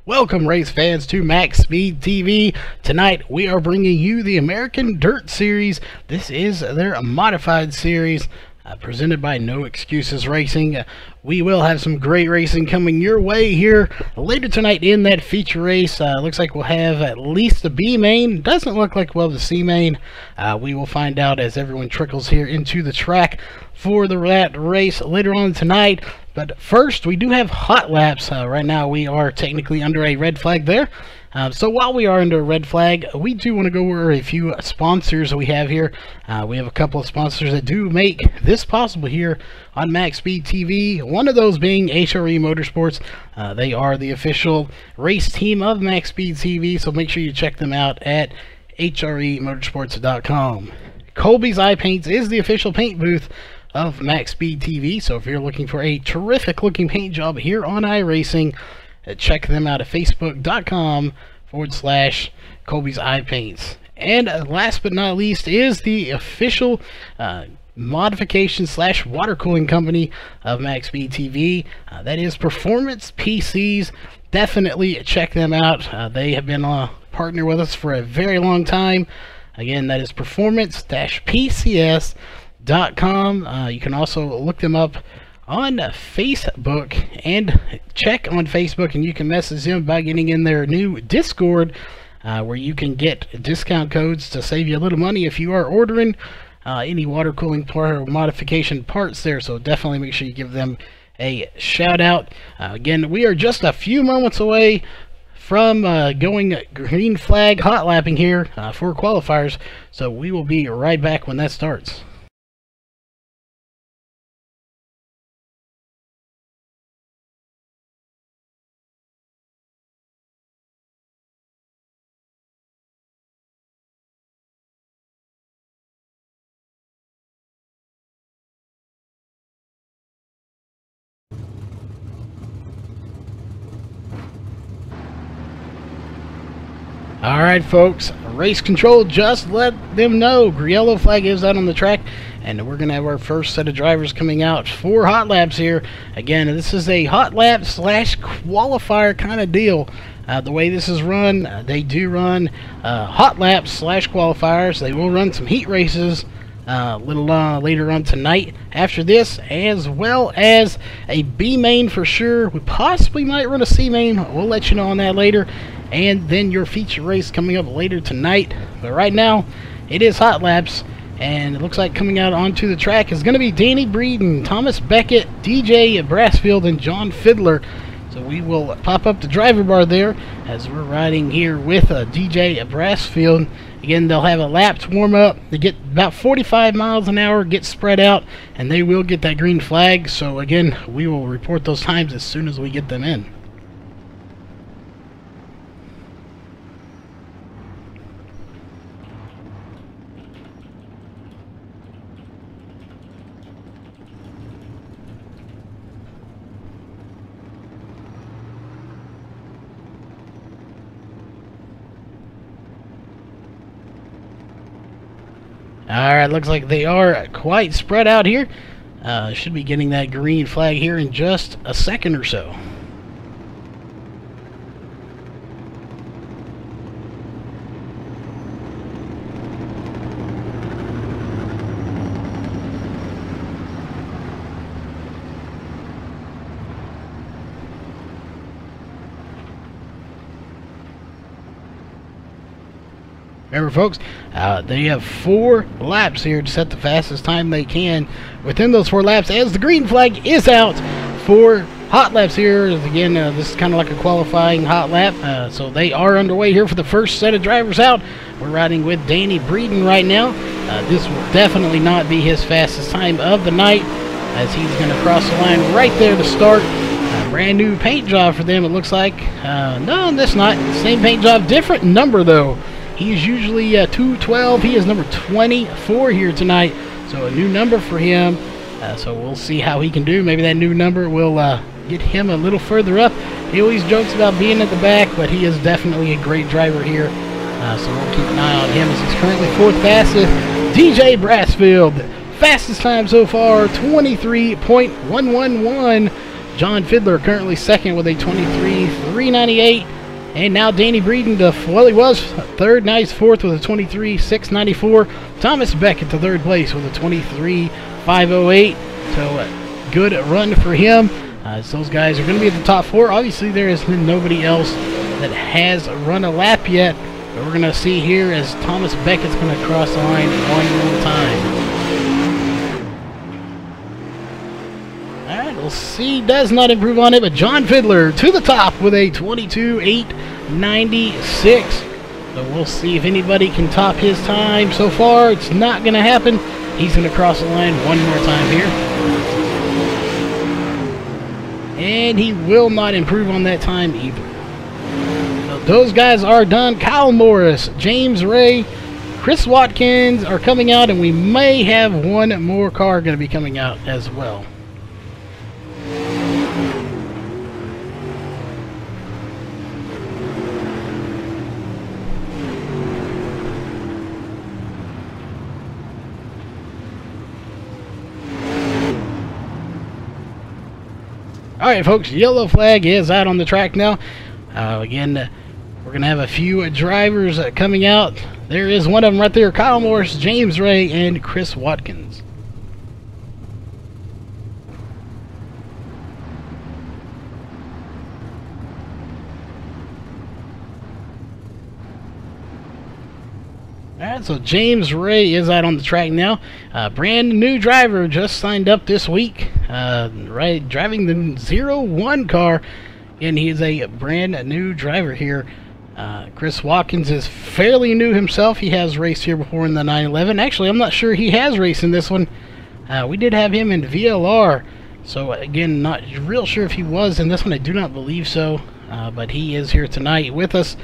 Welcome, race fans, to Max Speed TV. Tonight, we are bringing you the American Dirt Series. This is their modified series presented by No Excuses Racing. We will have some great racing coming your way here later tonight in that feature race. Looks like we'll have at least the B main. Doesn't look like we'll have the C main. We will find out as everyone trickles here into the track for that race later on tonight. But first, we do have hot laps. Right now, we are technically under a red flag there. So while we are under a red flag, we do want to go over a few sponsors we have here. We have a couple of sponsors that do make this possible here on Max Speed TV. One of those being HRE Motorsports. They are the official race team of Max Speed TV, so make sure you check them out at hremotorsports.com. Colby's Eye Paints is the official paint booth of Max Speed TV, so if you're looking for a terrific looking paint job here on iRacing, check them out at facebook.com/Colby's Eye Paints. And last but not least is the official modification / water cooling company of Max Speed TV. That is Performance PCs. Definitely check them out. They have been a partner with us for a very long time. Again, that is performance-pcs.com. You can also look them up on Facebook and check on Facebook, and you can message them by getting in their new Discord where you can get discount codes to save you a little money if you are ordering any water cooling or modification parts there. So definitely make sure you give them a shout out. Again, we are just a few moments away from going green flag hot lapping here for qualifiers, so we will be right back when that starts. Alright folks, race control just let them know yellow flag is out on the track, and we're going to have our first set of drivers coming out for hot laps here. Again, this is a hot lap / qualifier kind of deal. The way this is run, they do run hot laps / qualifiers. They will run some heat races a little later on tonight after this, as well as a B main for sure. We possibly might run a C main. We'll let you know on that later. And then your feature race coming up later tonight. But right now, it is hot laps, and it looks like coming out onto the track is going to be Danny Breeden, Thomas Beckett, DJ Brassfield, and John Fiddler. So we will pop up the driver bar there as we're riding here with DJ Brassfield. Again, they'll have a lap to warm up. They get about 45 miles an hour, get spread out, and they will get that green flag. So again, we will report those times as soon as we get them in. Alright, looks like they are quite spread out here. Should be getting that green flag here in just a second or so. Remember folks, they have 4 laps here to set the fastest time they can within those 4 laps, as the green flag is out for hot laps here. Again, this is kind of like a qualifying hot lap, so they are underway here for the first set of drivers out. We're riding with Danny Breeden right now. This will definitely not be his fastest time of the night, as he's going to cross the line right there to start. Brand new paint job for them, it looks like. No, that's not. Same paint job, different number though. He's usually 212. He is number 24 here tonight, so a new number for him. So we'll see how he can do. Maybe that new number will get him a little further up. He always jokes about being at the back, but he is definitely a great driver here. So we'll keep an eye on him as he's currently 4th fastest. DJ Brassfield, fastest time so far, 23.111 John Fiddler currently second with a 23.398. And now Danny Breeden, he was third, now he's fourth with a 23.694. Thomas Beckett to third place with a 23.508. So good run for him. So those guys are going to be at the top four. Obviously, there is nobody else that has run a lap yet. But we're going to see here as Thomas Beckett's going to cross the line one more time. Alright, we'll see. Does not improve on it, but John Fiddler to the top with a 22.896. So we'll see if anybody can top his time. So far, it's not going to happen. He's going to cross the line one more time here. And he will not improve on that time either. So those guys are done. Kyle Morris, James Ray, Chris Watkins are coming out, and we may have one more car going to be coming out as well. Alright folks, yellow flag is out on the track now. Again, we're going to have a few drivers coming out. There is one of them right there, Kyle Morris, James Ray, and Chris Watkins. Alright, so James Ray is out on the track now. Brand new driver just signed up this week. Driving the 01 car. And he is a brand new driver here. Chris Watkins is fairly new himself. He has raced here before in the 911. Actually, I'm not sure he has raced in this one. We did have him in VLR. So, again, not real sure if he was in this one. I do not believe so. But he is here tonight with us.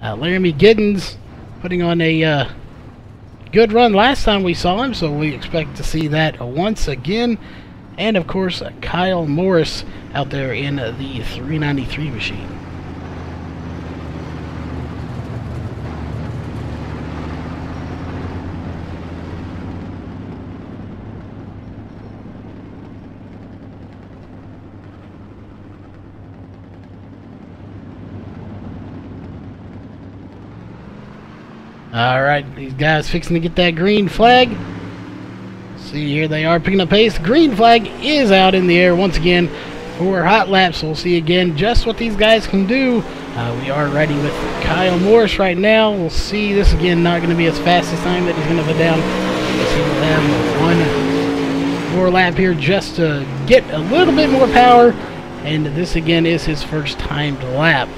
Laramie Giddens putting on a good run last time we saw him, so we expect to see that once again. And of course, Kyle Morris out there in the 393 machine. Alright, these guys fixing to get that green flag. See, here they are picking up pace. The green flag is out in the air once again for hot laps. We'll see again just what these guys can do. We are riding with Kyle Morris right now. We'll see. This again not going to be his fastest time that he's going to put down. He will have one more lap here just to get a little bit more power. And this again is his first timed lap.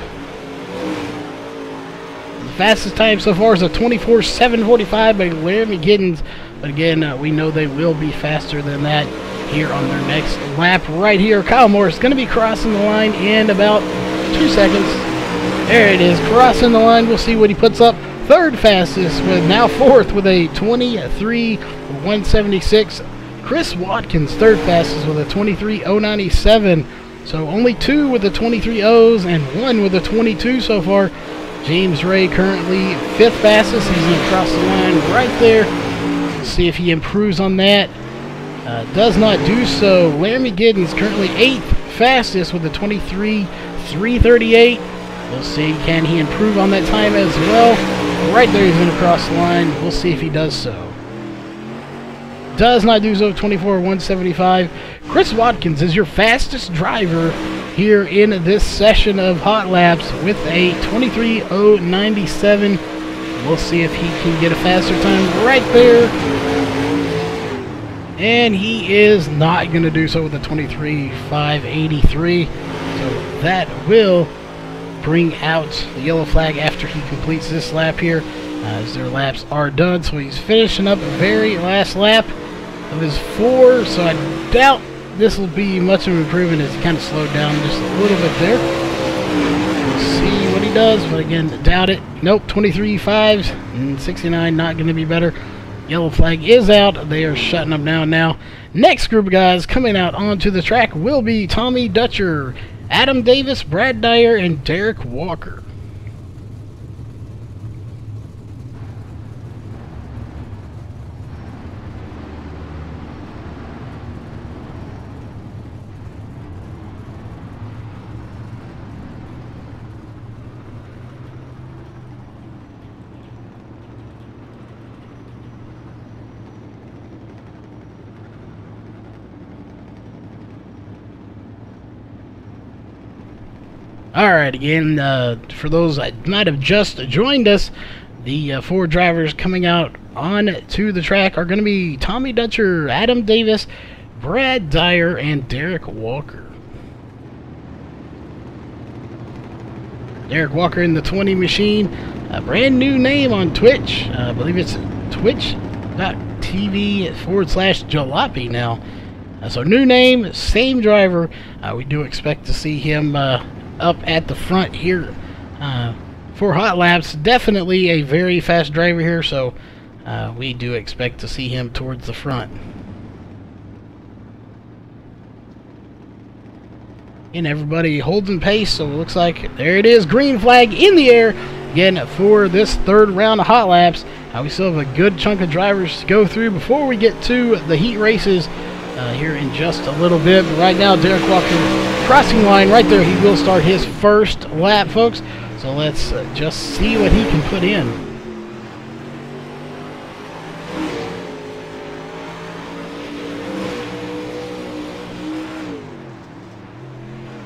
Fastest time so far is a 24.745 by Laramie Giddens. But again, we know they will be faster than that here on their next lap right here. Kyle Morris is going to be crossing the line in about 2 seconds. There it is, crossing the line. We'll see what he puts up. Third fastest, with now fourth with a 23.176. Chris Watkins, third fastest with a 23.097. So only two with the 23.0s and one with the 22 so far. James Ray currently fifth fastest. He's going to cross the line right there. See if he improves on that. Does not do so. Laramie Giddens currently eighth fastest with a 23.338. We'll see, can he improve on that time as well. Right there, he's going to cross the line. We'll see if he does so. Does not do so. 24.175. Chris Watkins is your fastest driver here in this session of hot laps with a 23.097. We'll see if he can get a faster time right there. And he is not going to do so with a 23.583. So that will bring out the yellow flag after he completes this lap here, as their laps are done. So he's finishing up the very last lap of his four. So I doubt this will be much of an improvement as he kind of slowed down just a little bit there. We'll see what he does, but again, doubt it. Nope, 23.5 and 69, not going to be better. Yellow flag is out. They are shutting them down now. Next group of guys coming out onto the track will be Tommy Dutcher, Adam Davis, Brad Dyer, and Derek Walker. Alright, again, for those that might have just joined us, the 4 drivers coming out on to the track are going to be Tommy Dutcher, Adam Davis, Brad Dyer, and Derek Walker. Derek Walker in the 20 machine, a brand new name on Twitch. I believe it's twitch.tv/Jalopy now. So new name, same driver. We do expect to see him up at the front here for hot laps. Definitely a very fast driver here, so we do expect to see him towards the front. And everybody holding pace, so it looks like there it is, green flag in the air again for this 3rd round of hot laps. We still have a good chunk of drivers to go through before we get to the heat races here in just a little bit. But right now, Derek Walker crossing line right there. He will start his first lap, folks. So let's just see what he can put in.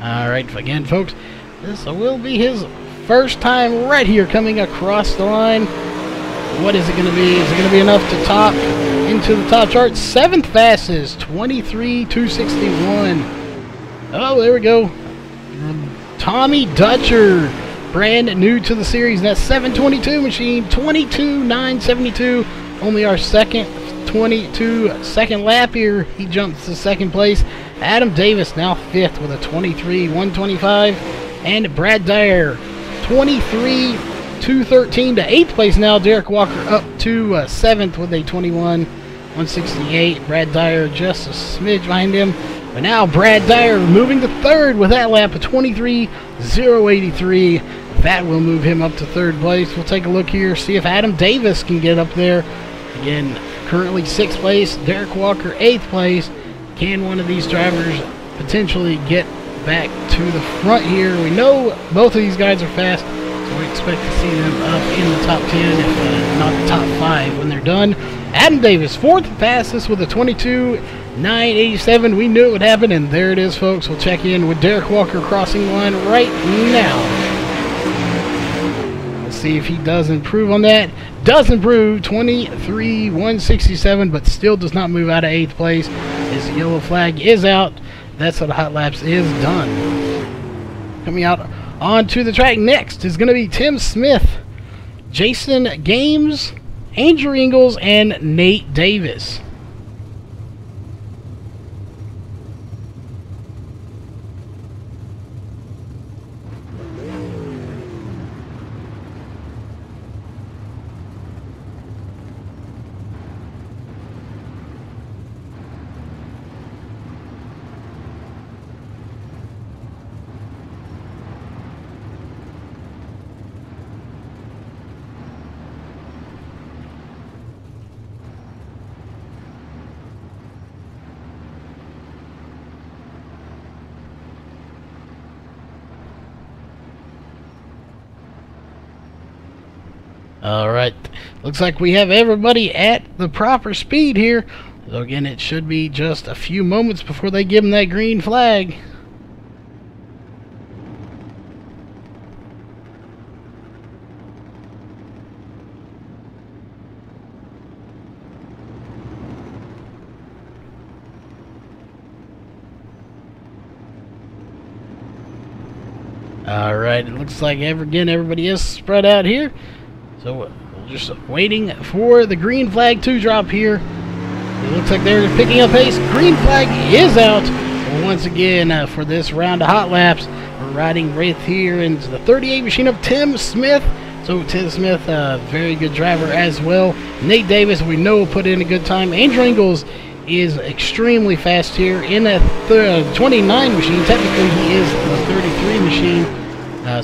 Alright, again, folks, this will be his first time right here coming across the line. What is it going to be? Is it going to be enough to top into the top chart? 7th fastest, 23.261. Oh, there we go. Tommy Dutcher, brand new to the series. That 722 machine, 22.972. Only our second 22-second lap here. He jumps to 2nd place. Adam Davis now 5th with a 23.125. And Brad Dyer, 23.213 to 8th place now. Derek Walker up to 7th with a 21.168. Brad Dyer just a smidge behind him. But now Brad Dyer moving to 3rd with that lap of 23.083. That will move him up to 3rd place. We'll take a look here, see if Adam Davis can get up there. Again, currently 6th place. Derek Walker 8th place. Can one of these drivers potentially get back to the front here? We know both of these guys are fast, so we expect to see them up in the top 10, if not the top 5 when they're done. Adam Davis, 4th fastest with a 22.987. We knew it would happen, and there it is, folks. We'll check in with Derek Walker crossing the line right now. Let's see if he does improve on that. Does improve, 23.167, but still does not move out of 8th place. His yellow flag is out. That's what hot laps is done. Coming out onto the track next is going to be Tim Smith, Jason Games, Andrew Ingalls, and Nate Davis. Alright, looks like we have everybody at the proper speed here. So again, it should be just a few moments before they give them that green flag. Alright, it looks like everybody is spread out here. So we're just waiting for the green flag to drop here. It looks like they're picking up pace. Green flag is out. Once again, for this round of hot laps, we're riding right here into the 38 machine of Tim Smith. So Tim Smith, very good driver as well. Nate Davis, we know, will put in a good time. Andrew Ingalls is extremely fast here in a 29 machine. Technically, he is the 33 machine.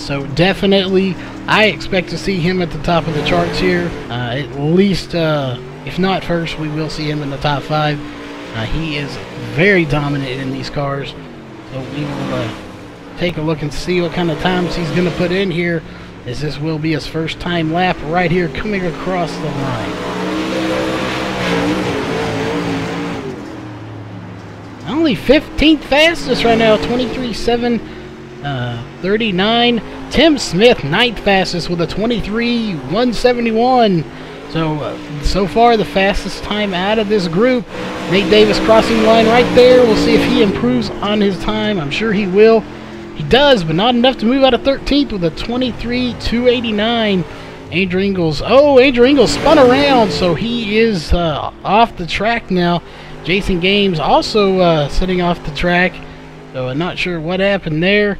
So definitely, I expect to see him at the top of the charts here. At least, if not first, we will see him in the top 5. He is very dominant in these cars. So we will take a look and see what kind of times he's going to put in here, as this will be his first time lap right here coming across the line. Only 15th fastest right now, 23.7. 39. Tim Smith, 9th fastest with a 23:171. So far the fastest time out of this group. Nate Davis crossing the line right there. We'll see if he improves on his time. I'm sure he will. He does, but not enough to move out of 13th with a 23:289. Andrew Ingles. Oh, Andrew Ingles spun around, so he is off the track now. Jason Games also sitting off the track. So I'm not sure what happened there.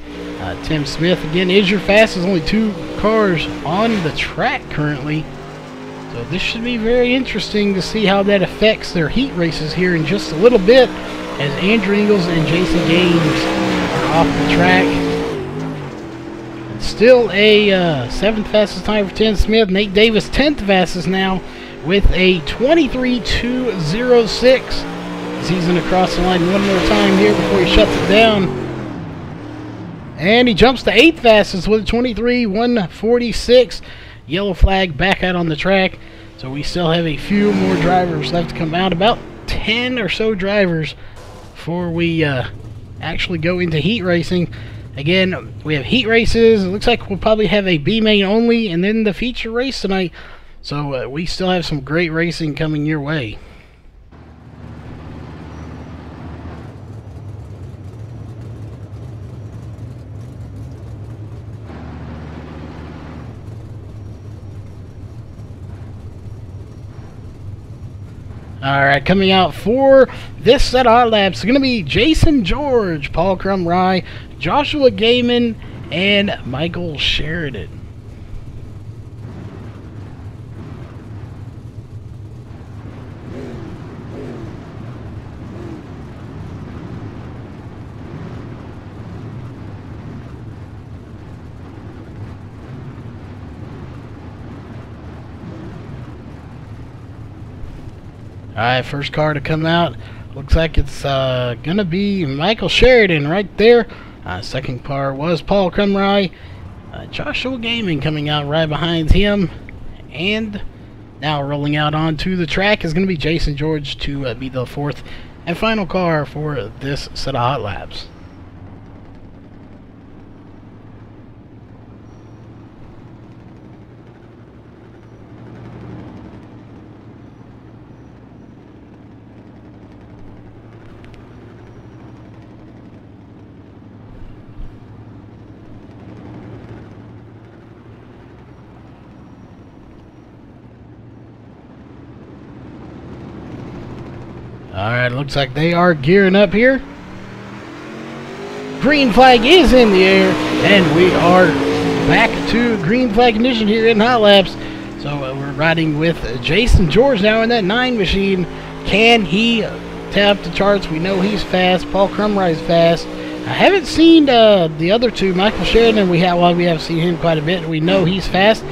Tim Smith, again, is your fastest. Only 2 cars on the track currently. So this should be very interesting to see how that affects their heat races here in just a little bit, as Andrew Ingles and Jason Games are off the track. Still a 7th fastest time for Tim Smith. Nate Davis, 10th fastest now with a 23:206. He's going to cross the line one more time here before he shuts it down. And he jumps to 8th fastest with a 23:146. Yellow flag back out on the track. So we still have a few more drivers left to come out. About 10 or so drivers before we actually go into heat racing. Again, we have heat races. It looks like we'll probably have a B main only and then the feature race tonight. So we still have some great racing coming your way. Alright, coming out for this set of hot laps is going to be Jason George, Paul Crumry, Joshua Gaiman, and Michael Sheridan. Alright, first car to come out. Looks like it's going to be Michael Sheridan right there. Second car was Paul Crumry. Joshua Gaiman coming out right behind him. And now rolling out onto the track is going to be Jason George to be the 4th and final car for this set of hot laps. Alright, looks like they are gearing up here. Green flag is in the air, and we are back to green flag condition here in hot laps. So we're riding with Jason George now in that 9 machine. Can he tap the charts? We know he's fast. Paul Crumry is fast. I haven't seen the other two. Michael Sheridan, we have seen him quite a bit. We know he's fast.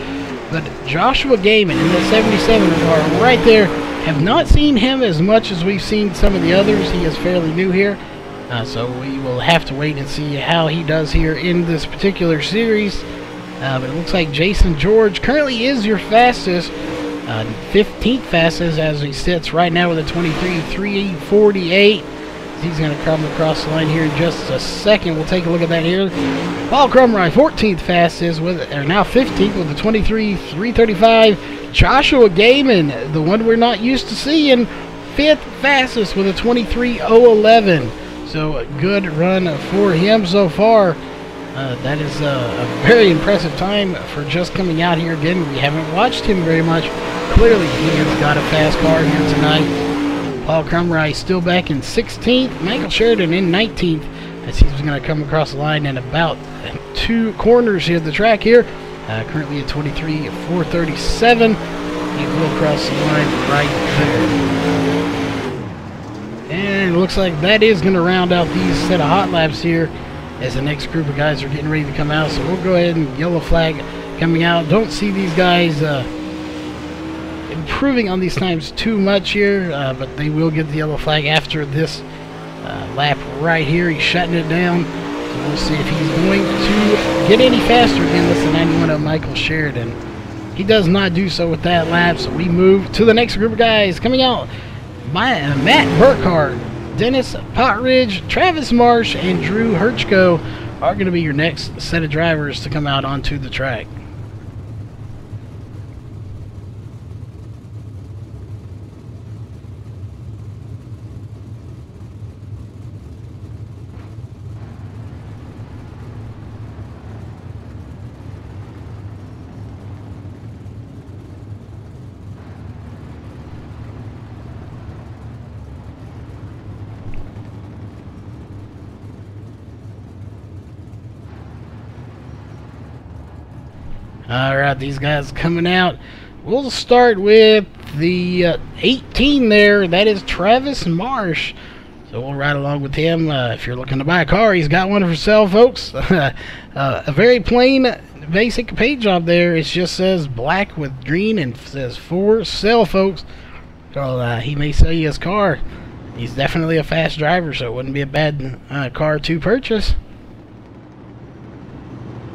But Joshua Gaiman in the 77 car right there, have not seen him as much as we've seen some of the others. He is fairly new here. So we will have to wait and see how he does here in this particular series. But it looks like Jason George currently is your fastest. 15th fastest as he sits right now with a 23:348. He's going to come across the line here in just a second. We'll take a look at that here. Paul Crumry, 14th fastest, or now 15th with a 23:335. Joshua Gaiman, the one we're not used to seeing, 5th fastest with a 23:011. So a good run for him so far. That is a very impressive time for just coming out here. Again, we haven't watched him very much. Clearly, he has got a fast car here tonight. Paul Crumry still back in 16th. Michael Sheridan in 19th, as he's going to come across the line in about 2 corners here at the track here. Currently at 23:437. He will cross the line right there. And it looks like that is going to round out these set of hot laps here, as the next group of guys are getting ready to come out. So we'll go ahead and yellow flag coming out. Don't see these guys improving on these times too much here, but they will get the yellow flag after this lap right here. He's shutting it down. So we'll see if he's going to get any faster again. That's the 91 of Michael Sheridan. He does not do so with that lap, so we move to the next group of guys coming out. Matt Burkhardt, Dennis Potridge, Travis Marsh, and Drew Herchko are going to be your next set of drivers to come out onto the track. Alright, these guys coming out. We'll start with the 18 there. That is Travis Marsh. So we'll ride along with him. If you're looking to buy a car, he's got one for sale, folks. A very plain, basic paint job there. It just says black with green and says for sale, folks. So he may sell you his car. He's definitely a fast driver, so it wouldn't be a bad car to purchase.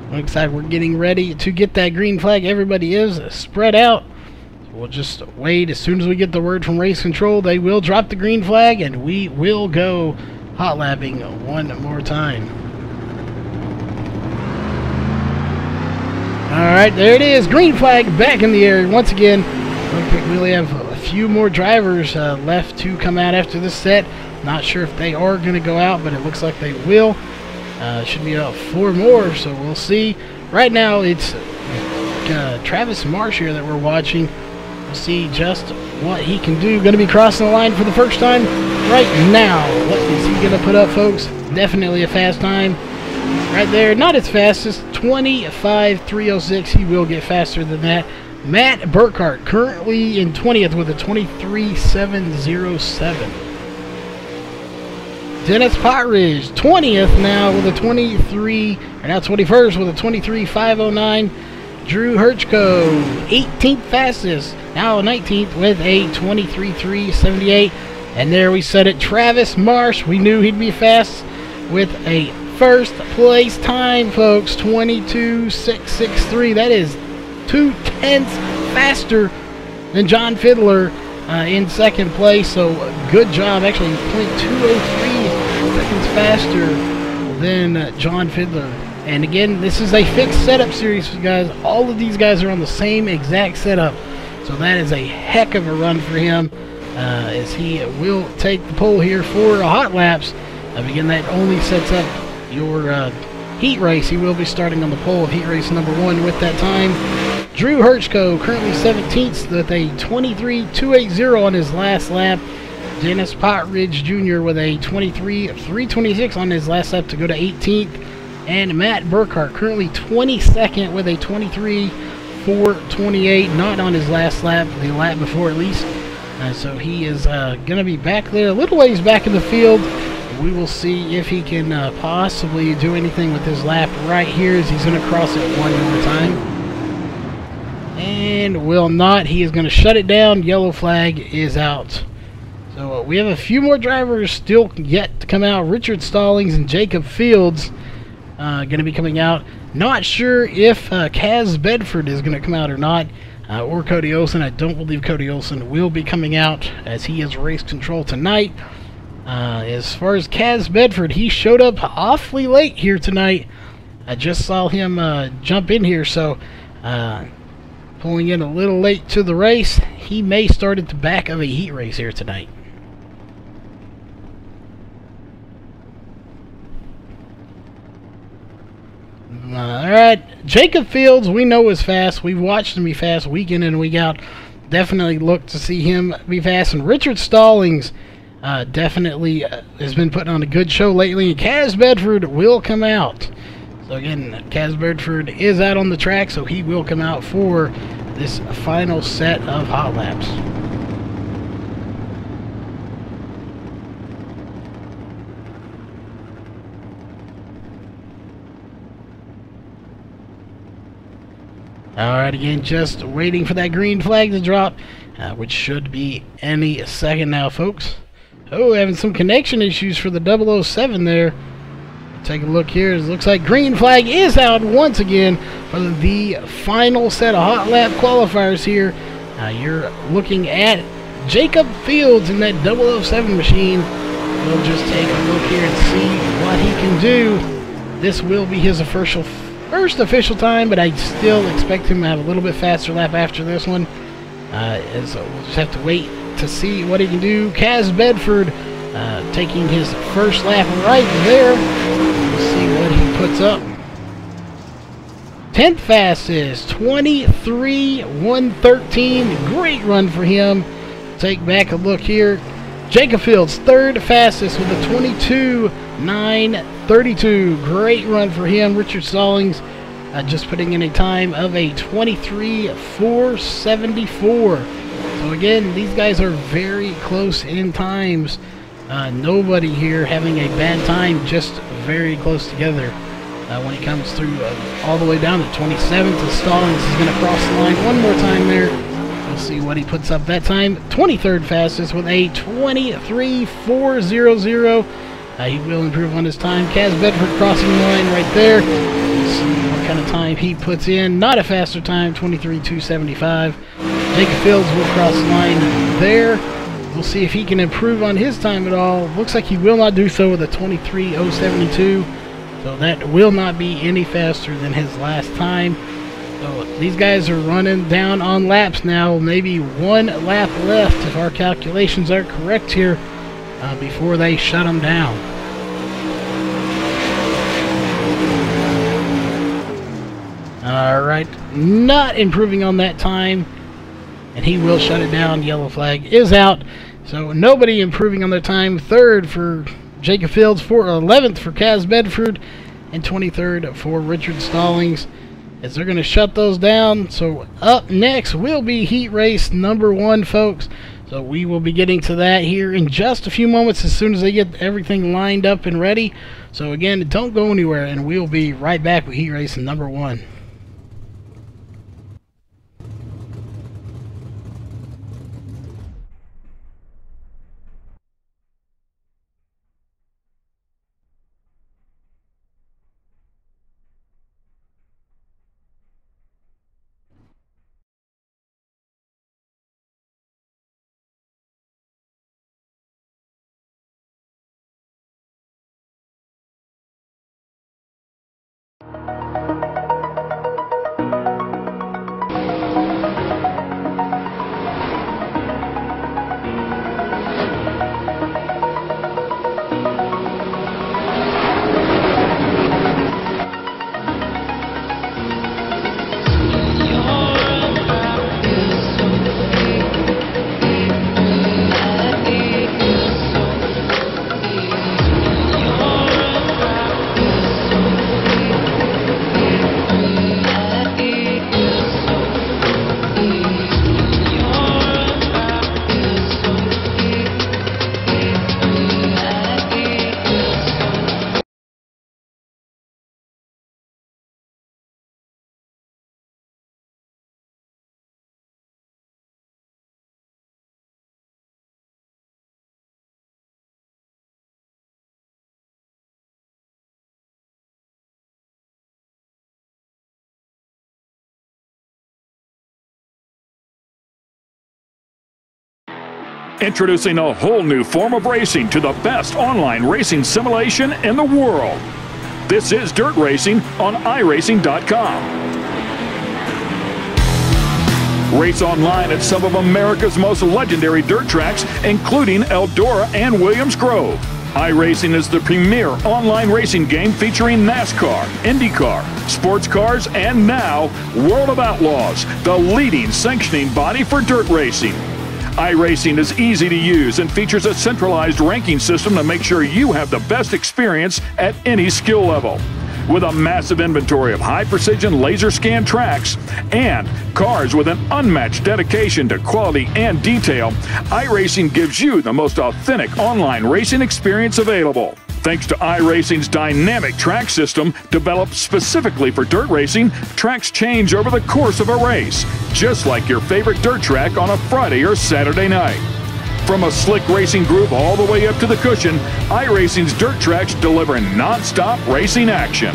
Looks like we're getting ready to get that green flag. Everybody is spread out. So we'll just wait. As soon as we get the word from Race Control, they will drop the green flag, and we will go hot lapping one more time. Alright, there it is. Green flag back in the air once again. We only have a few more drivers left to come out after this set. Not sure if they are going to go out, but it looks like they will. Should be about 4 more, so we'll see. Right now, it's Travis Marsh here that we're watching. We'll see just what he can do. Going to be crossing the line for the first time right now. What is he going to put up, folks? Definitely a fast time. Right there, not as fast as 25.306. He will get faster than that. Matt Burkhart currently in 20th with a 23.707. Dennis Potridge, 20th now with a 21st with a 23.509. Drew Hirchko, 18th fastest, now 19th with a 23.378. And there we said it, Travis Marsh, we knew he'd be fast with a first place time, folks, 22.663. That is 0.2 faster than John Fiddler in second place, so good job. Actually, 0.203 seconds faster than John Fiddler. And again, this is a fixed setup series, guys. All of these guys are on the same exact setup, so that is a heck of a run for him, as he will take the pole here for hot laps. Again, that only sets up your heat race. He will be starting on the pole of heat race number 1 with that time. Drew Hirchko, currently 17th with a 23.280 on his last lap. Dennis Potridge Jr. with a 23.326 on his last lap to go to 18th. And Matt Burkhart, currently 22nd with a 23.428, not on his last lap, the lap before at least. So he is going to be back there, a little ways back in the field. We will see if he can possibly do anything with his lap right here, as he's going to cross it one more time. And will not. He is going to shut it down. Yellow flag is out. So we have a few more drivers still yet to come out. Richard Stallings and Jacob Fields going to be coming out. Not sure if Kaz Bedford is going to come out or not, or Cody Olsen. I don't believe Cody Olsen will be coming out, as he is Race Control tonight. As far as Kaz Bedford, he showed up awfully late here tonight. I just saw him jump in here, so pulling in a little late to the race. He may start at the back of a heat race here tonight. Alright, Jacob Fields, we know is fast. We've watched him be fast week in and week out. Definitely look to see him be fast. And Richard Stallings definitely has been putting on a good show lately. And Kaz Bedford will come out. So again, Kaz Bedford is out on the track, so he will come out for this final set of hot laps. Alright, again, just waiting for that green flag to drop, which should be any second now, folks. Oh, having some connection issues for the 007 there. Take a look here. It looks like green flag is out once again for the final set of hot lap qualifiers here. You're looking at Jacob Fields in that 007 machine. We'll just take a look here and see what he can do. This will be his first official time, but I still expect him to have a little bit faster lap after this one. So we'll just have to wait to see what he can do. Kaz Bedford taking his first lap right there. We'll see what he puts up. 10th fastest, 23:113. Great run for him. Take back a look here. Jacob Fields, 3rd fastest with a 22:932. Great run for him. Richard Stallings just putting in a time of a 23:474. So again, these guys are very close in times. Nobody here having a bad time, just very close together. When it comes through all the way down to 27th, Stallings is going to cross the line one more time there. We'll see what he puts up that time. 23rd fastest with a 23:400. He will improve on his time. Kaz Bedford crossing the line right there. We'll see what kind of time he puts in. Not a faster time, 23:275. Jacob Fields will cross the line there. We'll see if he can improve on his time at all. Looks like he will not do so with a 23:072. So that will not be any faster than his last time. So these guys are running down on laps now. Maybe one lap left if our calculations are correct here before they shut them down. Alright, not improving on that time. And he will shut it down. Yellow flag is out. So nobody improving on their time. 3rd for Jacob Fields, 11th for Kaz Bedford, and 23rd for Richard Stallings, as they're going to shut those down. So up next will be heat race number 1, folks. So we will be getting to that here in just a few moments as soon as they get everything lined up and ready. So again, don't go anywhere, and we'll be right back with heat race number 1. Introducing a whole new form of racing to the best online racing simulation in the world. This is Dirt Racing on iRacing.com. Race online at some of America's most legendary dirt tracks, including Eldora and Williams Grove. iRacing is the premier online racing game featuring NASCAR, IndyCar, sports cars, and now World of Outlaws, the leading sanctioning body for dirt racing. iRacing is easy to use and features a centralized ranking system to make sure you have the best experience at any skill level. With a massive inventory of high-precision laser scan tracks and cars with an unmatched dedication to quality and detail, iRacing gives you the most authentic online racing experience available. Thanks to iRacing's dynamic track system, developed specifically for dirt racing, tracks change over the course of a race, just like your favorite dirt track on a Friday or Saturday night. From a slick racing groove all the way up to the cushion, iRacing's dirt tracks deliver non-stop racing action.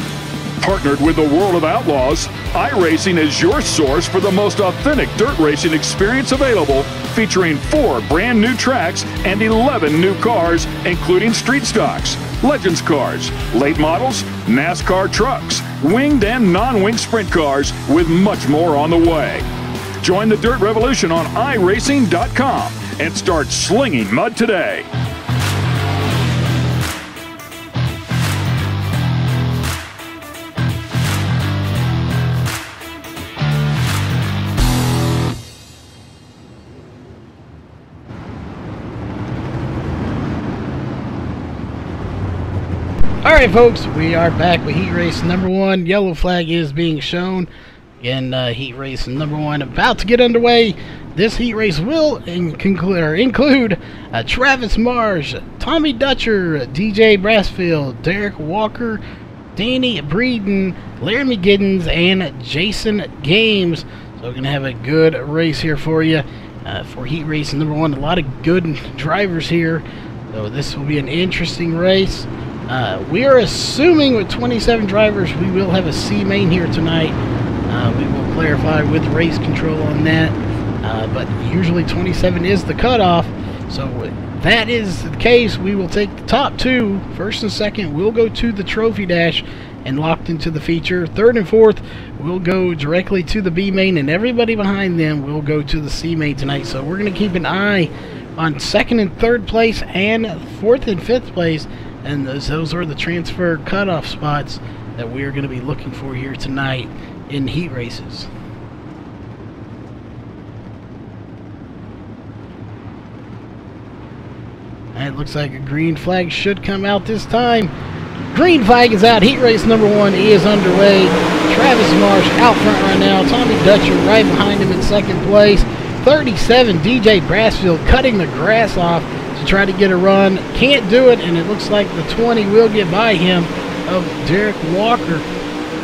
Partnered with the World of Outlaws, iRacing is your source for the most authentic dirt racing experience available, featuring 4 brand new tracks and 11 new cars, including street stocks. Legends cars, late models, NASCAR trucks, winged and non-winged sprint cars, with much more on the way. Join the Dirt Revolution on iRacing.com and start slinging mud today. Alright folks, we are back with heat race number 1. Yellow flag is being shown. Again, heat race number 1 about to get underway. This heat race will include Travis Marsh, Tommy Dutcher, DJ Brassfield, Derek Walker, Danny Breeden, Laramie Giddens, and Jason Games. So we're going to have a good race here for you for heat race number 1. A lot of good drivers here. So this will be an interesting race. We are assuming with 27 drivers we will have a C main here tonight. We will clarify with race control on that, but usually 27 is the cutoff. So if that is the case, we will take the top 2, first and second will go to the trophy dash and locked into the feature. Third and fourth will go directly to the B main, and everybody behind them will go to the C main tonight. So we're going to keep an eye on second and third place and fourth and fifth place. And those are the transfer cutoff spots that we are going to be looking for here tonight in heat races. And it looks like a green flag should come out this time. Green flag is out. Heat race number 1 is underway. Travis Marsh out front right now. Tommy Dutcher right behind him in second place. 37, DJ Brassfield cutting the grass off to try to get a run. Can't do it, and it looks like the 20 will get by him of Derek Walker.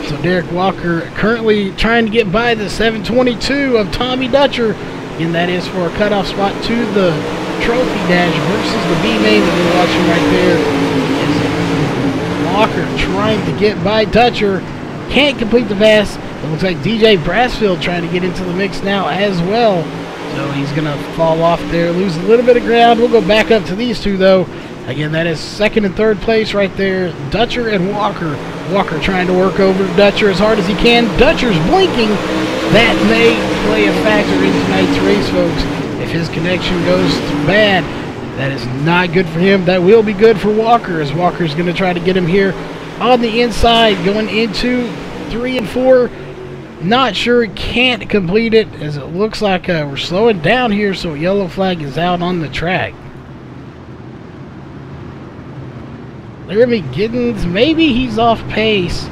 So Derek Walker currently trying to get by the 722 of Tommy Dutcher, and that is for a cutoff spot to the trophy dash versus the B main that we're watching right there. Walker trying to get by Dutcher, can't complete the pass. It looks like DJ Brassfield trying to get into the mix now as well. So he's going to fall off there, lose a little bit of ground. We'll go back up to these two, though. Again, that is second and third place right there. Dutcher and Walker. Walker trying to work over Dutcher as hard as he can. Dutcher's blinking. That may play a factor in tonight's race, folks. If his connection goes bad, that is not good for him. That will be good for Walker, as Walker's going to try to get him here on the inside, going into 3 and 4. Not sure, can't complete it, as it looks like we're slowing down here, so a yellow flag is out on the track. Laramie Giddens, maybe he's off pace.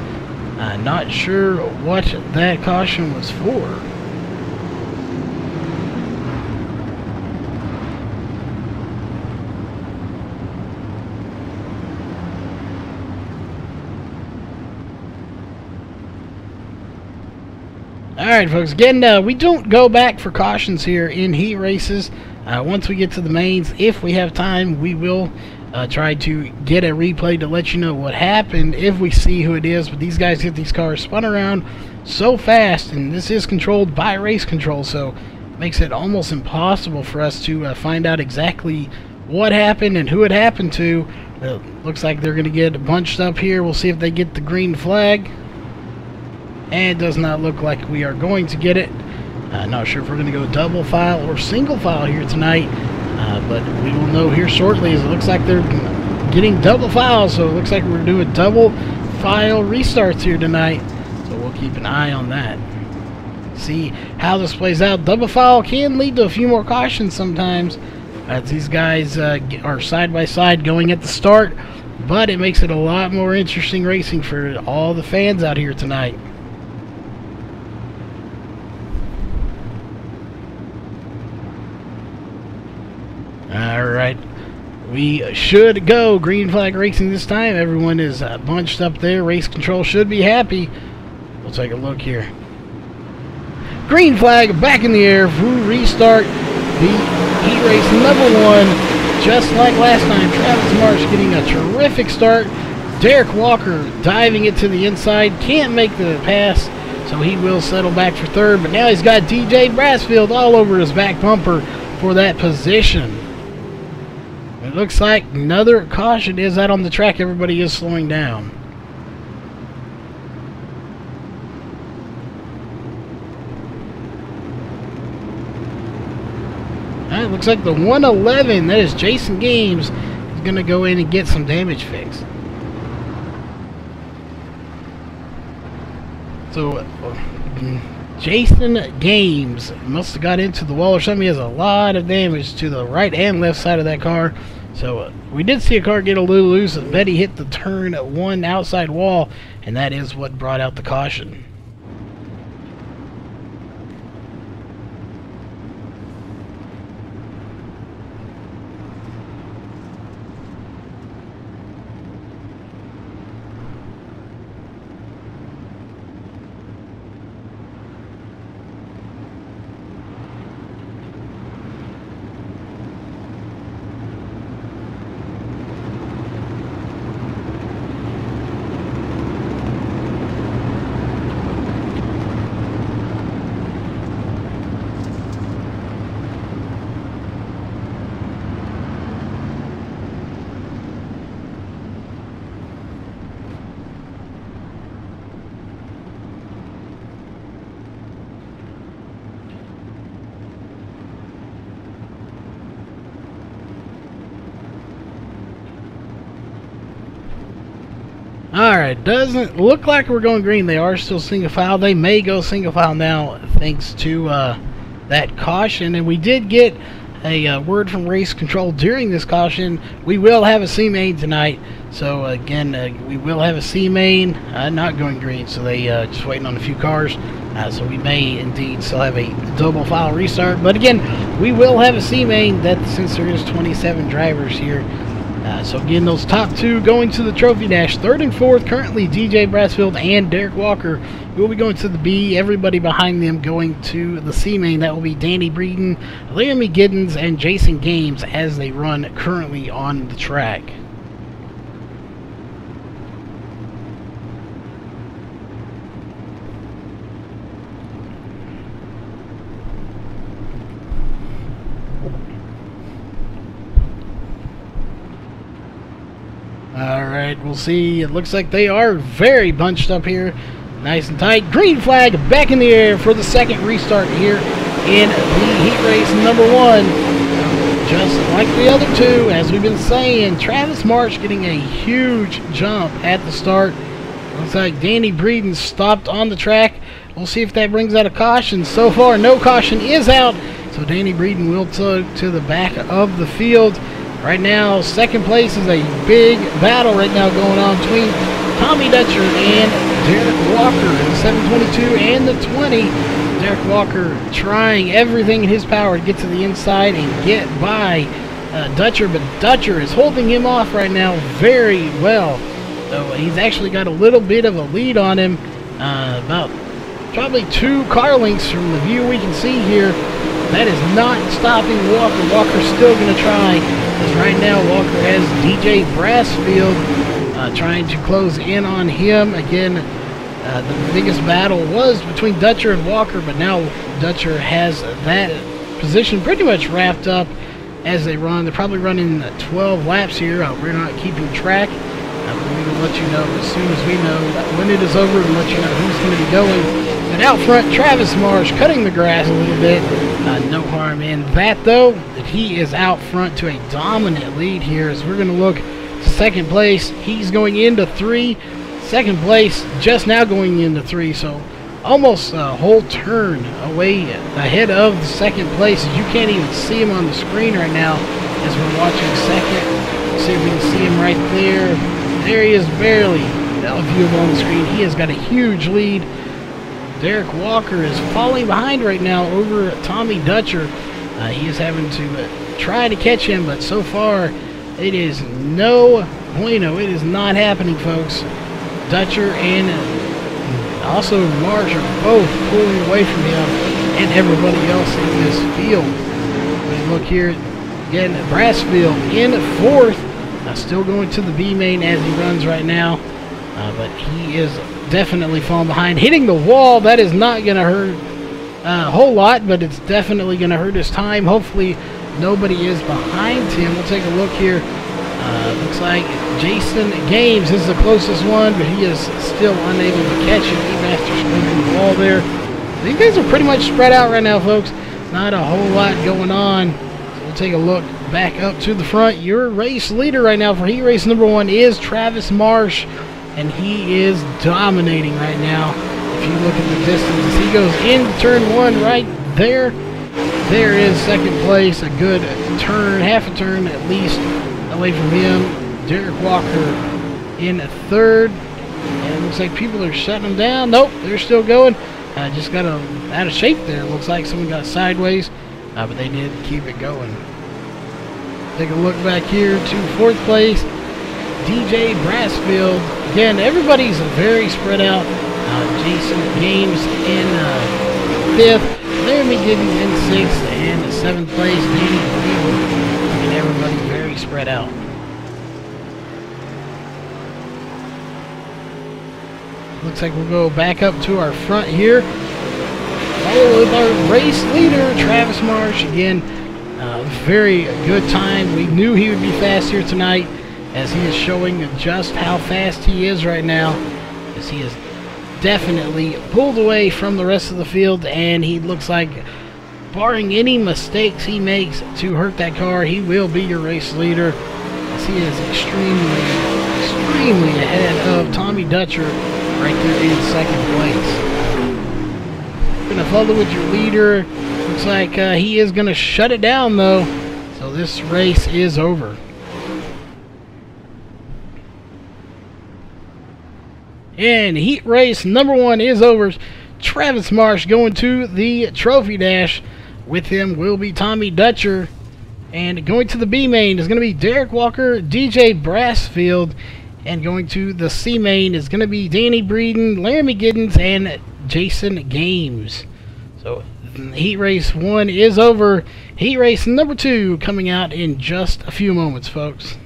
Not sure what that caution was for. Alright folks, again, we don't go back for cautions here in heat races. Once we get to the mains, if we have time, we will try to get a replay to let you know what happened if we see who it is. But these guys get these cars spun around so fast, and this is controlled by race control, so it makes it almost impossible for us to find out exactly what happened and who it happened to. Looks like they're going to get bunched up here. We'll see if they get the green flag. And it does not look like we are going to get it. Not sure if we're going to go double file or single file here tonight, but we will know here shortly, as it looks like they're getting double files, so it looks like we're doing double file restarts here tonight, so we'll keep an eye on that. See how this plays out. Double file can lead to a few more cautions sometimes, as these guys are side by side going at the start, but it makes it a lot more interesting racing for all the fans out here tonight. Alright, we should go green flag racing this time. Everyone is bunched up there. Race control should be happy. We'll take a look here. Green flag back in the air. Restart the heat race number 1. Just like last time, Travis Marsh getting a terrific start. Derek Walker diving it to the inside. Can't make the pass, so he will settle back for third. But now he's got DJ Brassfield all over his back bumper for that position. It looks like another caution is out on the track. Everybody is slowing down. Alright, looks like the 111, that is Jason Games, is going to go in and get some damage fixed. So, Jason Games must have got into the wall or something. He has a lot of damage to the right and left side of that car. So, we did see a car get a little loose. I bet he hit the turn 1 outside wall, and that is what brought out the caution. Alright, doesn't look like we're going green. They are still single file. They may go single file now thanks to that caution. And we did get a word from race control during this caution. We will have a C main tonight. So again, we will have a C main, not going green. So they just waiting on a few cars. So we may indeed still have a double file restart. But again, we will have a C main that since there is 27 drivers here. So again, those top two going to the trophy dash. Third and fourth, currently DJ Brassfield and Derek Walker will be going to the B. Everybody behind them going to the C main. That will be Danny Breeden, Laramie Giddens, and Jason Games as they run currently on the track. Alright, we'll see. It looks like they are very bunched up here. Nice and tight. Green flag back in the air for the second restart here in the heat race number 1. Just like the other two, as we've been saying, Travis March getting a huge jump at the start. Looks like Danny Breeden stopped on the track. We'll see if that brings out a caution. So far, no caution is out. So Danny Breeden will to the back of the field. Right now, second place is a big battle right now going on between Tommy Dutcher and Derek Walker in the 722 and the 20. Derek Walker trying everything in his power to get to the inside and get by Dutcher, but Dutcher is holding him off right now very well. So he's actually got a little bit of a lead on him, about probably 2 car lengths from the view we can see here. That is not stopping Walker. Walker's still going to try. As right now, Walker has DJ Brassfield trying to close in on him. Again, the biggest battle was between Dutcher and Walker, but now Dutcher has that position pretty much wrapped up as they run. They're probably running 12 laps here. We're not keeping track. We will let you know as soon as we know when it is over and let you know who's going to be going. And out front, Travis Marsh cutting the grass a little bit. No harm in that, though, that he is out front to a dominant lead here. As we're going to look to second place, he's going into 3. Second place just now going into 3, so almost a whole turn away ahead of the second place. You can't even see him on the screen right now as we're watching second. Let's see if we can see him right there. There he is, barely viewable on the screen. He has got a huge lead. Derek Walker is falling behind right now over Tommy Dutcher. He is having to try to catch him, but so far it is no bueno. It is not happening, folks. Dutcher and also Marsh are both pulling away from him and everybody else in this field. We look here again, Brassfield in 4th. Still going to the B main as he runs right now, but he is definitely falling behind. Hitting the wall, that is not going to hurt a whole lot, but it's definitely going to hurt his time. Hopefully nobody is behind him. We'll take a look here. Looks like Jason Games is the closest one, but he is still unable to catch it even after spinning the wall there. These guys are pretty much spread out right now, folks. Not a whole lot going on. So we'll take a look back up to the front. Your race leader right now for heat race number 1 is Travis Marsh, and he is dominating right now. If you look at the distance, as he goes in turn 1 right there, there is second place, a good turn, half a turn at least away from him. Derek Walker in third, and it looks like people are shutting them down. Nope, they're still going. Just got out of shape there. Looks like someone got sideways, but they did keep it going. Take a look back here to fourth place, DJ Brassfield. Again, everybody's very spread out. Jason Games in fifth, Larry Giddens in sixth, and seventh place, Danny Brewer. And everybody very spread out. Looks like we'll go back up to our front here. Follow with our race leader, Travis Marsh. Again, very good time. We knew he would be fast here tonight, as he is showing just how fast he is right now, as he is definitely pulled away from the rest of the field, and he looks like, barring any mistakes he makes to hurt that car, he will be your race leader, as he is extremely ahead of Tommy Dutcher right there in second place. We're going to follow with your leader. Looks like he is going to shut it down, though, so this race is over. And heat race number 1 is over. Travis Marsh going to the trophy dash. With him will be Tommy Dutcher. And going to the B main is going to be Derek Walker, DJ Brassfield. And going to the C main is going to be Danny Breeden, Laramie Giddens, and Jason Games. So heat race 1 is over. Heat race number 2 coming out in just a few moments, folks.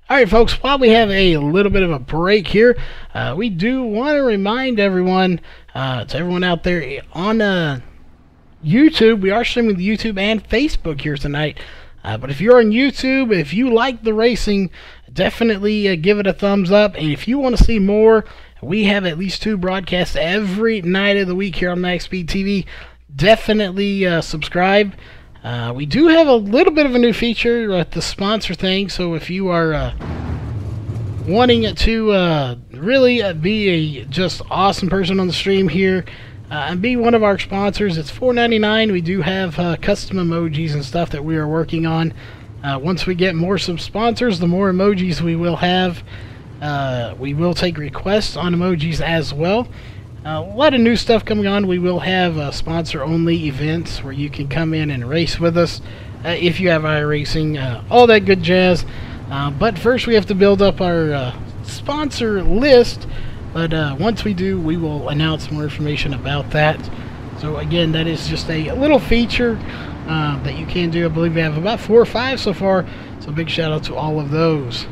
Alright, folks, while we have a little bit of a break here, we do want to remind everyone, to everyone out there on YouTube, we are streaming the YouTube and Facebook here tonight. But if you're on YouTube, if you like the racing, definitely give it a thumbs up. And if you want to see more, we have at least 2 broadcasts every night of the week here on MaxSpeedTV. Definitely subscribe. We do have a little bit of a new feature at the sponsor thing, so if you are wanting to really be a just awesome person on the stream here and be one of our sponsors, it's $4.99. We do have custom emojis and stuff that we are working on. Once we get more sponsors, the more emojis we will have. We will take requests on emojis as well. A lot of new stuff coming on. We will have sponsor-only events where you can come in and race with us if you have iRacing, all that good jazz. But first we have to build up our sponsor list. But once we do, we will announce more information about that. So again, that is just a little feature that you can do. I believe we have about 4 or 5 so far. So big shout out to all of those.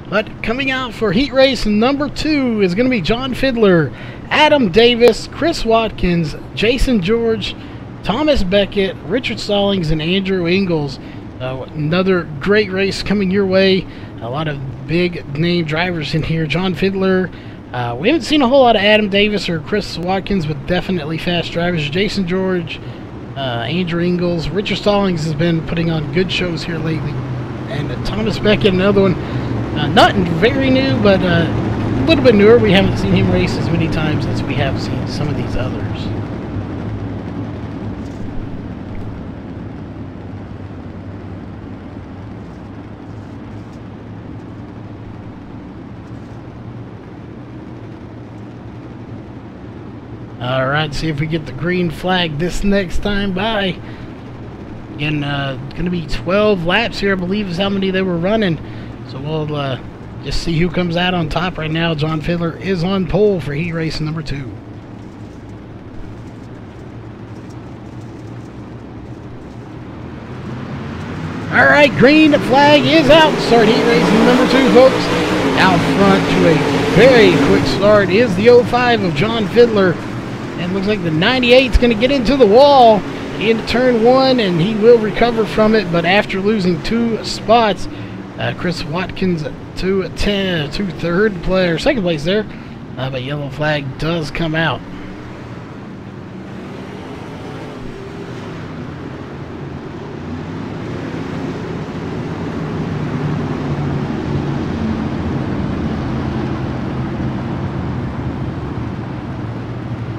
But coming out for heat race number 2 is going to be John Fiddler, Adam Davis, Chris Watkins, Jason George, Thomas Beckett, Richard Stallings, and Andrew Ingalls. Another great race coming your way. A lot of big name drivers in here. John Fiddler. We haven't seen a whole lot of Adam Davis or Chris Watkins, but definitely fast drivers. Jason George, Andrew Ingalls. Richard Stallings has been putting on good shows here lately. And Thomas Beckett, another one. Not very new, but a little bit newer. We haven't seen him race as many times as we have seen some of these others. Alright, see if we get the green flag this next time by. Again, going to be 12 laps here, I believe is how many they were running. So we'll just see who comes out on top right now. John Fiddler is on pole for heat race number 2. Alright, green flag is out. Start heat race number 2, folks. Out front to a very quick start is the 05 of John Fiddler. And looks like the 98 is going to get into the wall into turn 1, and he will recover from it. But after losing 2 spots, Chris Watkins to second place there. But yellow flag does come out.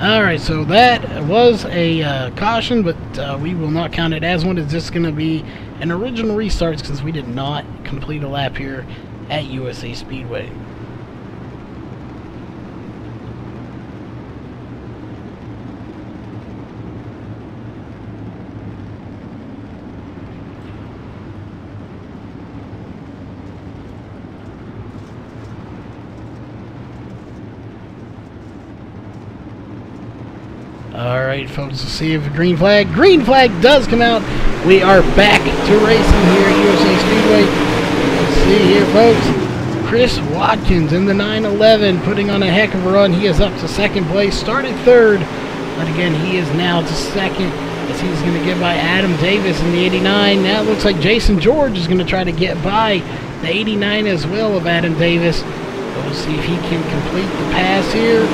Alright, so that was a caution, but we will not count it as one. It's just going to be an original restart since we did not complete a lap here at USA Speedway. Alright, folks, let's see if the green flag does come out. We are back to racing here at USA Speedway. Let's see here, folks. Chris Watkins in the 911 putting on a heck of a run. He is up to second place, started third, but again, he is now to second as he's going to get by Adam Davis in the 89. Now it looks like Jason George is going to try to get by the 89 as well of Adam Davis. We'll see if he can complete the pass here.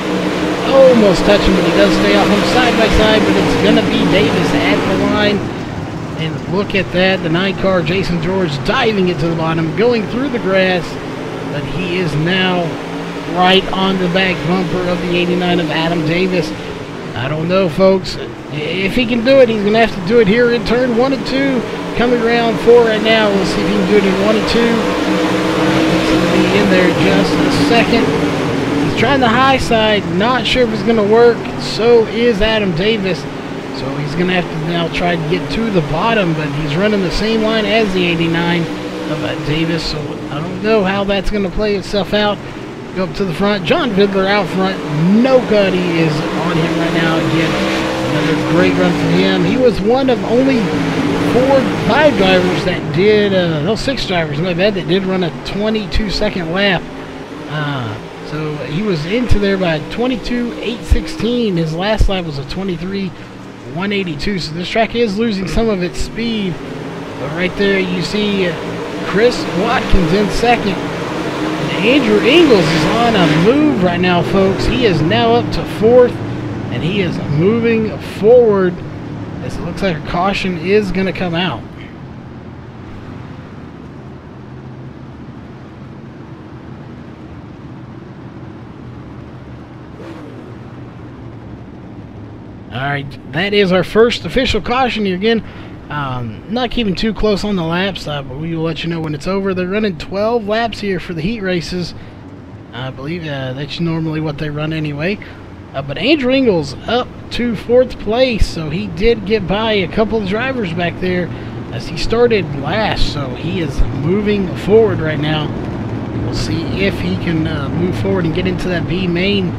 Almost touching, but he does stay off him side by side, but it's going to be Davis at the line. And look at that, the 9 car, Jason George, diving it to the bottom, going through the grass, but he is now right on the back bumper of the 89 of Adam Davis. I don't know, folks. If he can do it, he's going to have to do it here in turn 1 and 2. Coming around 4 right now. We'll see if he can do it in 1 and 2. It's going to be in there just a second. Trying the high side, not sure if it's going to work. So is Adam Davis. So he's going to have to now try to get to the bottom, but he's running the same line as the 89 of Davis. So I don't know how that's going to play itself out. Go up to the front. John Fiddler out front. Nobody is on him right now. Again, another great run for him. He was one of only 5 drivers that did, 6 drivers, my bad, that did run a 22-second lap. So he was into there by 22.816. His last lap was a 23.182. So this track is losing some of its speed. But right there you see Chris Watkins in second. And Andrew Ingles is on a move right now, folks. He is now up to 4th. And he is moving forward. As it looks like a caution is going to come out. Alright, that is our first official caution here again. Not keeping too close on the laps, but we will let you know when it's over. They're running 12 laps here for the heat races. I believe that's normally what they run anyway. But Andrew Ingles up to 4th place, so he did get by a couple of drivers back there as he started last. So he is moving forward right now. We'll see if he can move forward and get into that B main.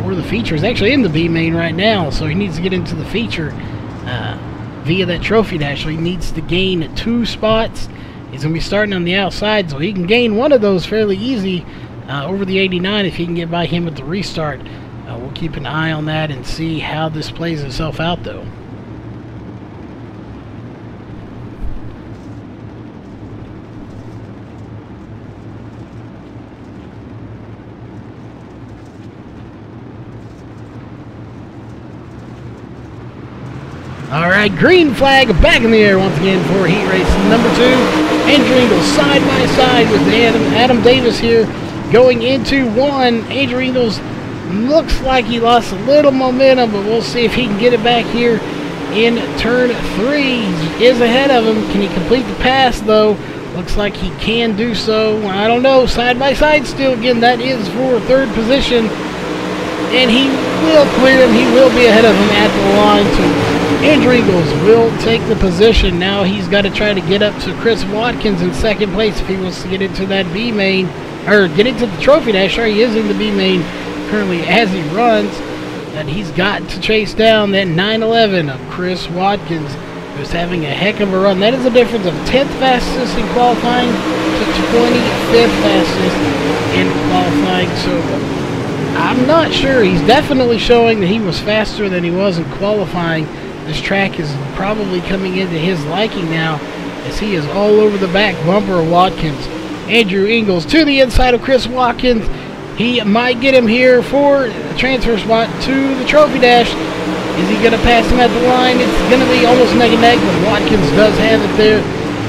Or the feature is actually in the B main right now, so he needs to get into the feature via that trophy dash. So he needs to gain 2 spots. He's going to be starting on the outside, so he can gain one of those fairly easy over the 89 if he can get by him at the restart. We'll keep an eye on that and see how this plays itself out, though. Alright, green flag back in the air once again for heat race number 2. Andrew Ingles side by side with Adam Davis here going into 1. Andrew Ingles looks like he lost a little momentum, but we'll see if he can get it back here in turn 3. He is ahead of him. Can he complete the pass, though? Looks like he can do so. I don't know. Side by side still. Again, that is for 3rd position. and he will clear him. He will be ahead of him at the line. So Andrew Ingles will take the position. Now he's got to try to get up to Chris Watkins in second place if he wants to get into that B main, or get into the trophy dash. Sorry, he is in the B main currently as he runs. And he's got to chase down that 911 of Chris Watkins, who's having a heck of a run. That is a difference of 10th fastest in qualifying to 25th fastest in qualifying. So I'm not sure. He's definitely showing that he was faster than he was in qualifying. This track is probably coming into his liking now, as he is all over the back bumper of Watkins. Andrew Ingles to the inside of Chris Watkins. He might get him here for the transfer spot to the trophy dash. Is he going to pass him at the line? It's going to be almost neck and neck, but Watkins does have it there.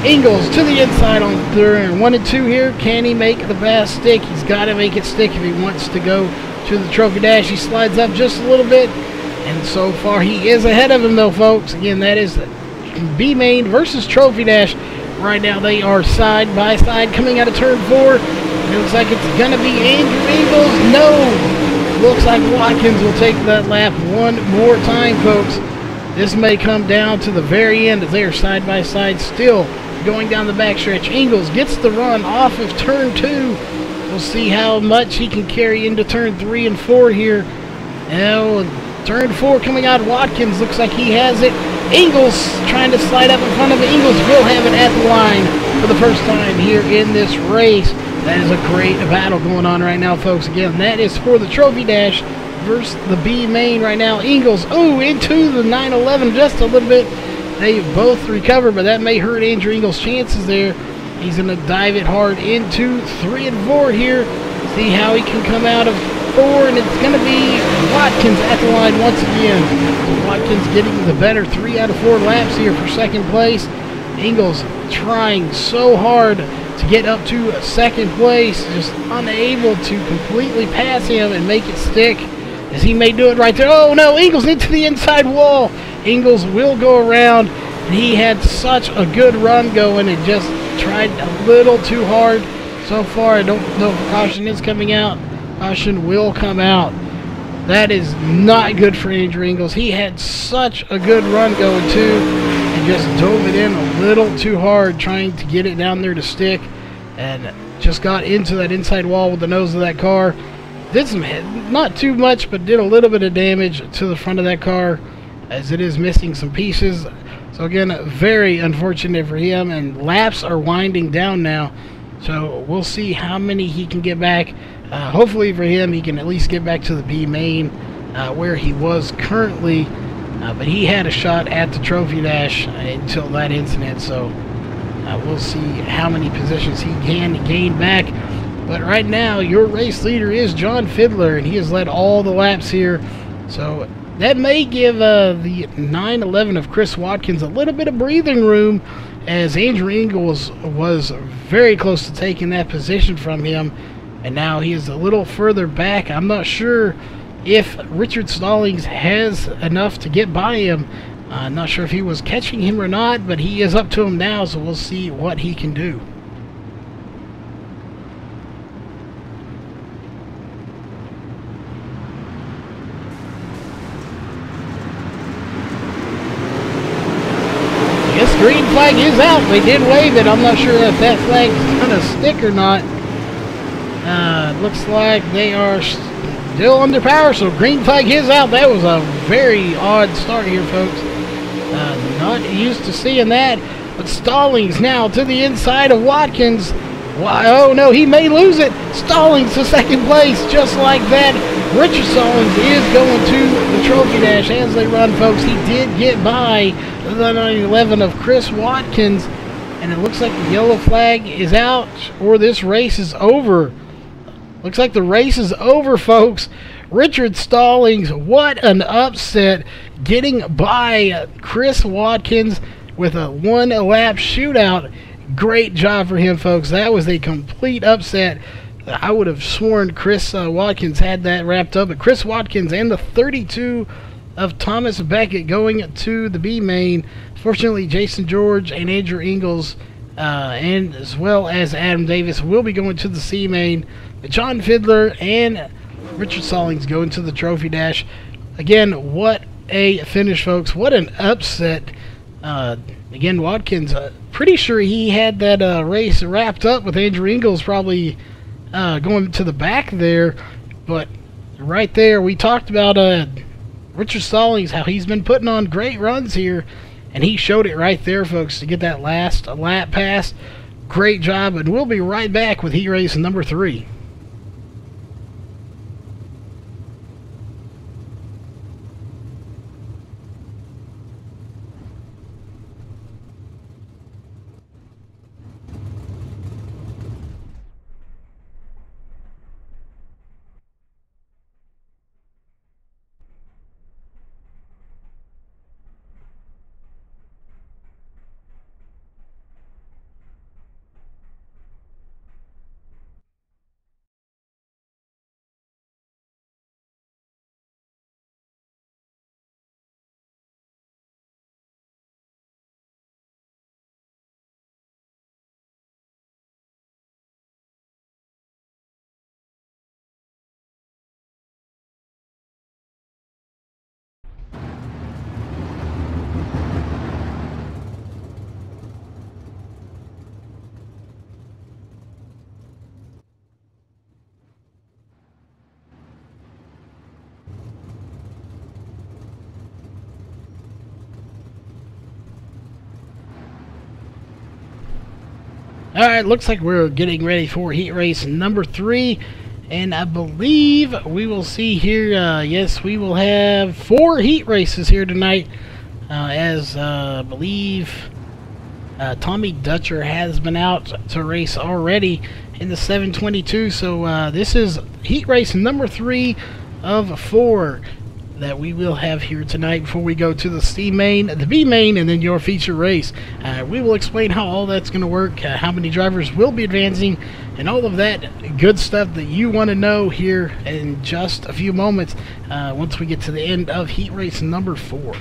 Ingles to the inside on third and 1 and 2 here. Can he make the pass stick? He's got to make it stick if he wants to go to the trophy dash. He slides up just a little bit, and so far he is ahead of him though, folks. Again, that is B main versus trophy dash. Right now they are side by side coming out of turn 4. It looks like it's going to be Andrew Ingles. No! Looks like Watkins will take that lap one more time, folks. This may come down to the very end as they are side by side still going down the backstretch. Ingles gets the run off of turn 2. We'll see how much he can carry into turn 3 and 4 here. Now, turn 4 coming out. Watkins looks like he has it. Ingles trying to slide up in front of him. Ingles will have it at the line for the first time here in this race. That is a great battle going on right now, folks. Again, that is for the trophy dash versus the B main right now. Ingles, into the 911 just a little bit. They both recover, but that may hurt Andrew Ingles' chances there. He's going to dive it hard into 3 and 4 here. See how he can come out of 4, and it's going to be Watkins at the line once again. So Watkins getting the better 3 out of 4 laps here for second place. Ingles trying so hard to get up to second place, just unable to completely pass him and make it stick, as he may do it right there. Oh no, Ingles into the inside wall. Ingles will go around, and he had such a good run going and just tried a little too hard. So far, I don't know if caution is coming out. Caution will come out. That is not good for Andrew Ingles. He had such a good run going too, and just dove it in a little too hard trying to get it down there to stick, and just got into that inside wall with the nose of that car. Did some, not too much, but did a little bit of damage to the front of that car, as it is missing some pieces. So again, very unfortunate for him, and laps are winding down now. So we'll see how many he can get back. Hopefully for him, he can at least get back to the B main where he was currently. But he had a shot at the trophy dash until that incident. So we'll see how many positions he can gain back. But right now, your race leader is John Fiddler, and he has led all the laps here. So that may give the 911 of Chris Watkins a little bit of breathing room, as Andrew Ingles was very close to taking that position from him, and now he is a little further back. I'm not sure if Richard Stallings has enough to get by him. I'm not sure if he was catching him or not, but he is up to him now, so we'll see what he can do. Green flag is out. They did wave it. I'm not sure if that flag is going to stick or not. Looks like they are still under power, so green flag is out. That was a very odd start here, folks. Not used to seeing that. But Stallings now to the inside of Watkins. Oh no, he may lose it. Stallings to second place, just like that. Richard Stallings is going to the trophy dash as they run, folks. He did get by the 911 of Chris Watkins, and it looks like the yellow flag is out, or this race is over. Looks like the race is over, folks. Richard Stallings, what an upset, getting by Chris Watkins with a one-lap shootout. Great job for him, folks. That was a complete upset. I would have sworn Chris Watkins had that wrapped up, but Chris Watkins and the 32 of Thomas Beckett going to the B main. Fortunately, Jason George and Andrew Ingles, and as well as Adam Davis, will be going to the C main. John Fiddler and Richard Stallings going to the trophy dash. Again, what a finish, folks. What an upset. Again, Watkins, pretty sure he had that race wrapped up with Andrew Ingles probably going to the back there. But right there, we talked about Richard Stallings, how he's been putting on great runs here. And he showed it right there, folks, to get that last lap pass. Great job, and we'll be right back with heat race number 3. Alright, looks like we're getting ready for heat race number 3. And I believe we will see here, yes, we will have 4 heat races here tonight. As I believe Tommy Dutcher has been out to race already in the 722. So this is heat race number 3 of 4 that we will have here tonight before we go to the C main, the B main, and then your feature race. We will explain how all that's going to work, how many drivers will be advancing, and all of that good stuff that you want to know here in just a few moments once we get to the end of heat race number 4.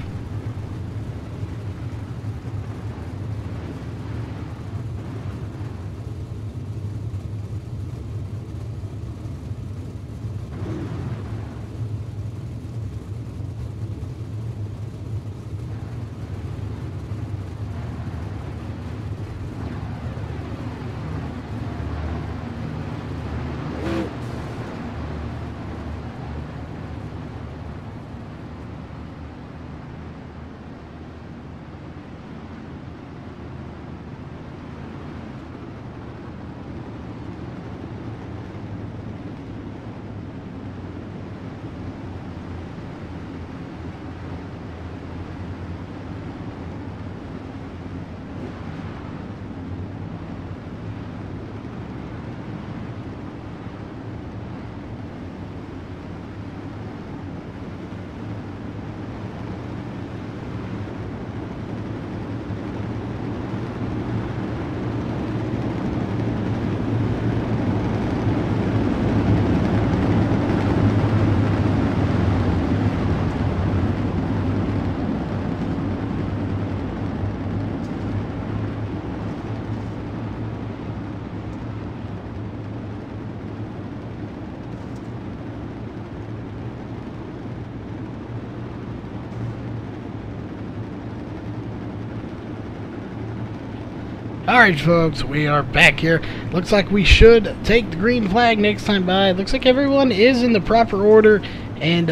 Alright folks, we are back here. Looks like we should take the green flag next time by. Looks like everyone is in the proper order and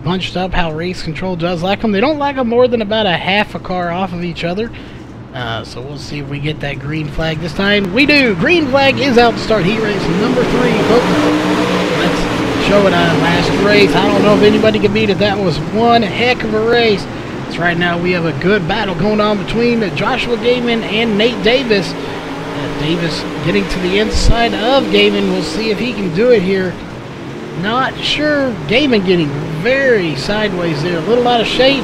bunched up how race control does like them. They don't like them more than about a half a car off of each other. So we'll see if we get that green flag this time. We do! Green flag is out to start heat race number 3, folks. Let's show it on last race. I don't know if anybody can beat it. That was one heck of a race. Right now we have a good battle going on between Joshua Gaiman and Nate Davis. Davis getting to the inside of Gaiman. We'll see if he can do it here. Not sure. Gaiman getting very sideways there. A little out of shape.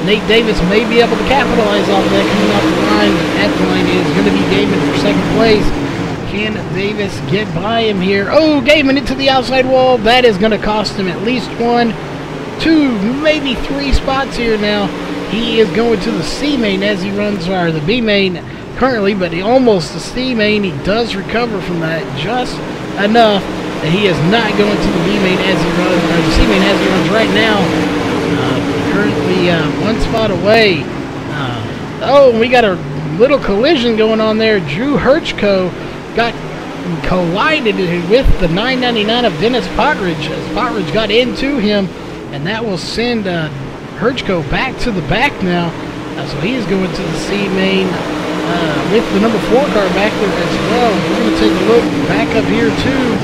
Nate Davis may be able to capitalize off of that coming off the line. That line is going to be Gaiman for second place. Can Davis get by him here? Oh, Gaiman into the outside wall. That is going to cost him at least 1, 2, maybe 3 spots here now. He is going to the C main as he runs, or the B main currently, but he almost the C main. He does recover from that just enough. that he is not going to the B main as he runs, or the C main as he runs right now. Currently 1 spot away. Oh, we got a little collision going on there. Drew Hirschko got collided with the 999 of Dennis Potridge as Potridge got into him, and that will send Hirschko back to the back now. So he is going to the C main with the number 4 car back there as well. We're going to take a look back up here to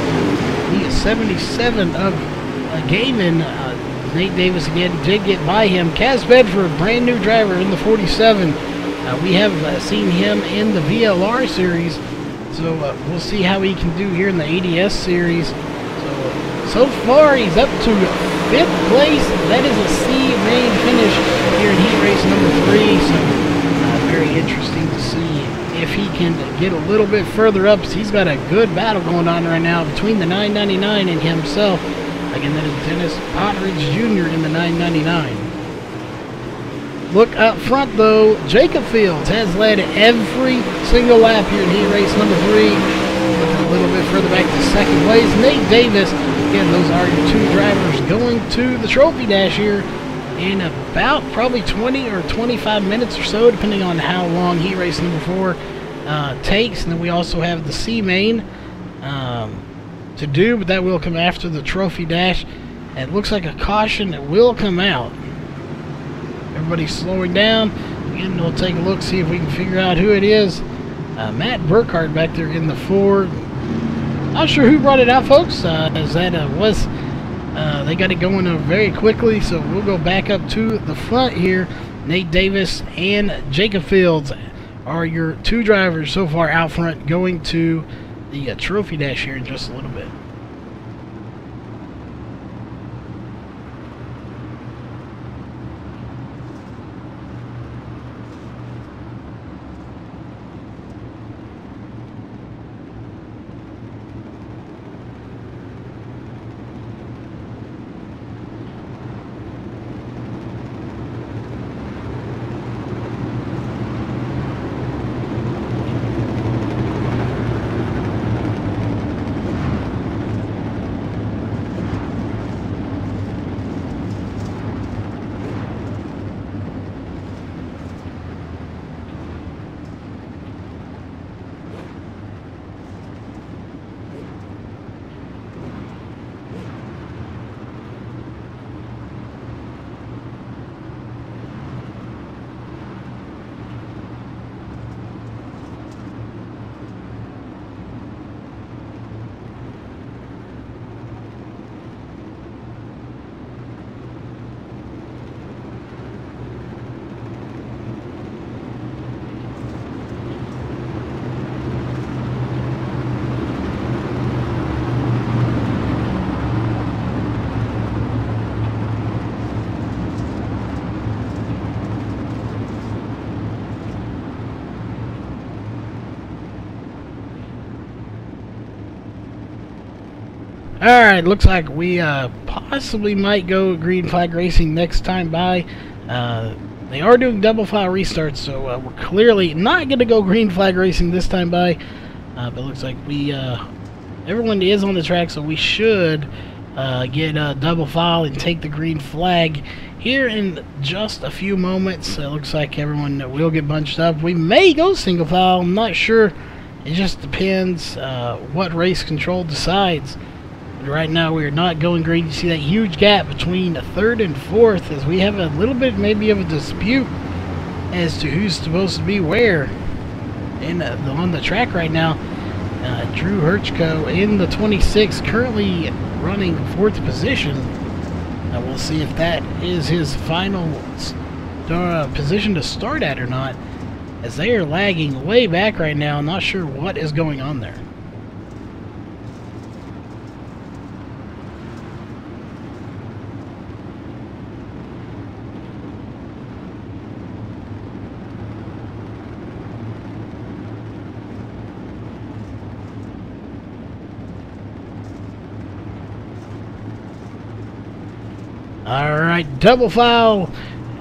the 77 of Gaiman. Nate Davis again did get by him. Kaz Bedford, brand new driver in the 47. We have seen him in the VLR series, so we'll see how he can do here in the ADS series. So far he's up to 5th place. That is a C main finish here in heat race number 3. So very interesting to see if he can get a little bit further up. He's got a good battle going on right now between the 999 and himself. Again, that is Dennis Potridge Jr. in the 999. Look up front, though. Jacob Fields has led every single lap here in heat race number 3. Looking a little bit further back to 2nd place. Nate Davis. Again, those are your 2 drivers going to the trophy dash here in about probably 20 or 25 minutes or so, depending on how long heat race number 4 takes. And then we also have the C main to do, but that will come after the trophy dash. And it looks like a caution will come out. Everybody's slowing down. Again, we'll take a look, see if we can figure out who it is. Matt Burkhardt back there in the Ford. Not sure who brought it out, folks, as that was they got it going very quickly. So we'll go back up to the front here. Nate Davis and Jacob Fields are your 2 drivers so far out front, going to the trophy dash here in just a little bit. Alright, looks like we possibly might go green flag racing next time by. They are doing double file restarts, so we're clearly not going to go green flag racing this time by. But it looks like we everyone is on the track, so we should get double file and take the green flag here in just a few moments. It looks like everyone will get bunched up. We may go single file, I'm not sure. It just depends what race control decides. But right now we are not going green. You see that huge gap between 3rd and 4th as we have a little bit maybe of a dispute as to who's supposed to be where on the track right now. Drew Hirschko in the 26, currently running 4th position. We'll see if that is his final position to start at or not, as they are lagging way back right now. Not sure what is going on there. Alright, double file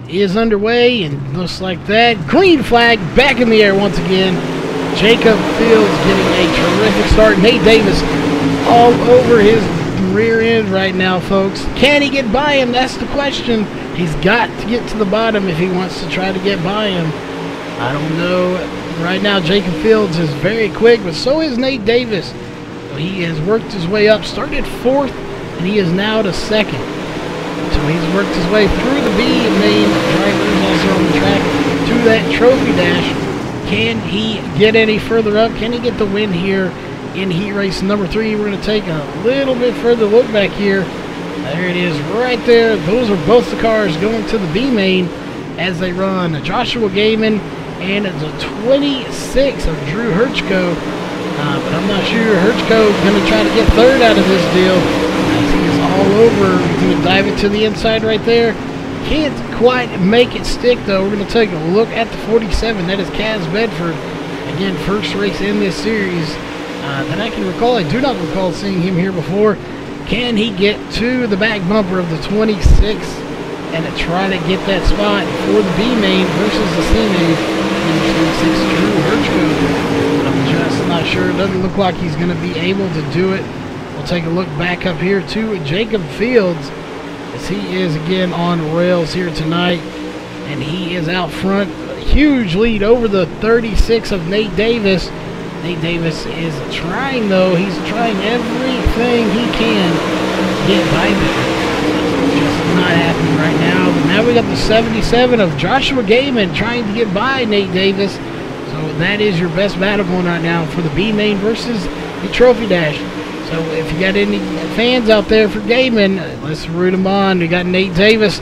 is underway, and looks like that. Green flag back in the air once again. Jacob Fields getting a terrific start. Nate Davis all over his rear end right now, folks. Can he get by him? That's the question. He's got to get to the bottom if he wants to try to get by him. I don't know. Right now, Jacob Fields is very quick, but so is Nate Davis. So he has worked his way up, started 4th, and he is now to 2nd. So he's worked his way through the B main drivers also on the track to that trophy dash. Can he get any further up? Can he get the win here in heat race number 3? We're going to take a little bit further look back here. There it is right there. Those are both the cars going to the B main as they run. Joshua Gaiman and the 26 of Drew Herchko. But I'm not sure Herchko is going to try to get 3rd out of this deal. He's all over. He's going to dive it to the inside right there. Can't quite make it stick, though. We're going to take a look at the 47. That is Kaz Bedford. Again, first race in this series that I can recall. I do not recall seeing him here before. Can he get to the back bumper of the 26 and try to get that spot for the B main versus the C main? And the 26 Drew Herchko. But I'm just not sure. It doesn't look like he's going to be able to do it. We'll take a look back up here to Jacob Fields, as he is again on rails here tonight, and he is out front. A huge lead over the 36 of Nate Davis. Nate Davis is trying, though. He's trying everything he can to get by there. Just not happening right now. But now we got the 77 of Joshua Gaiman trying to get by Nate Davis. So that is your best battle going right now for the B main versus the Trophy Dash. So if you got any fans out there for Gaiman, let's root them on. We got Nate Davis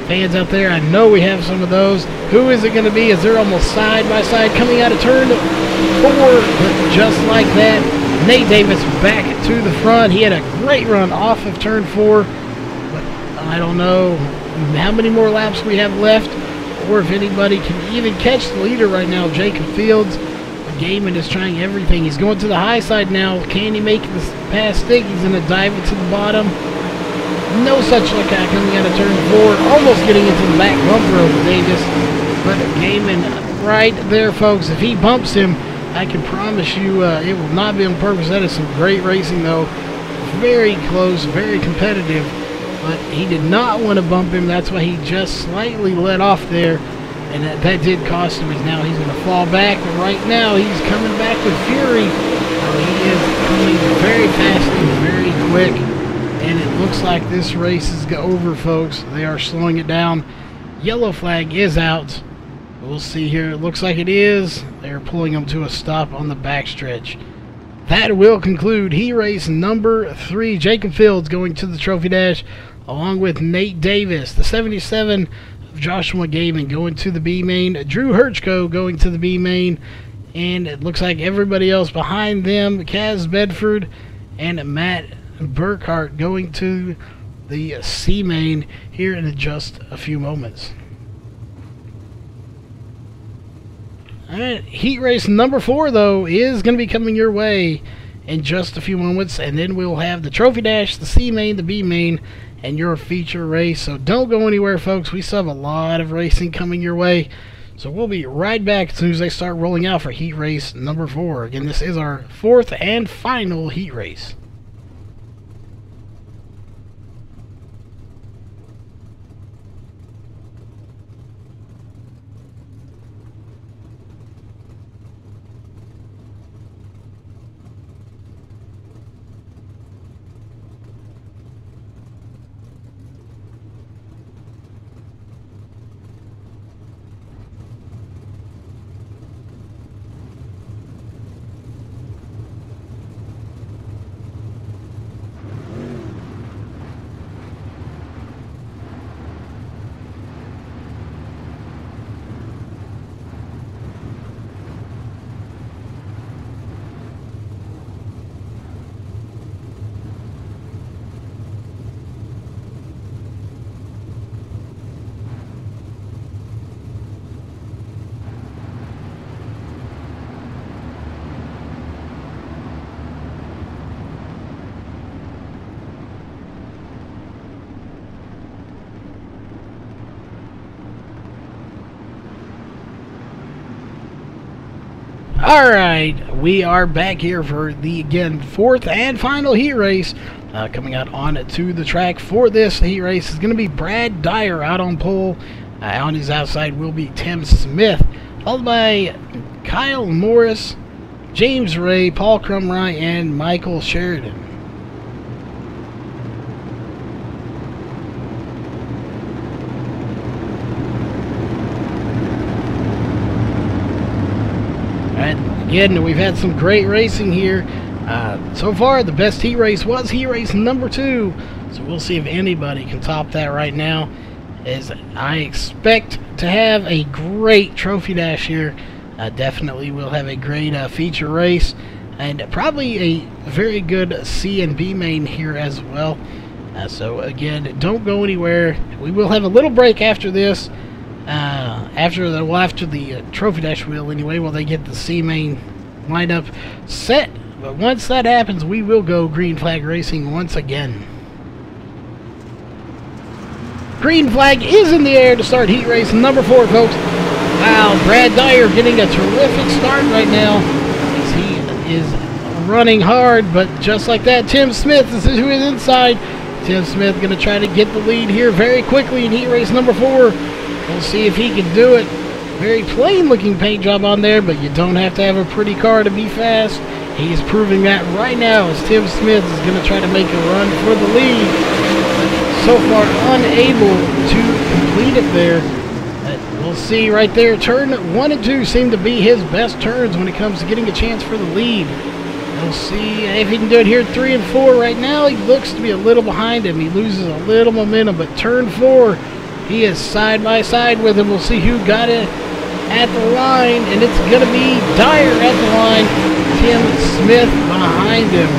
fans out there. I know we have some of those. Who is it going to be as they're almost side by side coming out of turn 4? But just like that, Nate Davis back to the front. He had a great run off of turn 4. But I don't know how many more laps we have left, or if anybody can even catch the leader right now, Jacob Fields. Gaiman is trying everything. He's going to the high side now. Can he make this pass stick? He's going to dive it to the bottom. No such luck coming out of turn 4. Almost getting into the back bumper of Davis. But Gaiman right there, folks. If he bumps him, I can promise you it will not be on purpose. That is some great racing, though. Very close, very competitive. But he did not want to bump him. That's why he just slightly let off there. And that did cost him. Now he's going to fall back. But right now, he's coming back with fury. He is coming very fast and very quick. And it looks like this race is over, folks. They are slowing it down. Yellow flag is out. We'll see here. It looks like it is. They're pulling him to a stop on the backstretch. That will conclude heat race number 3. Jacob Fields going to the Trophy Dash along with Nate Davis. The 77 Joshua Gaiman going to the B main, Drew Herchko going to the B main, and it looks like everybody else behind them, Kaz Bedford and Matt Burkhart going to the C main here in just a few moments. Alright, heat race number 4 though is going to be coming your way in just a few moments, and then we'll have the Trophy Dash, the C main, the B main, and your feature race. So don't go anywhere, folks. We still have a lot of racing coming your way. So we'll be right back as soon as they start rolling out for heat race number 4. Again, this is our 4th and final heat race. Alright, we are back here for the, again, fourth and final heat race. Coming out on to the track for this heat race is going to be Brad Dyer out on pole. On his outside will be Tim Smith, followed by Kyle Morris, James Ray, Paul Crumry, and Michael Sheridan. Again, we've had some great racing here. So far, the best heat race was heat race number 2. So we'll see if anybody can top that right now. As I expect to have a great trophy dash here. Definitely will have a great feature race. And probably a very good C and B main here as well. So again, don't go anywhere. We will have a little break after this. After the trophy dash wheel anyway, while they get the C main lineup set. But once that happens, we will go green flag racing once again. Green flag is in the air to start heat race number 4, folks. Wow, Brad Dyer getting a terrific start right now as he is running hard, but just like that, Tim Smith is who is inside. Tim Smith going to try to get the lead here very quickly in heat race number 4. We'll see if he can do it. Very plain looking paint job on there, but you don't have to have a pretty car to be fast. He's proving that right now as Tim Smith is going to try to make a run for the lead. So far unable to complete it there. We'll see right there. Turn 1 and 2 seem to be his best turns when it comes to getting a chance for the lead. We'll see if he can do it here. 3 and 4 right now. He looks to be a little behind him. He loses a little momentum, but turn 4, he is side by side with him. We'll see who got it at the line, and it's going to be Dyer at the line. Tim Smith behind him.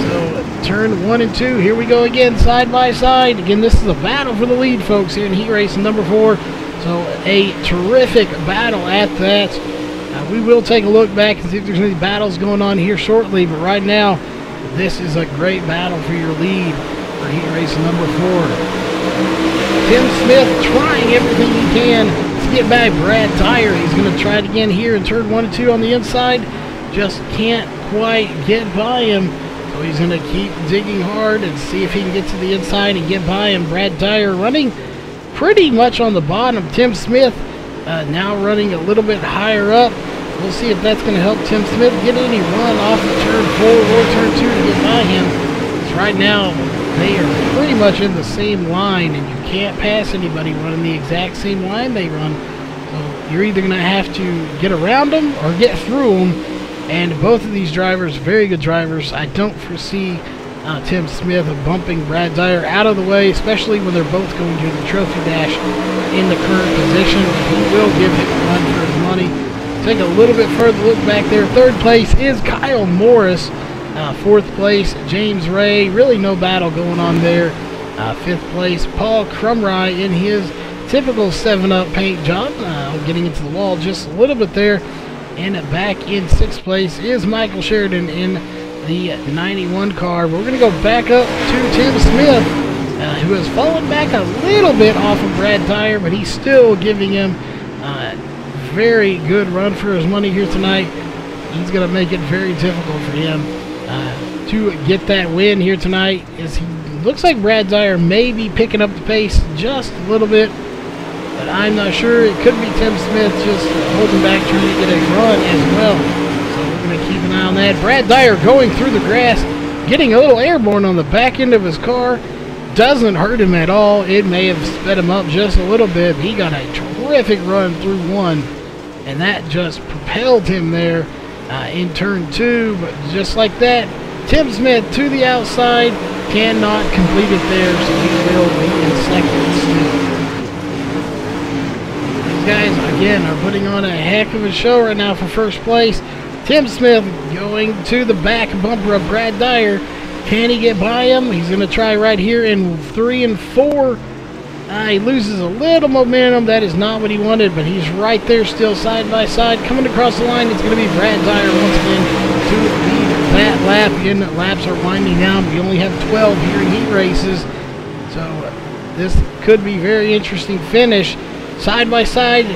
So turn 1 and 2. Here we go again, side by side. Again, this is a battle for the lead, folks, here in heat race number 4. So a terrific battle at that. We will take a look back and see if there's any battles going on here shortly, but right now, this is a great battle for your lead for heat race number 4. Tim Smith trying everything he can to get by Brad Dyer. He's going to try it again here in turn 1 and 2 on the inside. Just can't quite get by him. So he's going to keep digging hard and see if he can get to the inside and get by him. Brad Dyer running pretty much on the bottom. Tim Smith now running a little bit higher up. We'll see if that's going to help Tim Smith get any run off of turn 4 or turn 2 to get by him. Because right now, they are pretty much in the same line, and you can't pass anybody running the exact same line they run. So you're either going to have to get around them or get through them. And both of these drivers, very good drivers. I don't foresee Tim Smith bumping Brad Dyer out of the way, especially when they're both going to the trophy dash in the current position. He will give him a run for his money. Take a little bit further look back there. 3rd place is Kyle Morris. 4th place, James Ray. Really no battle going on there. 5th place, Paul Crumry in his typical 7-Up paint job. Getting into the wall just a little bit there. And back in 6th place is Michael Sheridan in the 91 car. We're going to go back up to Tim Smith, who has fallen back a little bit off of Brad Dyer, but he's still giving him a very good run for his money here tonight. He's going to make it very difficult for him to get that win here tonight. As he looks like Brad Dyer may be picking up the pace just a little bit, but I'm not sure. It could be Tim Smith just holding back, trying to get a run as well. So we're going to keep an eye on that. Brad Dyer going through the grass, getting a little airborne on the back end of his car. Doesn't hurt him at all. It may have sped him up just a little bit. He got a terrific run through 1, and that just propelled him there in turn 2. But just like that, Tim Smith to the outside, cannot complete it there, so he will be in 2nd still. These guys, again, are putting on a heck of a show right now for 1st place. Tim Smith going to the back bumper of Brad Dyer. Can he get by him? He's going to try right here in 3 and 4. He loses a little momentum. That is not what he wanted, but he's right there still side by side. Coming across the line, it's going to be Brad Dyer once again to lead that lap. Again, laps are winding down. We only have 12 here in heat races. So this could be very interesting finish. Side by side,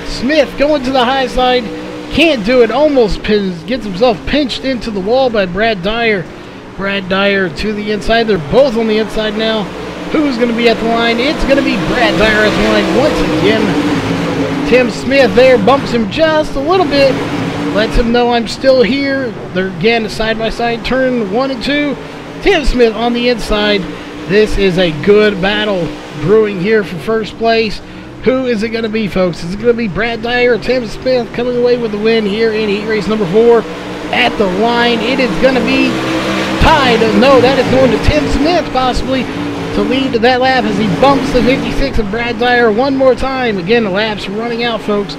Smith going to the high side. Can't do it. Almost gets himself pinched into the wall by Brad Dyer. Brad Dyer to the inside. They're both on the inside now. Who's going to be at the line? It's going to be Brad Dyer at the line once again. Tim Smith there bumps him just a little bit. Lets him know I'm still here. They're again side-by-side turn 1 and 2. Tim Smith on the inside. This is a good battle brewing here for first place. Who is it going to be, folks? Is it going to be Brad Dyer or Tim Smith coming away with the win here in heat race number 4? At the line, it is going to be tied. No, that is going to Tim Smith possibly to lead that lap as he bumps the 56 of Brad Dyer one more time. Again, the lap's running out, folks.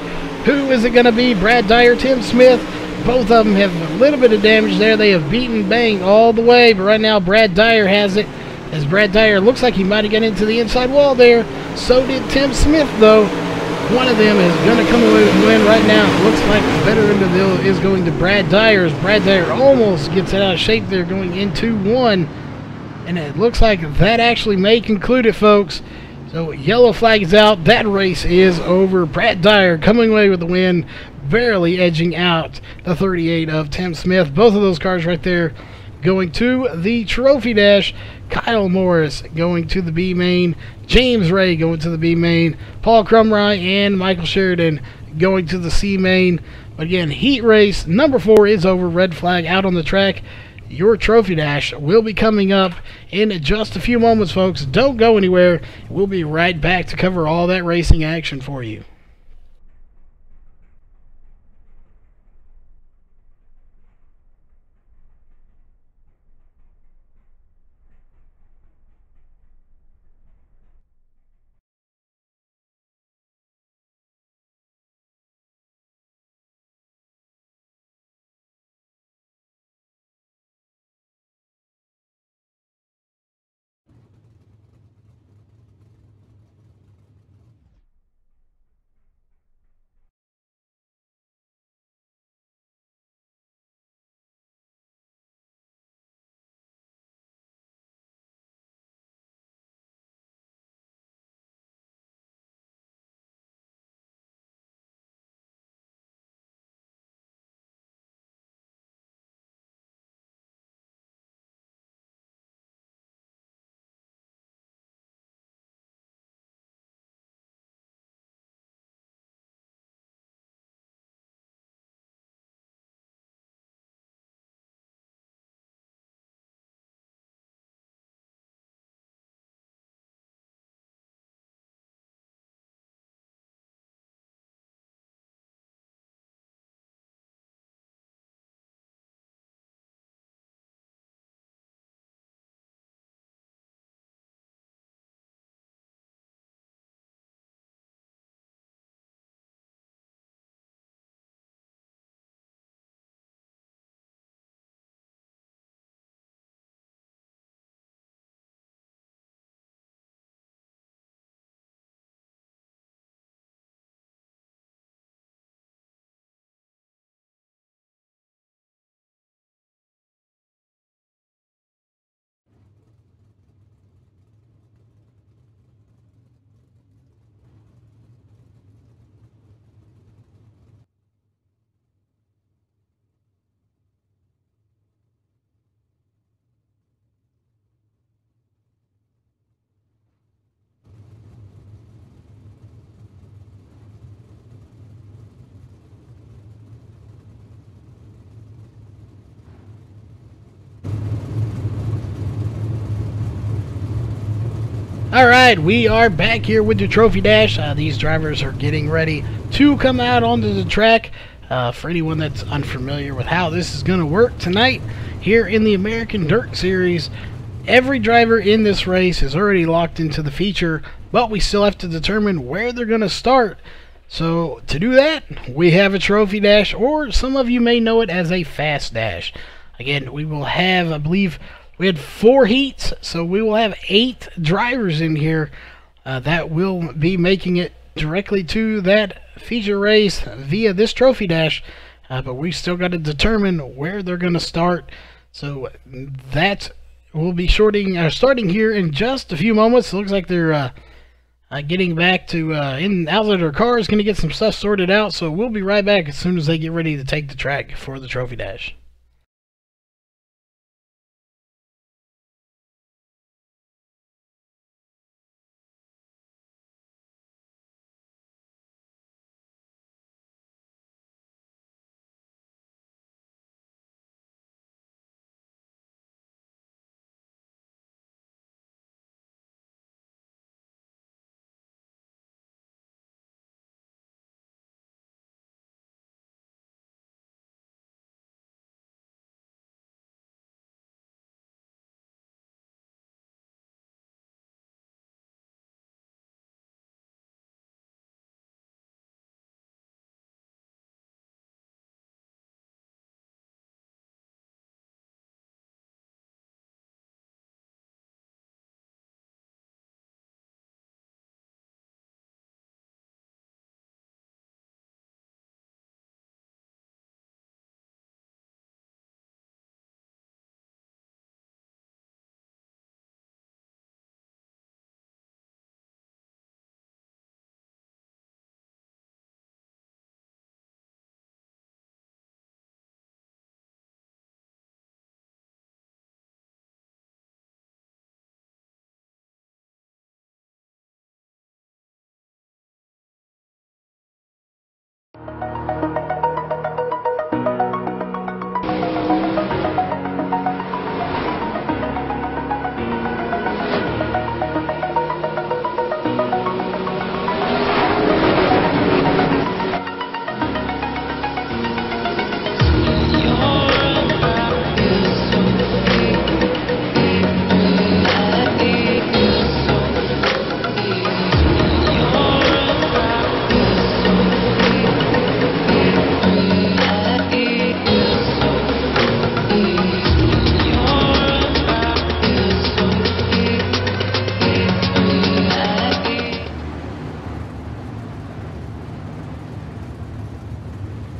Who is it going to be? Brad Dyer, Tim Smith? Both of them have a little bit of damage there. They have beaten Bang all the way, but right now Brad Dyer has it. As Brad Dyer looks like he might have got into the inside wall there. So did Tim Smith, though. One of them is going to come away with the win right now. It looks like the better end of the deal is going to Brad Dyer, as Brad Dyer almost gets it out of shape there going into 1. And it looks like that actually may conclude it, folks. So yellow flag is out. That race is over. Brad Dyer coming away with the win, barely edging out the 38 of Tim Smith. Both of those cars right there going to the trophy dash. Kyle Morris going to the B main. James Ray going to the B main. Paul Crumry and Michael Sheridan going to the C main. But again, heat race number 4 is over. Red flag out on the track. Your trophy dash will be coming up in just a few moments, folks. Don't go anywhere. We'll be right back to cover all that racing action for you. Alright, we are back here with the Trophy Dash. These drivers are getting ready to come out onto the track. For anyone that's unfamiliar with how this is going to work tonight, here in the American Dirt Series, every driver in this race is already locked into the feature, but we still have to determine where they're going to start. So to do that, we have a Trophy Dash, or some of you may know it as a Fast Dash. Again, we will have, I believe, we had 4 heats, so we will have 8 drivers in here that will be making it directly to that feature race via this Trophy Dash. But we still got to determine where they're going to start. So that will be starting here in just a few moments. It looks like they're getting back to in out of their cars, going to get some stuff sorted out. So we'll be right back as soon as they get ready to take the track for the Trophy Dash.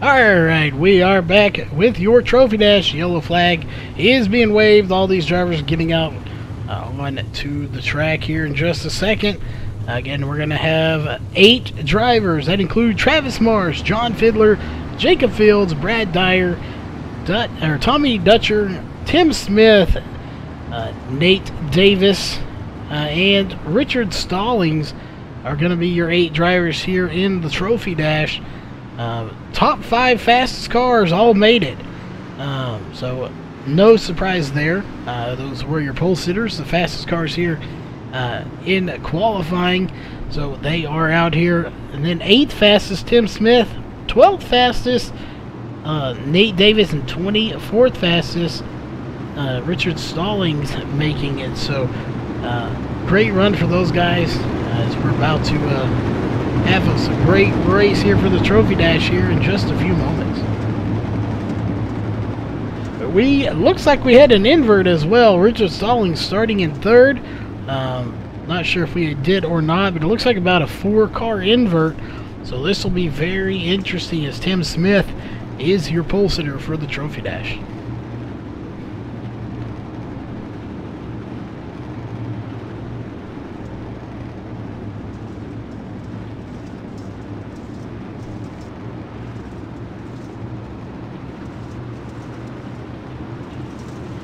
Alright, we are back with your Trophy Dash. Yellow flag is being waved. All these drivers getting out on to the track here in just a second. Again, we're going to have 8 drivers. That include Travis Marsh, John Fiddler, Jacob Fields, Brad Dyer, Tommy Dutcher, Tim Smith, Nate Davis, and Richard Stallings are going to be your 8 drivers here in the Trophy Dash. Top 5 fastest cars all made it. So no surprise there. Those were your pole sitters, the fastest cars here in qualifying. So they are out here. And then 8th fastest, Tim Smith. 12th fastest, Nate Davis. And 24th fastest, Richard Stallings making it. So great run for those guys as we're about to have a great race here for the Trophy Dash here in just a few moments. Looks like we had an invert as well. Richard Stallings starting in 3rd. Not sure if we did or not, but it looks like about a 4-car invert. So this will be very interesting as Tim Smith is your pole sitter for the Trophy Dash.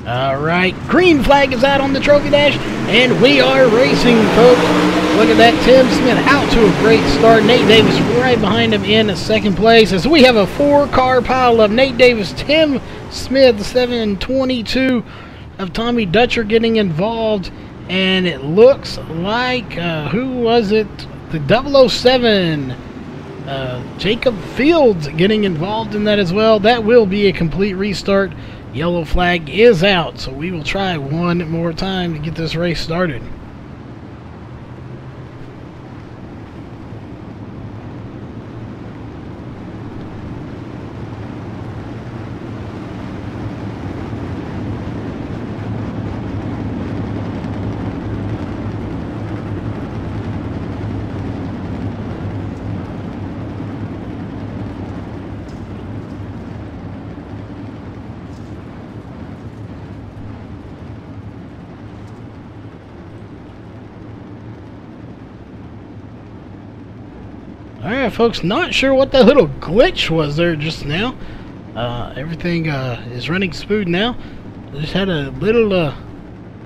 Alright, green flag is out on the Trophy Dash, and we are racing, folks. Look at that, Tim Smith out to a great start. Nate Davis right behind him in 2nd place. As we have a 4-car pileup. Nate Davis, Tim Smith, 722 of Tommy Dutcher getting involved. And it looks like, who was it? The 007. Jacob Fields getting involved in that as well. That will be a complete restart. Yellow flag is out, so we will try one more time to get this race started. Alright, folks, not sure what that little glitch was there just now. Everything is running smooth now. Just had a little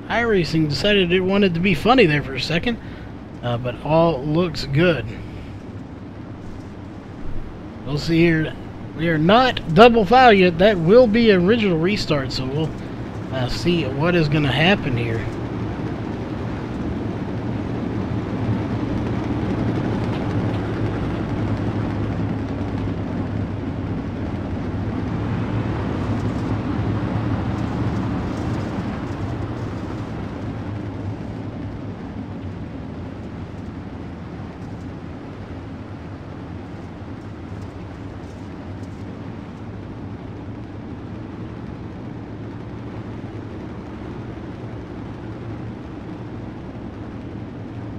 iRacing decided it wanted to be funny there for a second. But all looks good. We'll see here. We are not double foul yet. That will be an original restart, so we'll see what is going to happen here.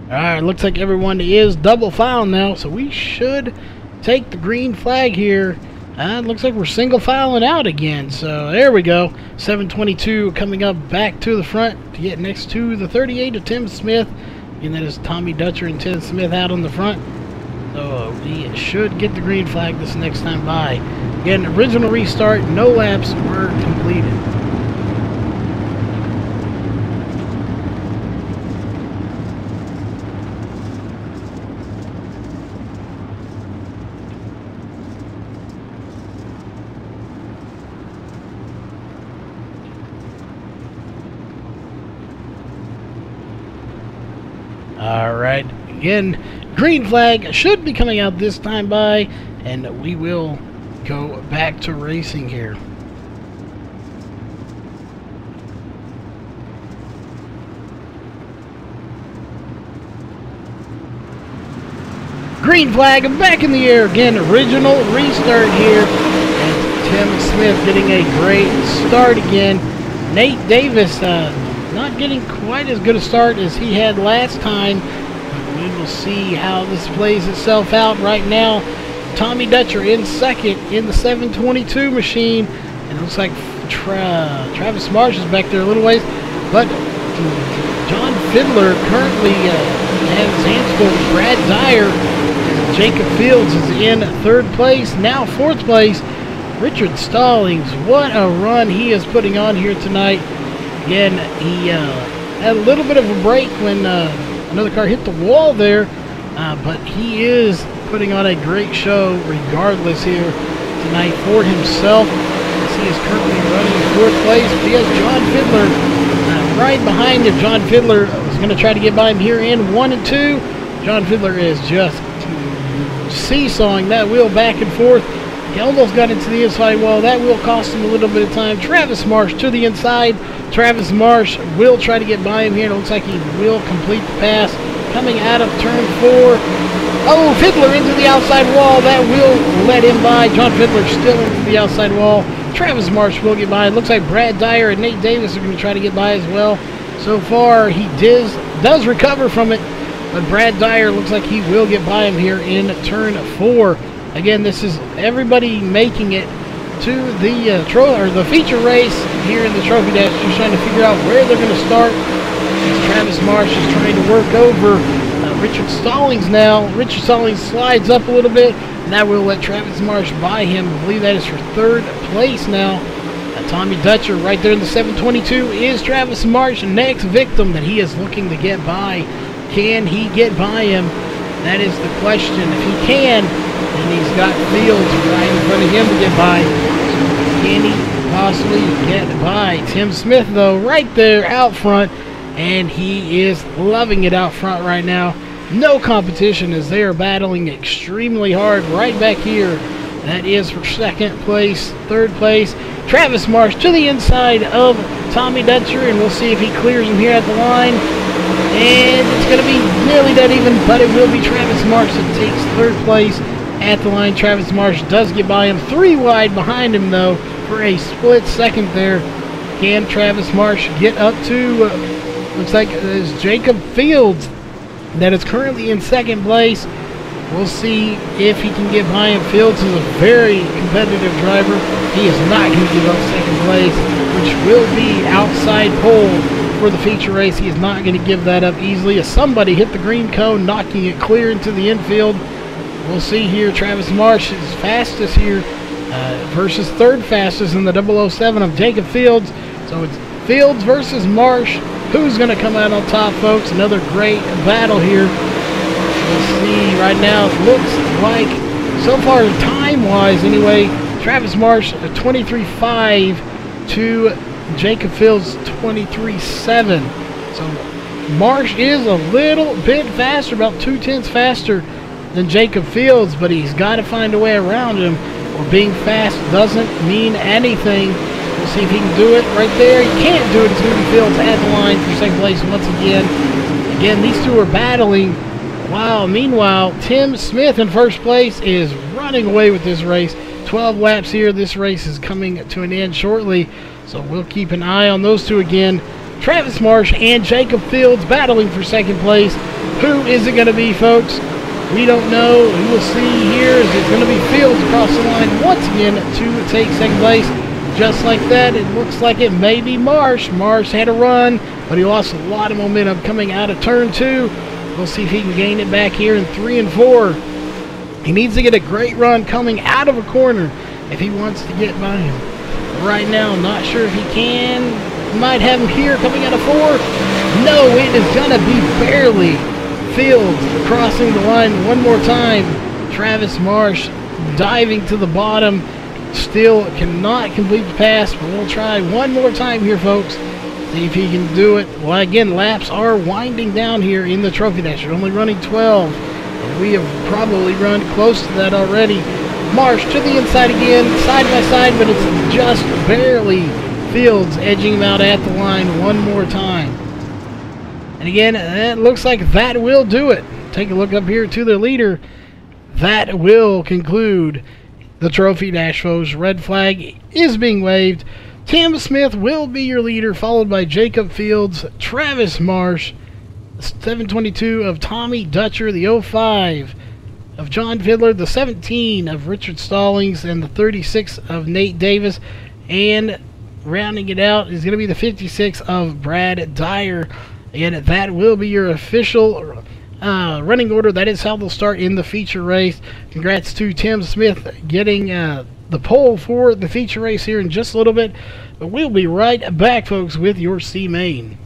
Alright, looks like everyone is double foul now, so we should take the green flag here. It looks like we're single fouling out again, so there we go. 722 coming up back to the front to get next to the 38 of Tim Smith. And that is Tommy Dutcher and Tim Smith out on the front. So we should get the green flag this next time by. Again, original restart, no laps were completed. Alright, again, green flag should be coming out this time by, and we will go back to racing here. Green flag back in the air again, original restart here, and Tim Smith getting a great start again. Nate Davis not getting quite as good a start as he had last time. But we will see how this plays itself out right now. Tommy Dutcher in second in the 722 machine. And it looks like Travis Marsh is back there a little ways. But John Fiddler currently has his hands full with Brad Dyer. Jacob Fields is in third place. Now fourth place, Richard Stallings. What a run he is putting on here tonight. Again, he had a little bit of a break when another car hit the wall there, but he is putting on a great show regardless here tonight for himself. He is currently running in fourth place. He has John Fiddler right behind him. John Fiddler is going to try to get by him here in 1 and 2. John Fiddler is just seesawing that wheel back and forth. He almost got into the inside wall. That will cost him a little bit of time. Travis Marsh to the inside. Travis Marsh will try to get by him here. It looks like he will complete the pass. Coming out of turn 4. Oh, Fiddler into the outside wall. That will let him by. John Fiddler still into the outside wall. Travis Marsh will get by. It looks like Brad Dyer and Nate Davis are going to try to get by as well. So far, he does recover from it. But Brad Dyer looks like he will get by him here in turn 4. Again, this is everybody making it to the feature race here in the Trophy Dash, just trying to figure out where they're going to start. As Travis Marsh is trying to work over Richard Stallings now. Richard Stallings slides up a little bit, and that will let Travis Marsh by him. I believe that is for third place now. Tommy Dutcher right there in the 722 is Travis Marsh, next victim that he is looking to get by. Can he get by him? That is the question. If he can, then he's got Fields right in front of him to get by. Can he possibly get by? Tim Smith, though, right there out front, and he is loving it out front right now. No competition as they are battling extremely hard right back here. That is for second place, third place. Travis Marsh to the inside of Tommy Dutcher, and we'll see if he clears him here at the line. And it's going to be nearly dead even, but it will be Travis Marsh that takes third place at the line. Travis Marsh does get by him, 3 wide behind him, though, for a split second there. Can Travis Marsh get up to, looks like it's Jacob Fields that is currently in second place. We'll see if he can get by him. Fields is a very competitive driver. He is not going to give up second place, which will be outside pole for the feature race. He is not going to give that up easily as somebody hit the green cone, knocking it clear into the infield. we'll see here. Travis Marsh is fastest here versus third fastest in the 007 of Jacob Fields. So it's Fields versus Marsh. Who's going to come out on top, folks? Another great battle here. We'll see right now. It looks like, so far time-wise anyway, Travis Marsh 23.5 to Jacob Fields 23.7. So Marsh is a little bit faster, about 0.2 faster than Jacob Fields, but he's got to find a way around him, or being fast doesn't mean anything. We'll see if he can do it right there. He can't do it. It's going to be Fields at the line for second place once again. Again, these two are battling. Wow. Meanwhile, Tim Smith in first place is running away with this race. 12 laps here. This race is coming to an end shortly, so we'll keep an eye on those two again. Travis Marsh and Jacob Fields battling for second place. Who is it going to be, folks? We don't know. We will see here. Is it going to be Fields across the line once again to take second place? Just like that, it looks like it may be Marsh. Marsh had a run, but he lost a lot of momentum coming out of turn 2. We'll see if he can gain it back here in 3 and 4. He needs to get a great run coming out of a corner if he wants to get by him. But right now, I'm not sure if he can. Might have him here coming out of 4. No, it is going to be barely. Fields crossing the line one more time. Travis Marsh diving to the bottom. Still cannot complete the pass, but we'll try one more time here, folks. See if he can do it. Well, again, laps are winding down here in the Trophy Dash. They're only running 12, and we have probably run close to that already. Marsh to the inside again, side by side, but it's just barely. Fields edging him out at the line one more time. And again, it looks like that will do it. Take a look up here to the leader. That will conclude the Trophy Dash, folks. Red flag is being waved. Tim Smith will be your leader, followed by Jacob Fields, Travis Marsh, 722 of Tommy Dutcher, the 05 of John Fiddler, the 17 of Richard Stallings, and the 36 of Nate Davis. And rounding it out is going to be the 56 of Brad Dyer. And that will be your official running order. That is how they'll start in the feature race. Congrats to Tim Smith getting the pole for the feature race here in just a little bit. But we'll be right back, folks, with your C main.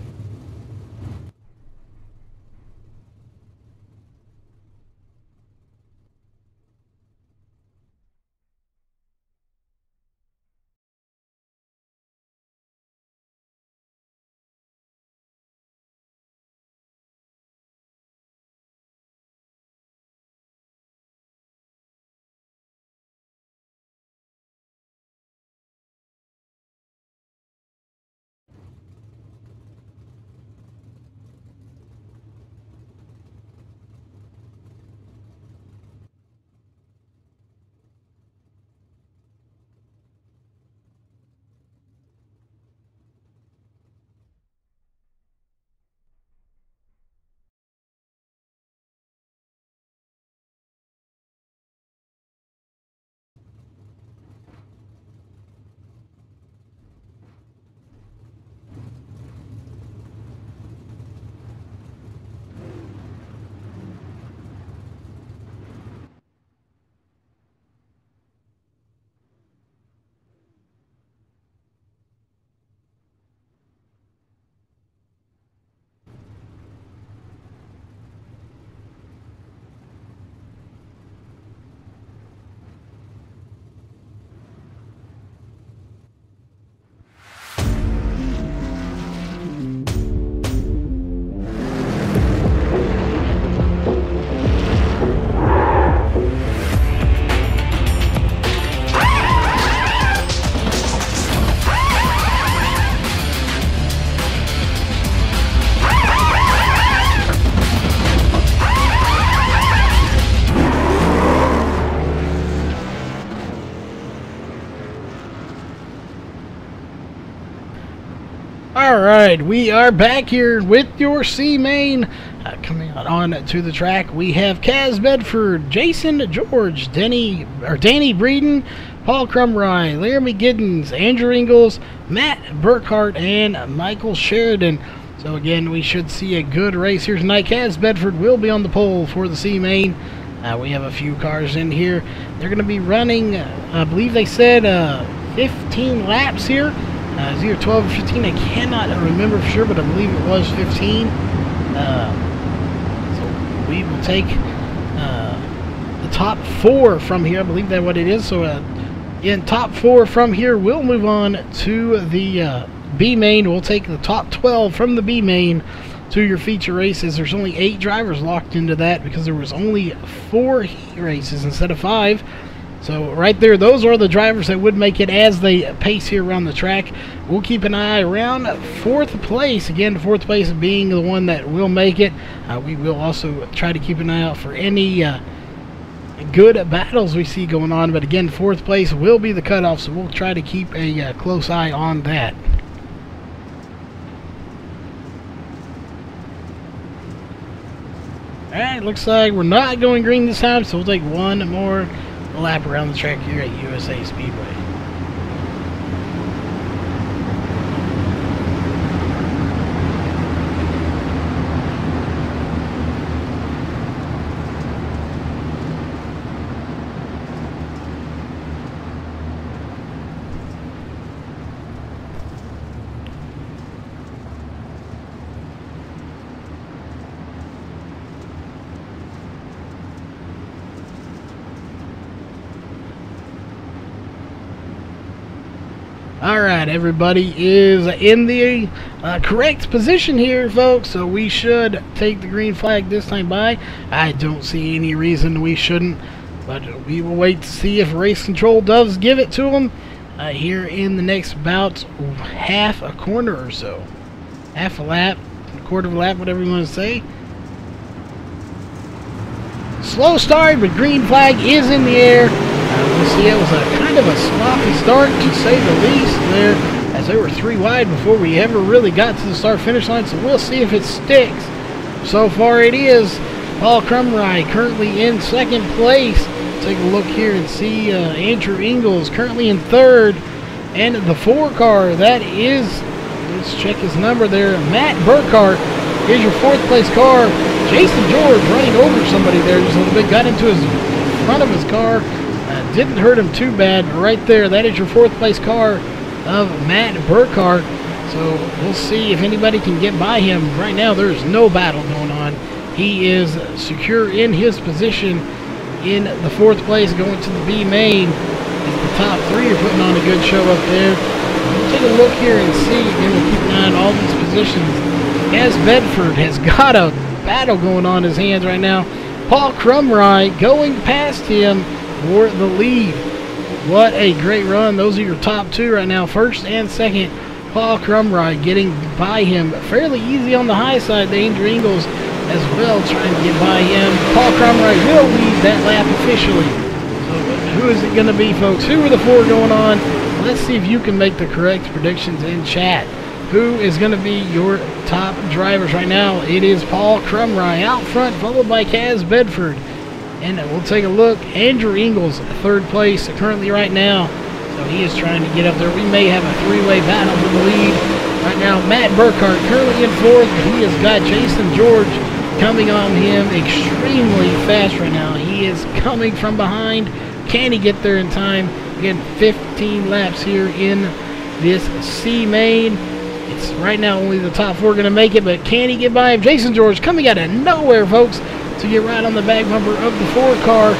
Alright, we are back here with your C main. Coming on to the track, we have Kaz Bedford, Jason George, Danny Breeden, Paul Crumrye, Laramie Giddens, Andrew Ingles, Matt Burkhart, and Michael Sheridan. So again, we should see a good race here tonight. Kaz Bedford will be on the pole for the C main. We have a few cars in here. They're going to be running, I believe they said 15 laps here. It's either 12 or 15. I cannot remember for sure, but I believe it was 15. So we will take the top 4 from here. I believe that's what it is. So in top 4 from here, we'll move on to the B main. We'll take the top 12 from the B main to your feature races. There's only 8 drivers locked into that because there was only 4 heat races instead of 5. So right there, those are the drivers that would make it as they pace here around the track. We'll keep an eye around 4th place. Again, 4th place being the one that will make it. We will also try to keep an eye out for any good battles we see going on. But again, 4th place will be the cutoff, so we'll try to keep a close eye on that. Alright, looks like we're not going green this time, so we'll take one more lap around the track here at USA Speedway. Alright, everybody is in the correct position here, folks, so we should take the green flag this time by. I don't see any reason we shouldn't, but we will wait to see if race control does give it to them here in the next about half a corner or so. Half a lap, a quarter of a lap, whatever you want to say. Slow start, but green flag is in the air. You see, it was a kind of a sloppy start, to say the least, there, as they were 3 wide before we ever really got to the start-finish line, so we'll see if it sticks. So far it is. Paul Crumry currently in 2nd place. Take a look here and see Andrew Ingles currently in 3rd, and the 4 car, that is, let's check his number there, Matt Burkhart is your 4th place car. Jason George running over somebody there just a little bit, got into his front of his car. Didn't hurt him too bad. Right there, that is your 4th place car of Matt Burkhart. So we'll see if anybody can get by him. Right now, there's no battle going on. He is secure in his position in the 4th place, going to the B main. The top 3 are putting on a good show up there. We'll take a look here and see. Again, we'll keep an eye on all these positions. As Bedford has got a battle going on in his hands right now. Paul Crumry going past him for the lead. What a great run. Those are your top 2 right now, 1st and 2nd. Paul Crumry getting by him fairly easy on the high side. Andrew Ingles as well trying to get by him. Paul Crumry will lead that lap officially. So who is it going to be, folks? Who are the 4 going on? Let's see if you can make the correct predictions in chat. Who is going to be your top drivers right now? It is Paul Crumry out front, followed by Kaz Bedford. And we'll take a look. Andrew Ingles, 3rd place currently right now. So he is trying to get up there. We may have a 3-way battle for the lead. Right now, Matt Burkhart currently in 4th. He has got Jason George coming on him extremely fast right now. He is coming from behind. Can he get there in time? Again, 15 laps here in this C main. It's right now only the top 4 going to make it, but can he get by him? Jason George coming out of nowhere, folks, to get right on the back bumper of the 4 car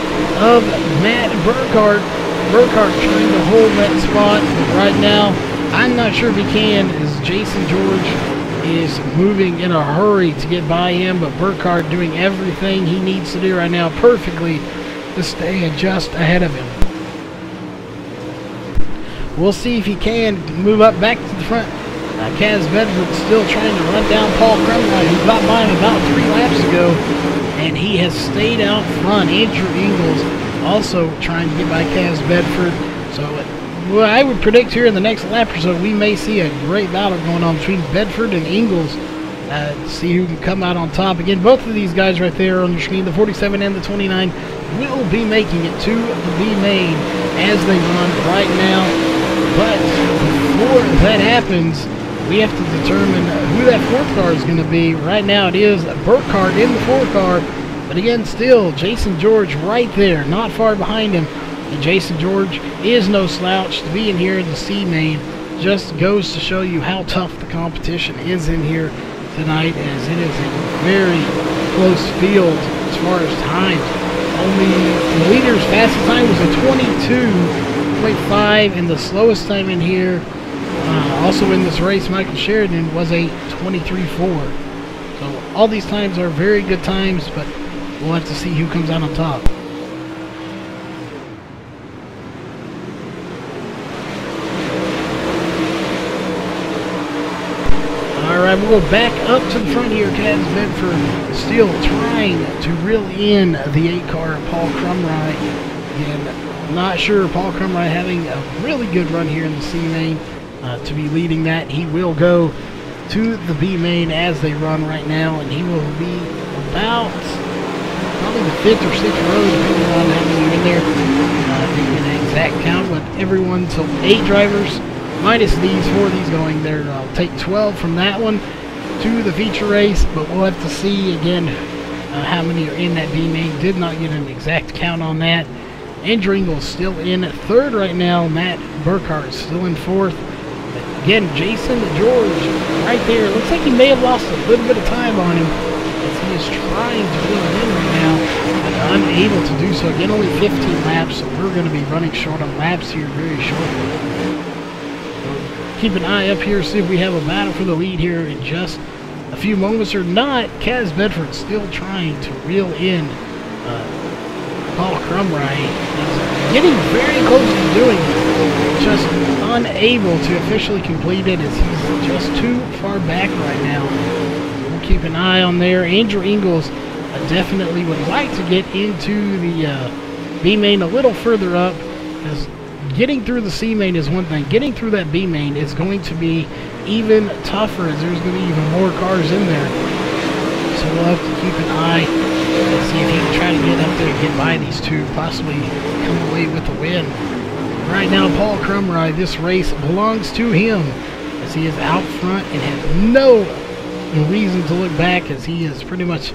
of Matt Burkhart. Burkhart trying to hold that spot right now. I'm not sure if he can, as Jason George is moving in a hurry to get by him, but Burkhart doing everything he needs to do right now perfectly to stay just ahead of him. We'll see if he can move up back to the front. Kaz Bedford still trying to run down Paul Crumry, who got by him about 3 laps ago, and he has stayed out front. Andrew Ingles also trying to get by Kaz Bedford. So well, I would predict here in the next lap or so we may see a great battle going on between Bedford and Ingles to see who can come out on top. Again, both of these guys right there on your screen, the 47 and the 29, will be making it to the B main as they run right now. But before that happens, we have to determine who that 4th car is going to be. Right now it is Burkhart in the 4 car. But again, still, Jason George right there, not far behind him. And Jason George is no slouch to be in here in the C main. Just goes to show you how tough the competition is in here tonight, as it is a very close field as far as times. Only the leader's fastest time was a 22.5, and the slowest time in here, also in this race, Michael Sheridan, was a 23.4. So all these times are very good times, but we'll have to see who comes out on top. Alright, we'll go back up to the front here. Kaz Bedford still trying to reel in the 8-car Paul Crumry. Again, not sure Paul Crumry having a really good run here in the C main to be leading that. He will go to the B main as they run right now, and he will be about probably the 5th or 6th row, depending on how many are in there. Didn't get an exact count, but everyone, so 8 drivers. Minus these 4 of these going there. I'll take 12 from that one to the feature race, but we'll have to see again how many are in that B main. Did not get an exact count on that. Andrew Ingles still in 3rd right now. Matt Burkhart still in 4th. But again, Jason George right there. Looks like he may have lost a little bit of time on him, as he is trying to reel it in right now, but unable to do so. Again, only 15 laps, so we're going to be running short on laps here very shortly. Keep an eye up here, see if we have a battle for the lead here in just a few moments or not. Kaz Bedford still trying to reel in Paul Crumry. He's getting very close to doing it, just unable to officially complete it as he's just too far back right now. We'll keep an eye on there. Andrew Ingles definitely would like to get into the B main a little further up, because getting through the C main is one thing. Getting through that B main is going to be even tougher, as there's going to be even more cars in there. So we'll have to keep an eye and see if he can try to get up there and get by these two, possibly come away with the win. Right now, Paul Crumry, this race belongs to him, as he is out front and has no reason to look back, as he is pretty much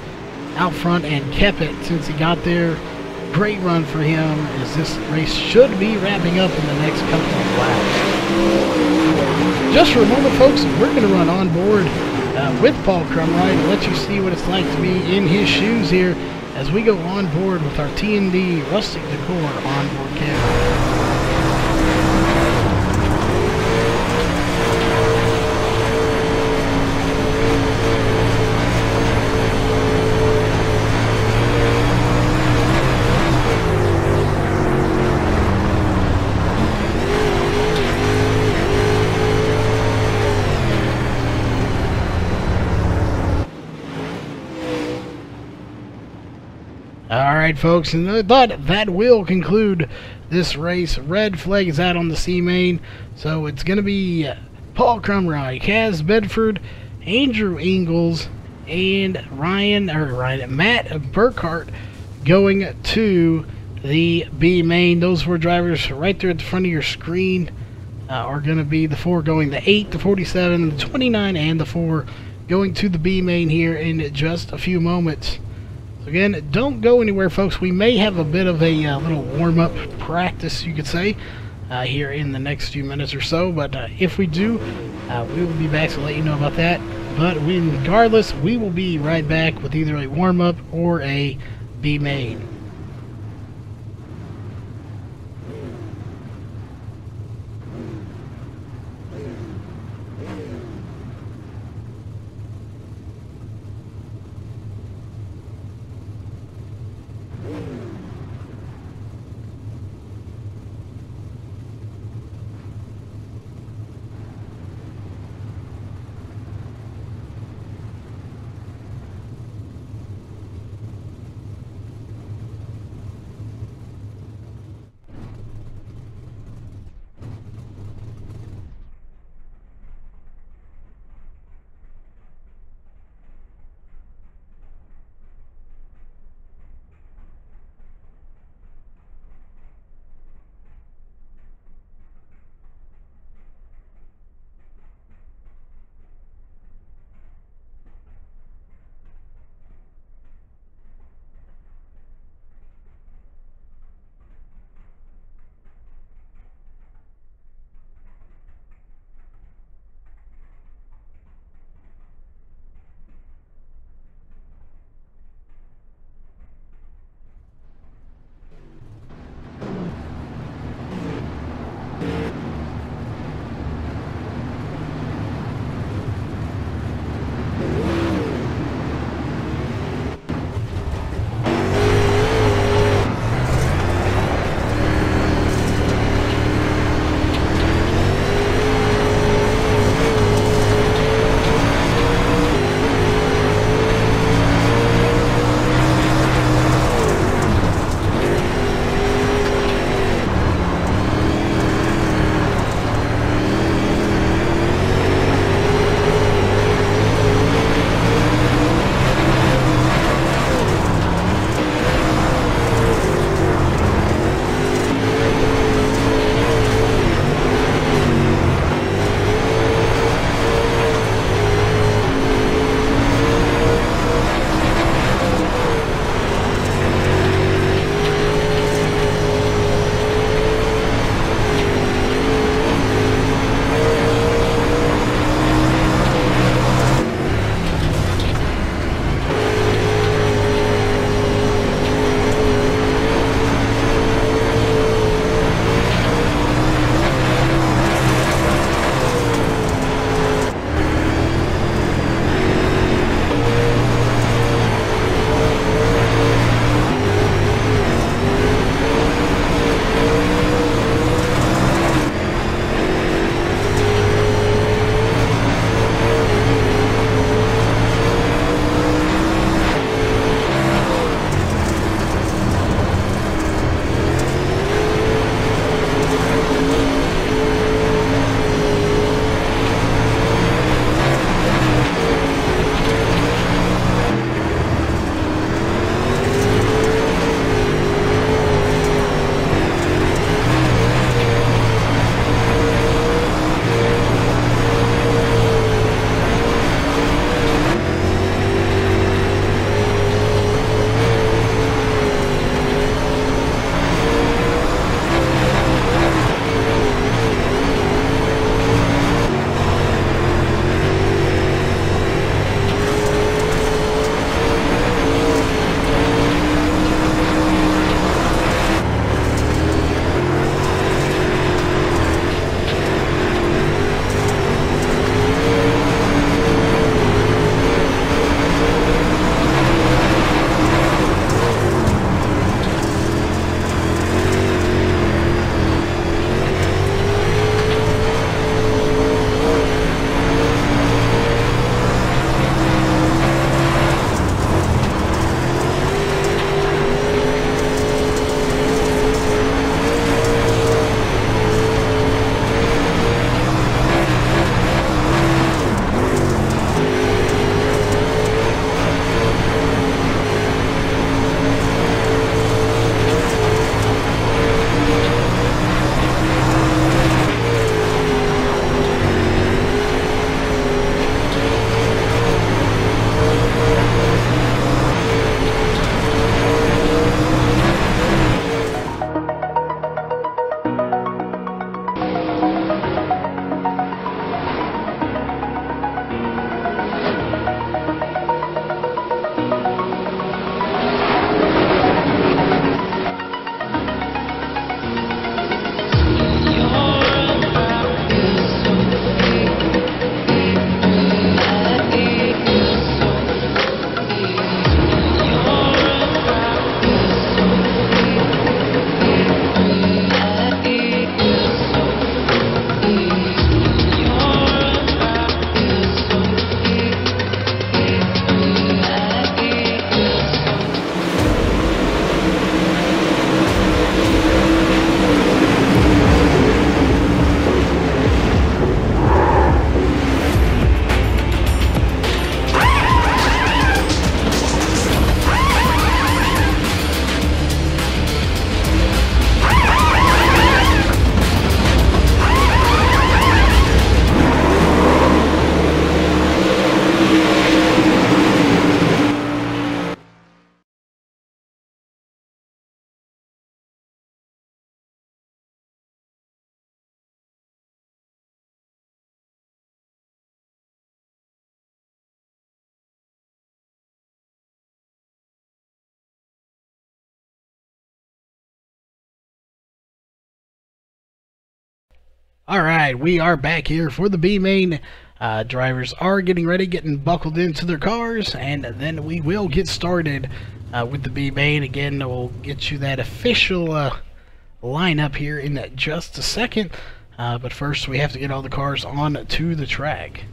out front and kept it since he got there. Great run for him, as this race should be wrapping up in the next couple of laps. Just for a moment, folks, we're going to run on board with Paul Crumry to let you see what it's like to be in his shoes here as we go on board with our T&D Rustic Decor onboard camera. Alright, folks, and that will conclude this race. Red flag is out on the C main, so it's going to be Paul Crumry, Kaz Bedford, Andrew Ingles, and Matt Burkhart going to the B main. Those 4 drivers right there at the front of your screen are going to be the 4 going, the 8, the 47, the 29, and the 4 going to the B main here in just a few moments. Again, don't go anywhere, folks. We may have a bit of a little warm-up practice, you could say, here in the next few minutes or so. But if we do, we will be back to let you know about that. But regardless, we will be right back with either a warm-up or a B main. Alright, we are back here for the B main. Drivers are getting ready, getting buckled into their cars, and then we will get started with the B main. Again, we'll get you that official lineup here in just a second. But first, we have to get all the cars on to the track.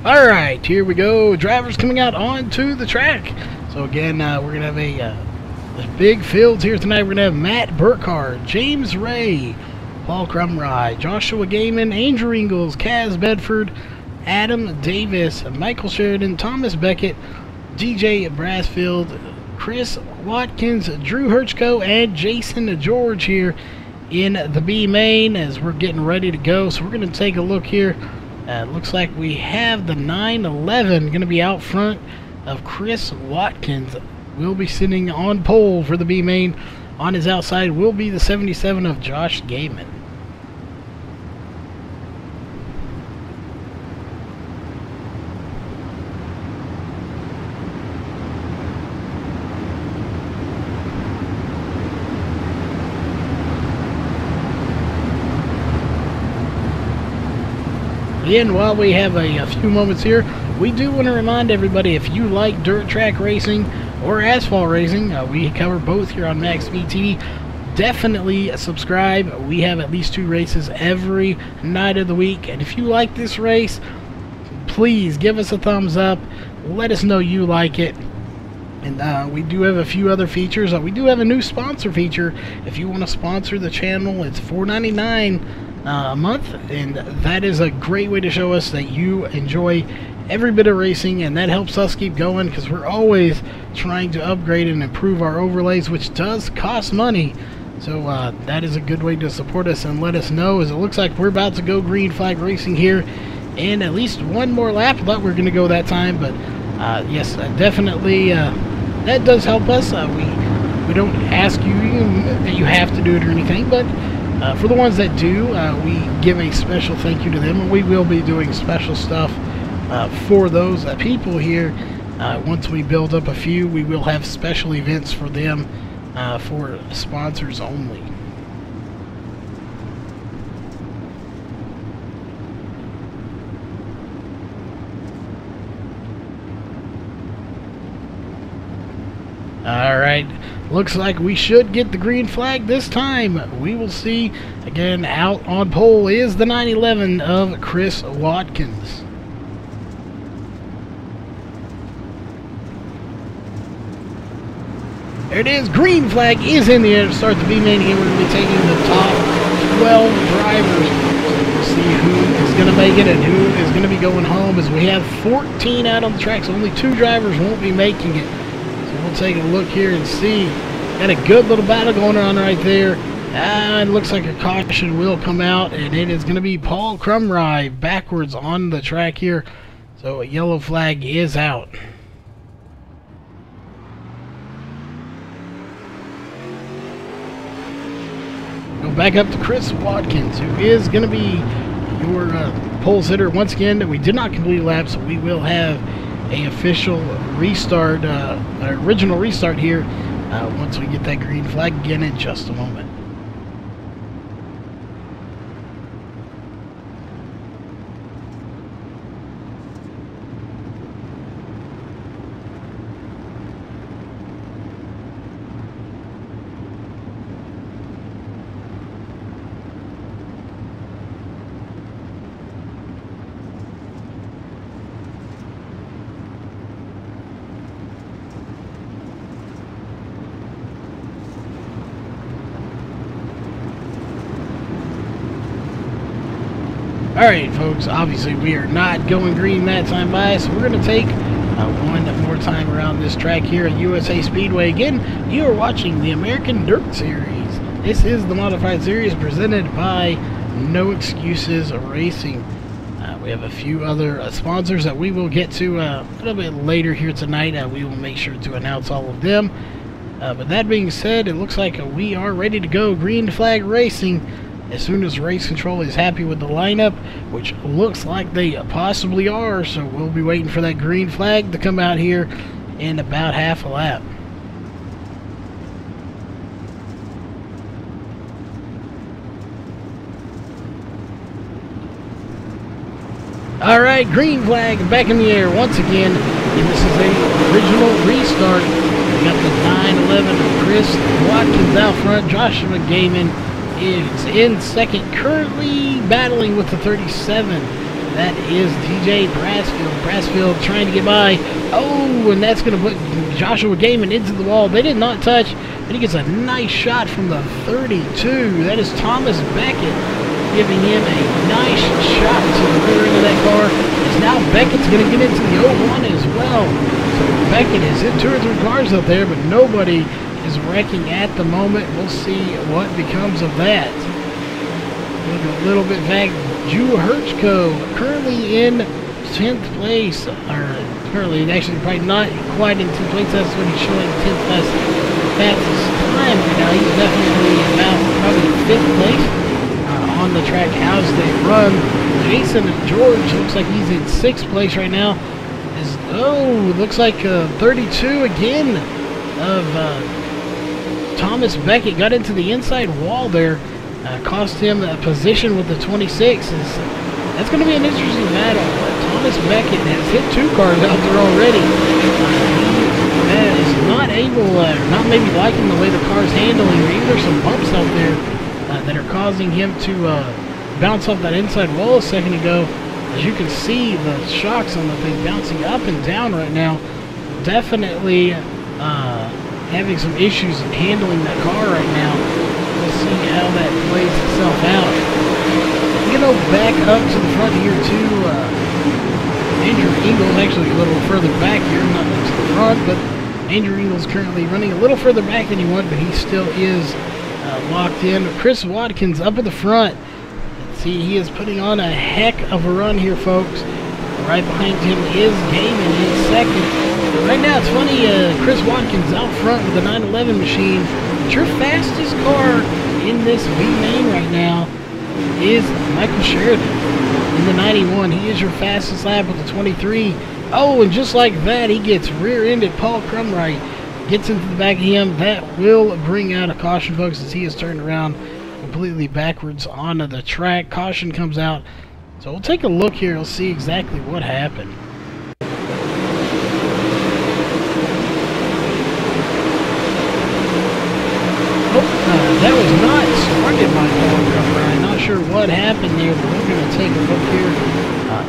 Alright, here we go. Drivers coming out onto the track. So again, we're going to have a big field here tonight. We're going to have Matt Burkhardt, James Ray, Paul Crumrye, Joshua Gaiman, Andrew Ingles, Kaz Bedford, Adam Davis, Michael Sheridan, Thomas Beckett, DJ Brasfield, Chris Watkins, Drew Herchko, and Jason George here in the B main as we're getting ready to go. So we're going to take a look here. Looks like we have the 911 going to be out front of Chris Watkins. Will be sitting on pole for the B main. On his outside will be the 77 of Josh Gaiman. Again, while we have a few moments here, we do want to remind everybody, if you like dirt track racing or asphalt racing, we cover both here on MaxSpeedTV. Definitely subscribe. We have at least 2 races every night of the week. And if you like this race, please give us a thumbs up. Let us know you like it. And we do have a few other features. We do have a new sponsor feature. If you want to sponsor the channel, it's $4.99 a month, and that is a great way to show us that you enjoy every bit of racing, and that helps us keep going because we're always trying to upgrade and improve our overlays, which does cost money. So that is a good way to support us and let us know, as it looks like we're about to go green flag racing here in at least one more lap. I thought we were going to go that time, but yes, definitely that does help us. We don't ask you that you have to do it or anything, but for the ones that do, we give a special thank you to them, and we will be doing special stuff for those people here. Once we build up a few, we will have special events for them, for sponsors only. Alright, looks like we should get the green flag this time. We will see. Again, out on pole is the 911 of Chris Watkins. There it is. Green flag is in the air to start the B main here. We're going to be taking the top 12 drivers. We'll see who is going to make it and who is going to be going home, as we have 14 out on the track, so only 2 drivers won't be making it. We'll take a look here and see. Got a good little battle going on right there. It looks like a caution will come out, and it is going to be Paul Crumrye backwards on the track here. So a yellow flag is out. back up to Chris Watkins, who is going to be your pole sitter. Once again, we did not complete a lap, so we will have a official restart, original restart here once we get that green flag again in just a moment. Alright folks, obviously we are not going green that time by, so we're going to take one more time around this track here at USA Speedway. Again, you are watching the American Dirt Series. This is the modified series presented by No Excuses Racing. We have a few other sponsors that we will get to a little bit later here tonight. We will make sure to announce all of them. But that being said, it looks like we are ready to go green flag racing as soon as race control is happy with the lineup, which looks like they possibly are. So we'll be waiting for that green flag to come out here in about half a lap. Alright, green flag back in the air once again, and this is a original restart. We got the 911 of Chris Watkins out front. Joshua Gaiman is in second, currently battling with the 37. That is TJ Brasfield trying to get by. Oh, and that's going to put Joshua Gaiman into the wall. They did not touch, but he gets a nice shot from the 32. That is Thomas Beckett, giving him a nice shot to the rear end of that car. As now Beckett's going to get into the 01 as well. So Beckett has hit 2 or 3 cars up there, but nobody is wrecking at the moment. We'll see what becomes of that. A little bit back, Drew Herchko currently in 10th place, or currently actually probably not quite in 10th place. That's what he's showing, 10th fastest time right now. He's definitely about probably 5th place on the track as they run. Jason George looks like he's in 6th place right now. Looks like 32 again of Thomas Beckett got into the inside wall there, cost him a position with the 26. That's going to be an interesting battle. Thomas Beckett has hit 2 cars out there already. He is not able, not maybe liking the way the car's handling, or even there's some bumps out there that are causing him to bounce off that inside wall a second ago. As you can see, the shocks on the thing bouncing up and down right now. Definitely having some issues in handling that car right now. We'll see how that plays itself out. You know, back up to the front here too. Andrew Ingles actually a little further back here, not up to the front, but Andrew Ingles currently running a little further back than he would, but he still is locked in. Chris Watkins up at the front. See, he is putting on a heck of a run here, folks. Right behind him is Gaiman in second. Right now, it's funny, Chris Watkins out front with the 911 machine. But your fastest car in this B main right now is Michael Sheridan in the 91. He is your fastest lap with the 23. Oh, and just like that, he gets rear-ended. Paul Crumright gets into the back of him. That will bring out a caution, folks, as he is turned around completely backwards onto the track. Caution comes out. So we'll take a look here. We'll see exactly what happened. That was not started by Paul Crumright. I'm not sure what happened there, but we're going to take a look here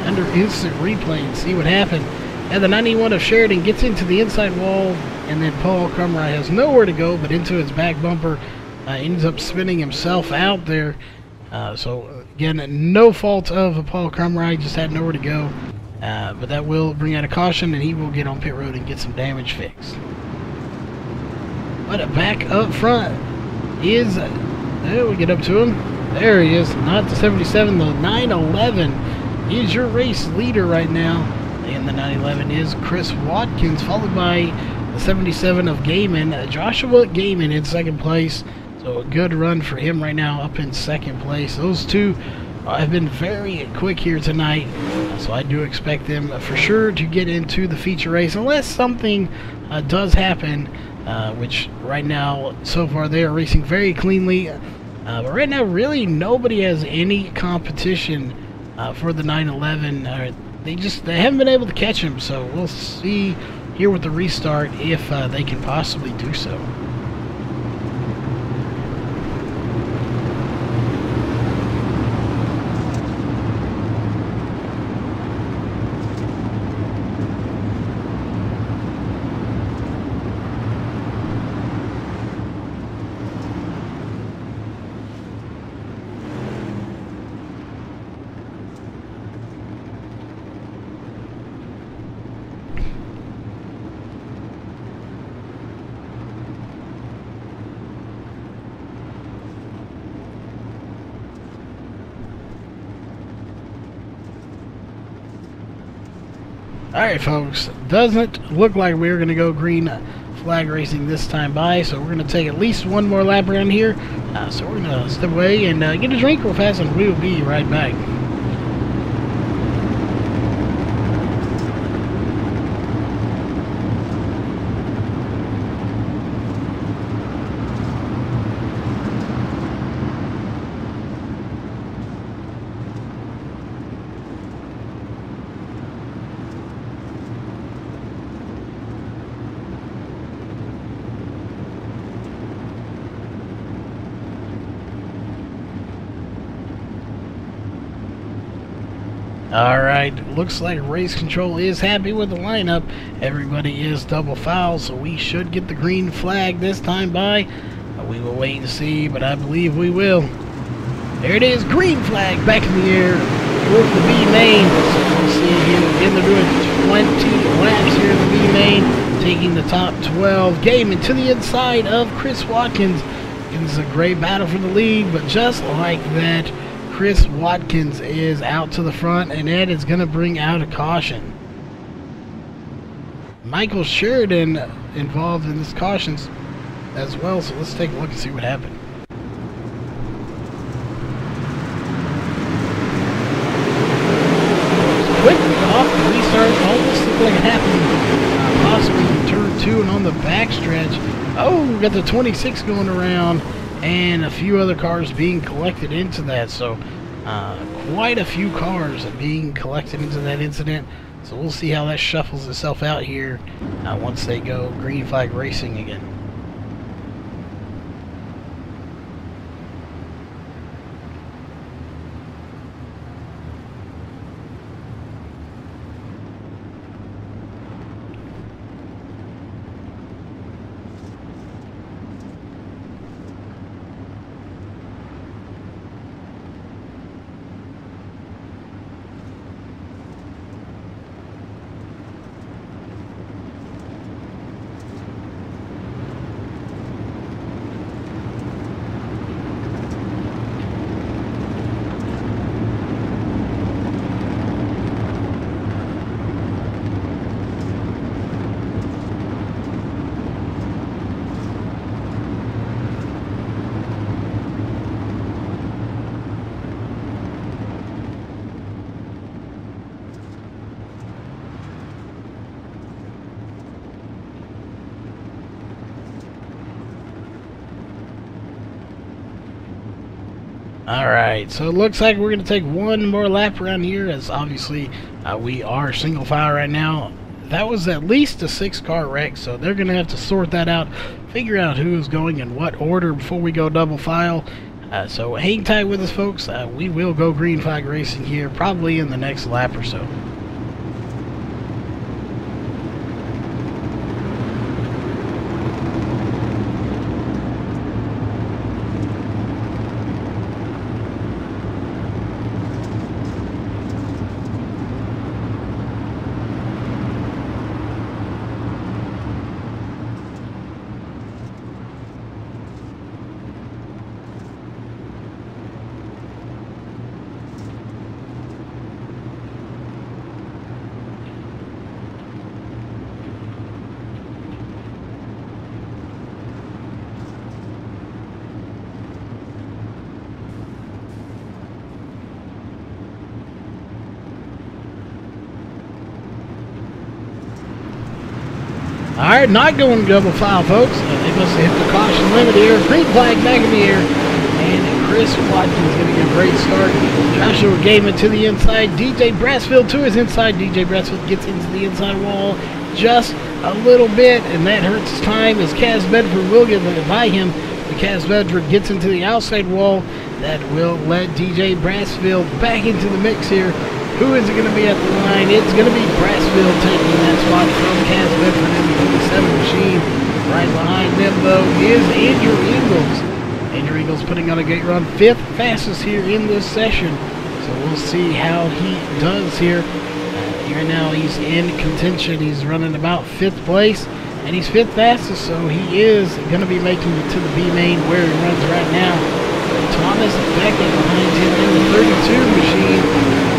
under instant replay and see what happened. And the 91 of Sheridan gets into the inside wall, and then Paul Crumright has nowhere to go but into his back bumper. Ends up spinning himself out there. So again, no fault of Paul Crumright, just had nowhere to go. But that will bring out a caution, and he will get on pit road and get some damage fixed. But back up front is, there we get up to him. There he is, not the 77, the 911 is your race leader right now. And the 911 is Chris Watkins, followed by the 77 of Gaiman. Joshua Gaiman in second place. So a good run for him right now, up in second place. Those two have been very quick here tonight, so I do expect them for sure to get into the feature race unless something does happen, which right now, so far, they are racing very cleanly. But right now, really, nobody has any competition for the 911. They haven't been able to catch him, so we'll see here with the restart if they can possibly do so. Alright folks, doesn't look like we're going to go green flag racing this time by, so we're going to take at least one more lap around here. So we're going to step away and get a drink real fast, and we will be right back. Alright, looks like Race Control is happy with the lineup. Everybody is double foul, so we should get the green flag this time by. We will wait and see, but I believe we will. There it is, green flag back in the air with the B main. So we'll see here again, they're doing 20 laps here in the B main, taking the top 12. Game into the inside of Chris Watkins. It is a great battle for the lead, but just like that, Chris Watkins is out to the front, and Ed is going to bring out a caution. Michael Sheridan involved in this cautions as well, so let's take a look and see what happened. Quick off the restart, almost looked like it happened possibly in turn 2 and on the backstretch. Oh, we got the 26 going around, and a few other cars being collected into that, so quite a few cars being collected into that incident. So we'll see how that shuffles itself out here once they go green flag racing again. Alright, so it looks like we're going to take one more lap around here, as obviously we are single file right now. That was at least a 6-car wreck, so they're going to have to sort that out, figure out who's going in what order before we go double file. So hang tight with us, folks. We will go green flag racing here probably in the next lap or so. Alright, not going double file, folks. They must have hit the caution limit here. Green flag back in the air. And Chris Watkins getting a great start. Joshua Gaiman to the inside. DJ Brassfield to his inside. DJ Brassfield gets into the inside wall just a little bit, and that hurts his time as Kaz Bedford will get by him. The Kaz Bedford gets into the outside wall. That will let DJ Brassfield back into the mix here. Who is it going to be at the line? It's going to be Brassfield taking that spot from Kaz Bedford in the 27 machine. Right behind them, though, is Andrew Eagles. Andrew Eagles putting on a great run. 5th fastest here in this session. So we'll see how he does here. Right now he's in contention. He's running about 5th place. And he's 5th fastest, so he is going to be making it to the B main where he runs right now. Thomas Beckett behind him in the 32 machine.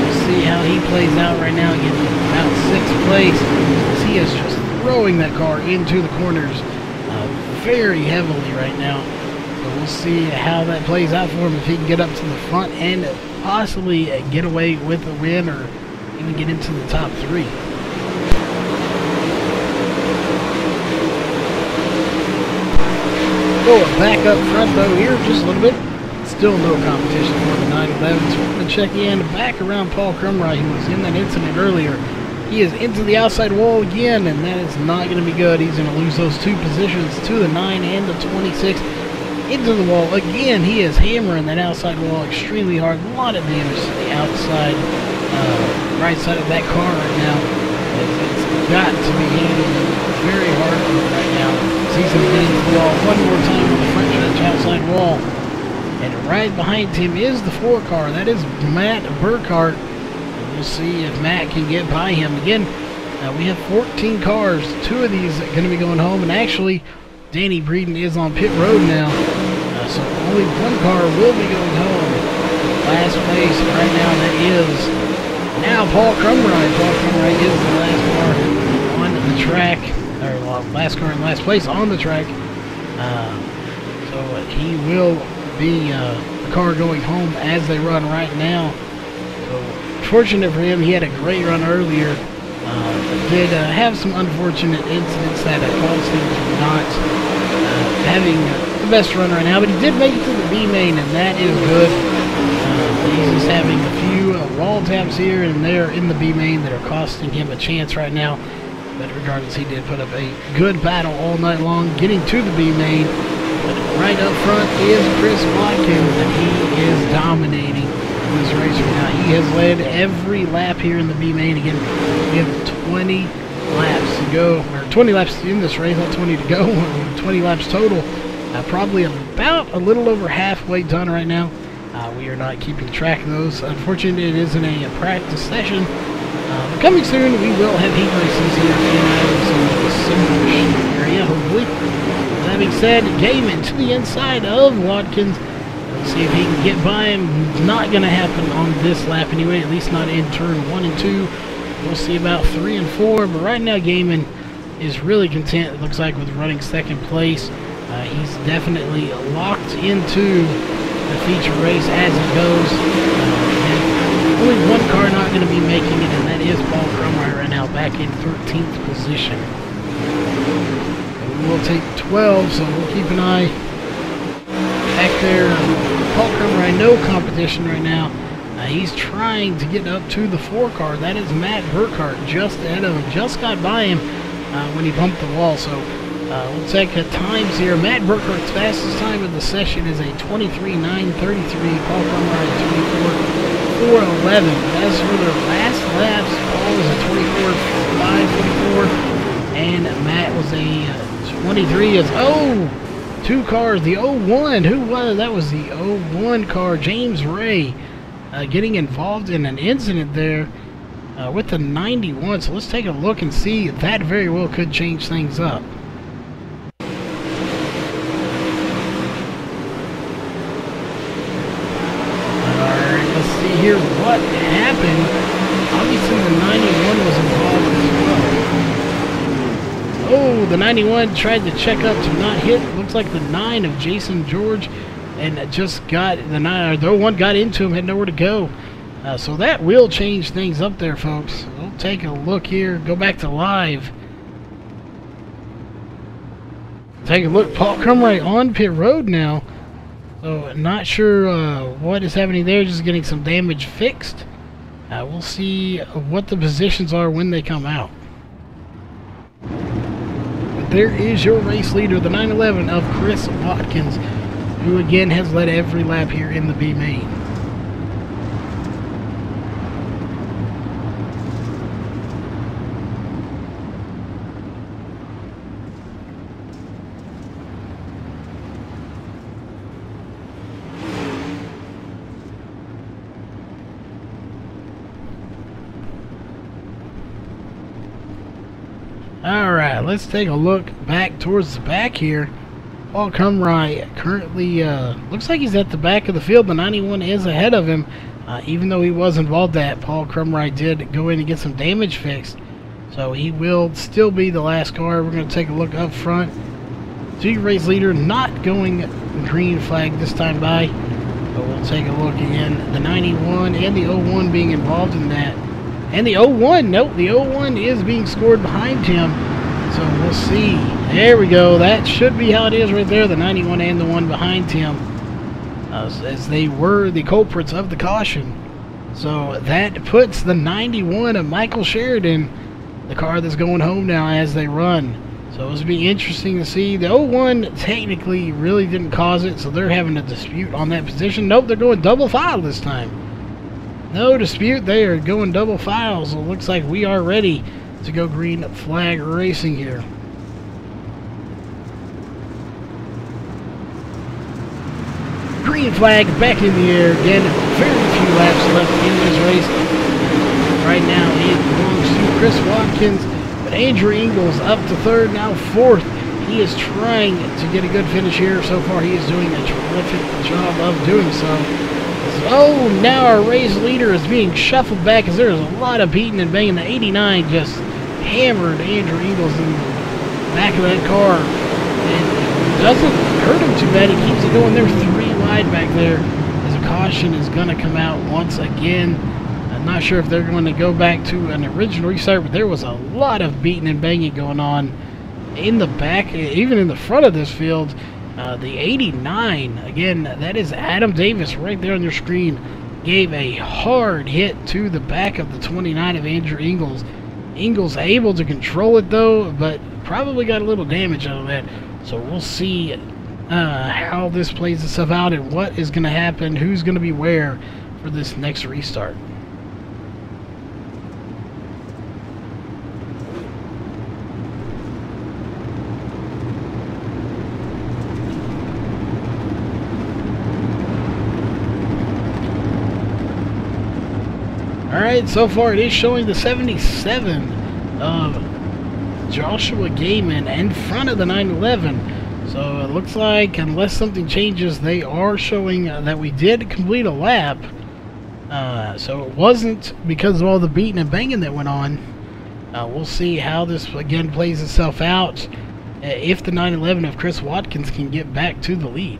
We'll see how he plays out right now, getting about 6th place. As he is just throwing that car into the corners very heavily right now. So we'll see how that plays out for him, if he can get up to the front and possibly get away with a win or even get into the top 3. Going back up front though here just a little bit. Still no competition for the 911. So we're going to check in back around Paul Crumright, who was in that incident earlier. He is into the outside wall again, and that is not going to be good. He's going to lose those 2 positions to the 9 and the 26. Into the wall again. He is hammering that outside wall extremely hard. A lot of damage to the outside right side of that car right now. It's got to be handled very hard right now. He's going to get into the wall one more time on the front stretch outside wall. And right behind him is the 4 car. That is Matt Burkhart. And we'll see if Matt can get by him. Again, we have 14 cars. 2 of these are going to be going home. And actually, Danny Breeden is on pit road now. So only 1 car will be going home. Last place right now, that is now Paul Crumright. Paul Crumright is the last car on the track. Or last car in last place on the track. So he will be the car going home as they run right now. So fortunate for him, he had a great run earlier. Did have some unfortunate incidents that caused him to not having the best run right now, but he did make it to the B main, and that is good. He's just having a few wall taps here and there in the B main that are costing him a chance right now. But regardless, he did put up a good battle all night long, getting to the B main. But right up front is Chris Watkins, and he is dominating this race right now. He has led every lap here in the B main. Again, we have 20 laps to go, or 20 laps in this race, not 20 to go, 20 laps total. Probably about a little over halfway done right now. We are not keeping track of those. Unfortunately, it isn't a practice session. But coming soon, we will have heat races here in the Silver area, hopefully. That being said, Gaiman to the inside of Watkins. Let's see if he can get by him. Not going to happen on this lap anyway, at least not in turn 1 and 2. We'll see about 3 and 4, but right now Gaiman is really content, it looks like, with running 2nd place. He's definitely locked into the feature race as it goes. Only 1 car not going to be making it, and that is Paul Crumright right now, back in 13th position. We'll take 12, so we'll keep an eye back there. Paul Crumright, no competition right now. He's trying to get up to the 4 car. That is Matt Burkhart just ahead of him. Just got by him when he bumped the wall. So we'll take times here. Matt Burkhart's fastest time of the session is a 23:9:33. Paul Crumright 24:4:11. As for the last laps, Paul was a 24:5:44, and Matt was a 23. Oh, 2 cars. The 01. Who was that? Was the 01 car, James Ray. Getting involved in an incident there with the 91. So let's take a look and see if that very well could change things up. Alright, let's see here what happened. Obviously the 91 was involved as well. Oh, the 91 tried to check up to not hit. Looks like the 9 of Jason George. And just got the 9, or the 01 got into him, had nowhere to go. So that will change things up there, folks. We'll take a look here. Go back to live. Take a look. Paul Crumray on pit road now. So not sure what is happening there. Just getting some damage fixed. We'll see what the positions are when they come out. But there is your race leader, the 911 of Chris Watkins, who again has led every lap here in the B main. Alright, let's take a look back towards the back here. Paul Crumray currently looks like he's at the back of the field. The 91 is ahead of him. Even though he was involved that, Paul Crumray did go in and get some damage fixed. So he will still be the last car. We're going to take a look up front. Two race leader not going green flag this time by. But we'll take a look again. The 91 and the 01 being involved in that. And the 01, nope, the 01 is being scored behind him. So we'll see. There we go. That should be how it is right there. The 91 and the one behind him. As they were the culprits of the caution. So that puts the 91 of Michael Sheridan, the car that's going home now as they run. So it'll be interesting to see. The 01 technically really didn't cause it, so they're having a dispute on that position. Nope, they're going double file this time. No dispute, they are going double files. So it looks like we are ready to go green flag racing here. Green flag back in the air again. Very few laps left in this race. Right now it belongs to Chris Watkins, but Andrew Ingles up to third, now fourth. He is trying to get a good finish here. So far he is doing a terrific job of doing so. Oh, now our race leader is being shuffled back as there is a lot of beating and banging. The 89 just hammered Andrew Ingles in the back of that car. And it doesn't hurt him too bad. He keeps it going. They're 3 wide back there as a caution is going to come out once again. I'm not sure if they're going to go back to an original restart, but there was a lot of beating and banging going on in the back, even in the front of this field. The 89, again, that is Adam Davis right there on your screen, gave a hard hit to the back of the 29 of Andrew Ingles. Ingles able to control it though, but probably got a little damage out of that. So we'll see how this plays itself out and what is going to happen, who's going to be where for this next restart. Alright, so far it is showing the 77 of Joshua Gaiman in front of the 911. So it looks like, unless something changes, they are showing that we did complete a lap. So it wasn't because of all the beating and banging that went on. We'll see how this again plays itself out. If the 911 of Chris Watkins can get back to the lead.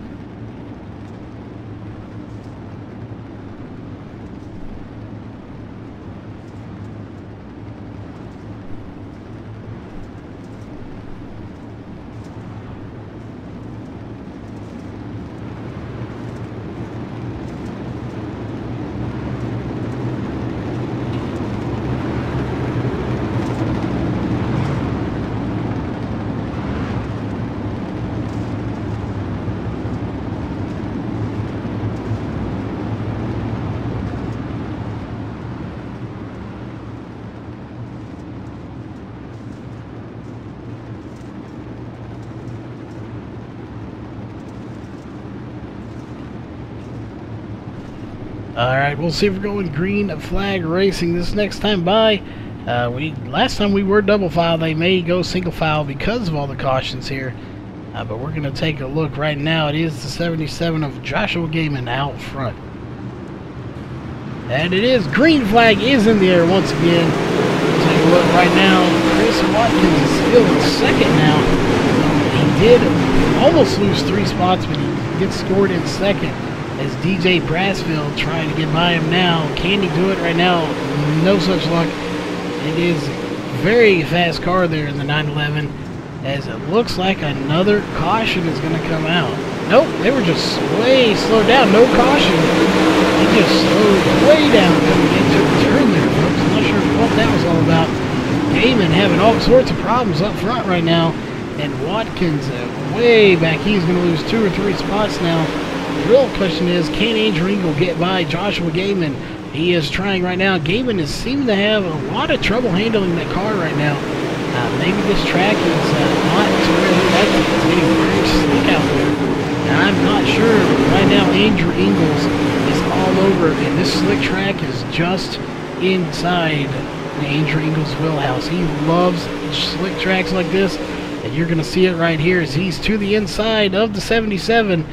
Alright, we'll see if we're going green flag racing this next time by. Last time we were double file. They may go single file because of all the cautions here. But we're going to take a look right now. It is the 77 of Joshua Gaiman out front. And it is. Green flag is in the air once again. We'll take a look right now. Chris Watkins is still in second now. He did almost lose 3 spots, but he gets scored in second. As DJ Brassfield trying to get by him now. Can he do it right now? No such luck. It is very fast car there in the 911. as it looks like another caution is going to come out. Nope, they were just way slowed down. No caution. They just slowed way down coming into the turn there, folks. I'm not sure what that was all about. Gaiman having all sorts of problems up front right now. And Watkins way back. He's going to lose 2 or 3 spots now. The real question is, can Andrew Engel get by Joshua Gaiman? He is trying right now. Gaiman is seeming to have a lot of trouble handling that car right now. Maybe this track is not to where he likes it. It's getting very slick out there. And I'm not sure. Right now, Andrew Engels is all over, and this slick track is just inside Andrew Engels' wheelhouse. He loves slick tracks like this, and you're going to see it right here as he's to the inside of the 77,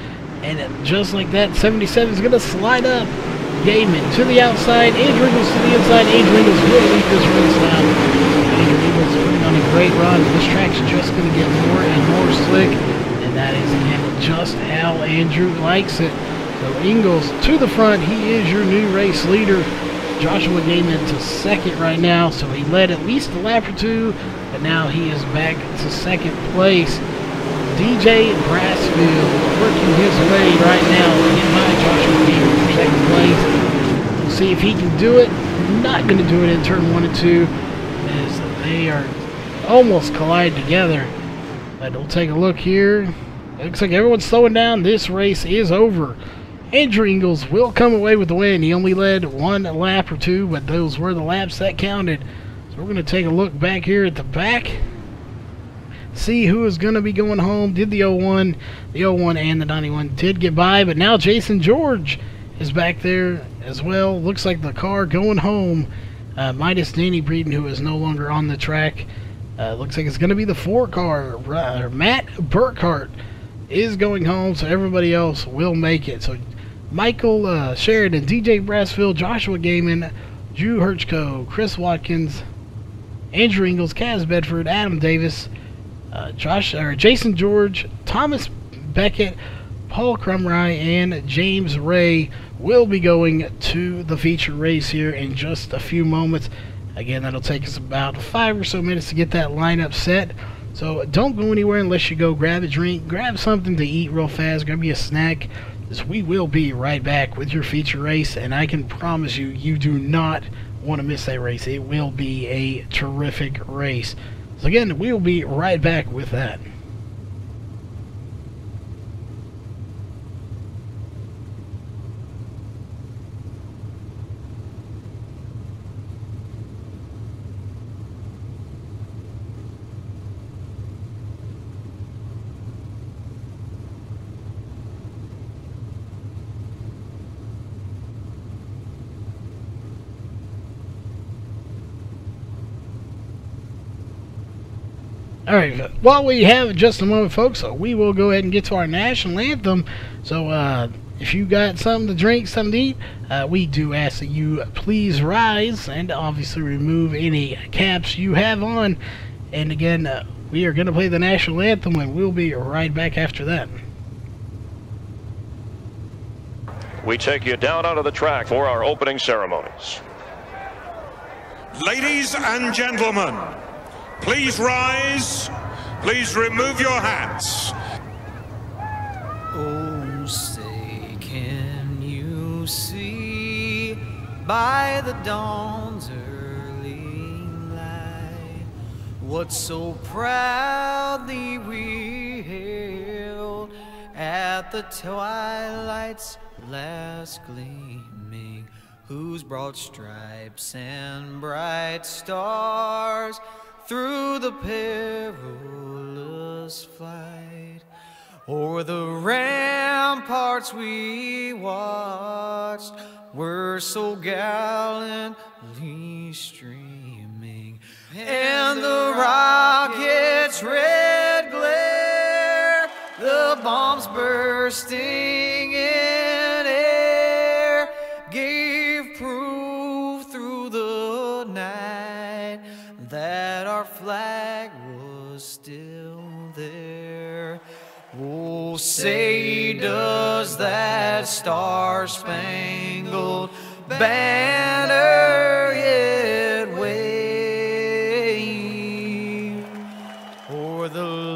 and just like that, 77 is going to slide up. Gaiman to the outside, Andrew Engels to the inside. Andrew Engels will lead this race now. Andrew Engels putting on a great run. This track's just going to get more and more slick, and that is, again, just how Andrew likes it. So Engels to the front. He is your new race leader. Joshua Gaiman to second right now, so he led at least a lap or 2, but now he is back to second place. DJ Brassfield working his way right now to get by Joshua Gaiman for second place. We'll see if he can do it. Not going to do it in turn 1 and 2, as they are almost collide together. But we'll take a look here. It looks like everyone's slowing down. This race is over. Andrew Engels will come away with the win. He only led 1 lap or 2, but those were the laps that counted. So we're going to take a look back here at the back. See who is going to be going home. Did the 01 and the 91 did get by, but now Jason George is back there as well. Looks like the car going home, minus Danny Breeden, who is no longer on the track. Looks like it's going to be the 4 car. Matt Burkhart is going home, so everybody else will make it. So Michael Sheridan, DJ Brassfield, Joshua Gaiman, Drew Hirchko, Chris Watkins, Andrew Engels, Kaz Bedford, Adam Davis, Jason George, Thomas Beckett, Paul Crumry, and James Ray will be going to the feature race here in just a few moments. Again, that'll take us about 5 or so minutes to get that lineup set. So don't go anywhere unless you go grab a drink, grab something to eat real fast, grab you a snack, as we will be right back with your feature race, and I can promise you, you do not want to miss that race. It will be a terrific race. So again, we will be right back with that. Alright, while we have just a moment, folks, we will go ahead and get to our national anthem. So, if you got something to drink, something to eat, we do ask that you please rise and obviously remove any caps you have on. And again, we are going to play the national anthem, and we'll be right back after that. We take you down onto the track for our opening ceremonies. Ladies and gentlemen, please rise. Please remove your hats. Oh, say, can you see by the dawn's early light what so proudly we hailed at the twilight's last gleaming, whose broad stripes and bright stars through the perilous flight o'er the ramparts we watched were so gallantly streaming, and the rocket's red glare, the bombs bursting in air, gave proof through the night that our flag was still there. Oh, say, does that star-spangled banner yet wave o'er the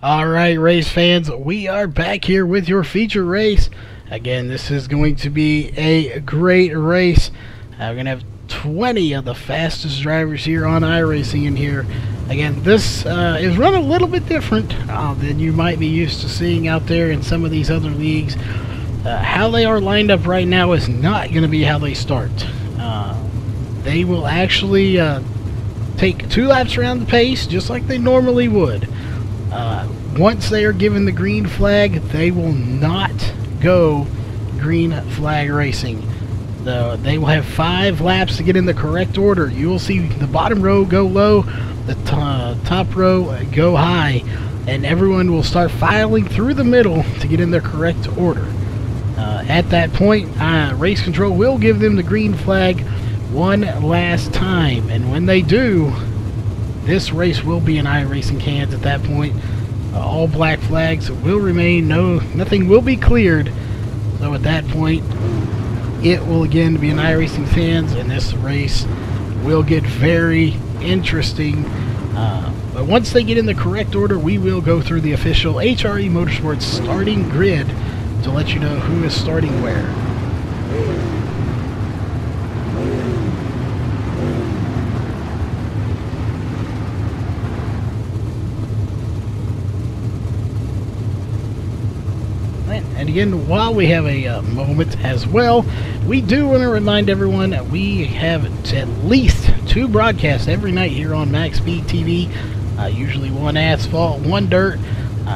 Alright, race fans, we are back here with your feature race. Again, this is going to be a great race. We're going to have 20 of the fastest drivers here on iRacing in here. Again, this is run a little bit different than you might be used to seeing out there in some of these other leagues. How they are lined up right now is not going to be how they start. They will actually take 2 laps around the pace, just like they normally would. Once they are given the green flag, they will not go green flag racing. They will have 5 laps to get in the correct order. You will see the bottom row go low, the top row go high, and everyone will start filing through the middle to get in their correct order. At that point, race control will give them the green flag one last time, and when they do, this race will be in iRacing cans at that point. All black flags will remain. Nothing will be cleared. So at that point, it will again be in iRacing fans, and this race will get very interesting. But once they get in the correct order, we will go through the official HRE Motorsports starting grid to let you know who is starting where. And again, while we have a moment as well, we do want to remind everyone that we have at least 2 broadcasts every night here on MaxSpeedTV. Usually 1 asphalt, 1 dirt.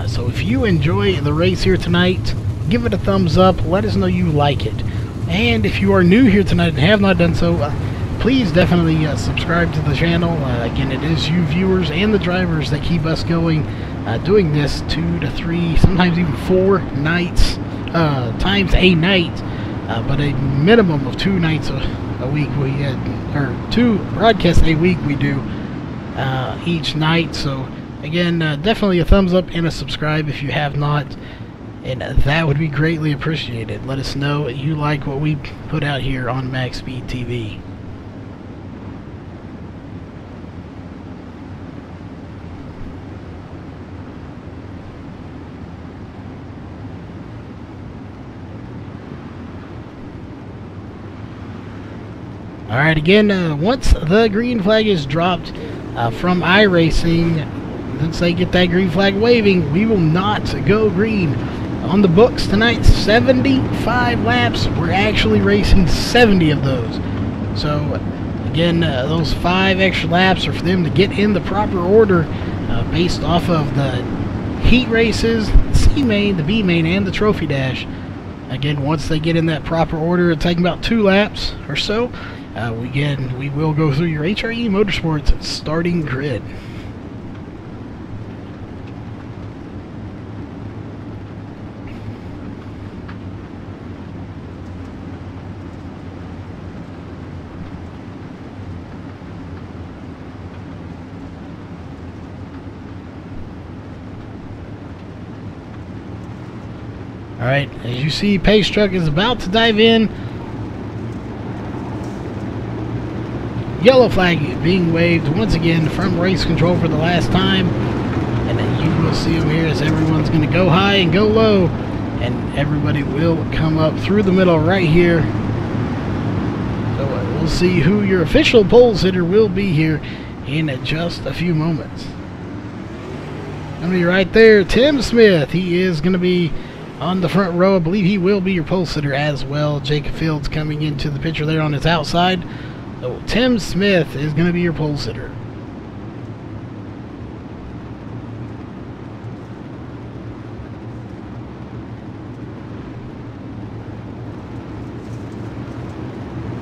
So if you enjoy the race here tonight, give it a thumbs up. Let us know you like it. And if you are new here tonight and have not done so, please definitely subscribe to the channel. Again, it is you viewers and the drivers that keep us going. Doing this 2 to 3, sometimes even 4 nights, times a night, but a minimum of 2 nights a week or 2 broadcasts a week we do each night. So again, definitely a thumbs up and a subscribe if you have not, and that would be greatly appreciated. Let us know you like what we put out here on MaxSpeedTV. Alright, again, once the green flag is dropped from iRacing, once they get that green flag waving, we will not go green. On the books tonight, 75 laps. We're actually racing 70 of those. So, again, those 5 extra laps are for them to get in the proper order based off of the heat races, the C main, the B main, and the trophy dash. Again, once they get in that proper order, it'll take about 2 laps or so. We will go through your HRE Motorsports starting grid. Alright, as you see, Pace Truck is about to dive in. Yellow flag being waved once again from race control for the last time. And then you will see them here as everyone's going to go high and go low. And everybody will come up through the middle right here. So we'll see who your official pole sitter will be here in just a few moments. Going to be right there, Tim Smith. He is going to be on the front row. I believe he will be your pole sitter as well. Jacob Fields coming into the picture there on his outside. So Tim Smith is going to be your pole sitter.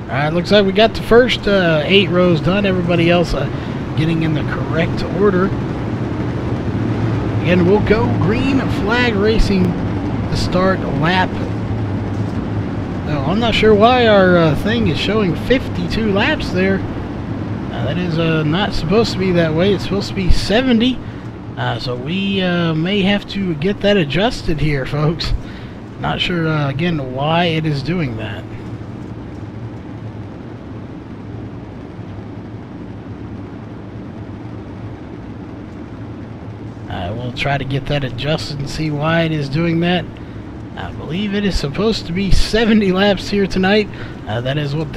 Alright, looks like we got the first 8 rows done. Everybody else getting in the correct order. Again, we'll go green flag racing to start lap. I'm not sure why our thing is showing 52 laps there. That is not supposed to be that way. It's supposed to be 70. So we may have to get that adjusted here, folks. Not sure, again, why it is doing that. we'll try to get that adjusted and see why it is doing that. I believe it is supposed to be 70 laps here tonight. That is what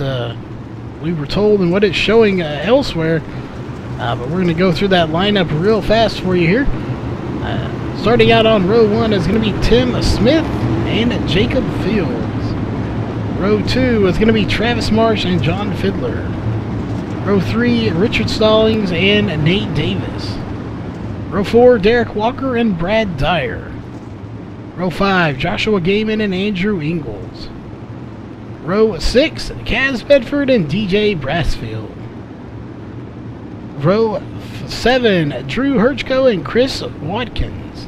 we were told and what it's showing elsewhere. But we're going to go through that lineup real fast for you here. Starting out on row 1 is going to be Tim Smith and Jacob Fields. Row 2 is going to be Travis Marsh and John Fiddler. Row 3, Richard Stallings and Nate Davis. Row 4, Derek Walker and Brad Dyer. Row 5, Joshua Gaiman and Andrew Ingalls. Row 6, Kaz Bedford and DJ Brassfield. Row 7, Drew Herchko and Chris Watkins.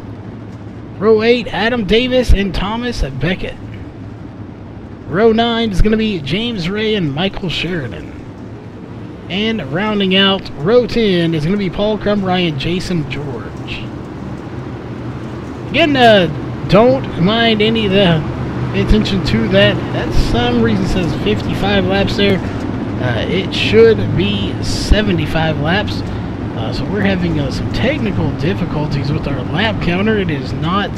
Row 8, Adam Davis and Thomas Beckett. Row 9 is going to be James Ray and Michael Sheridan. And rounding out row 10 is going to be Paul Crumry and Jason George. Again, don't mind any of the pay attention to that. That some reason says 55 laps there. It should be 75 laps. So we're having some technical difficulties with our lap counter. It is not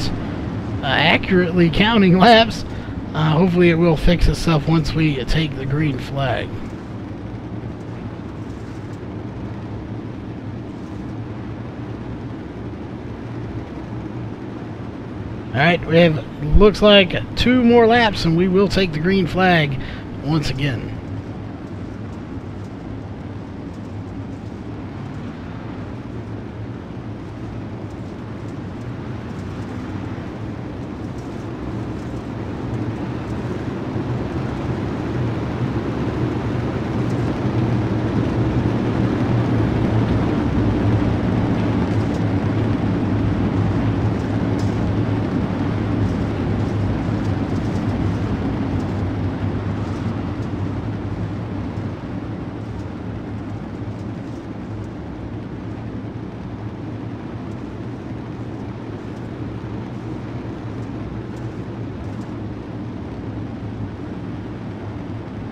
accurately counting laps. Hopefully it will fix itself once we take the green flag. Alright, we have, looks like 2 more laps and we will take the green flag once again.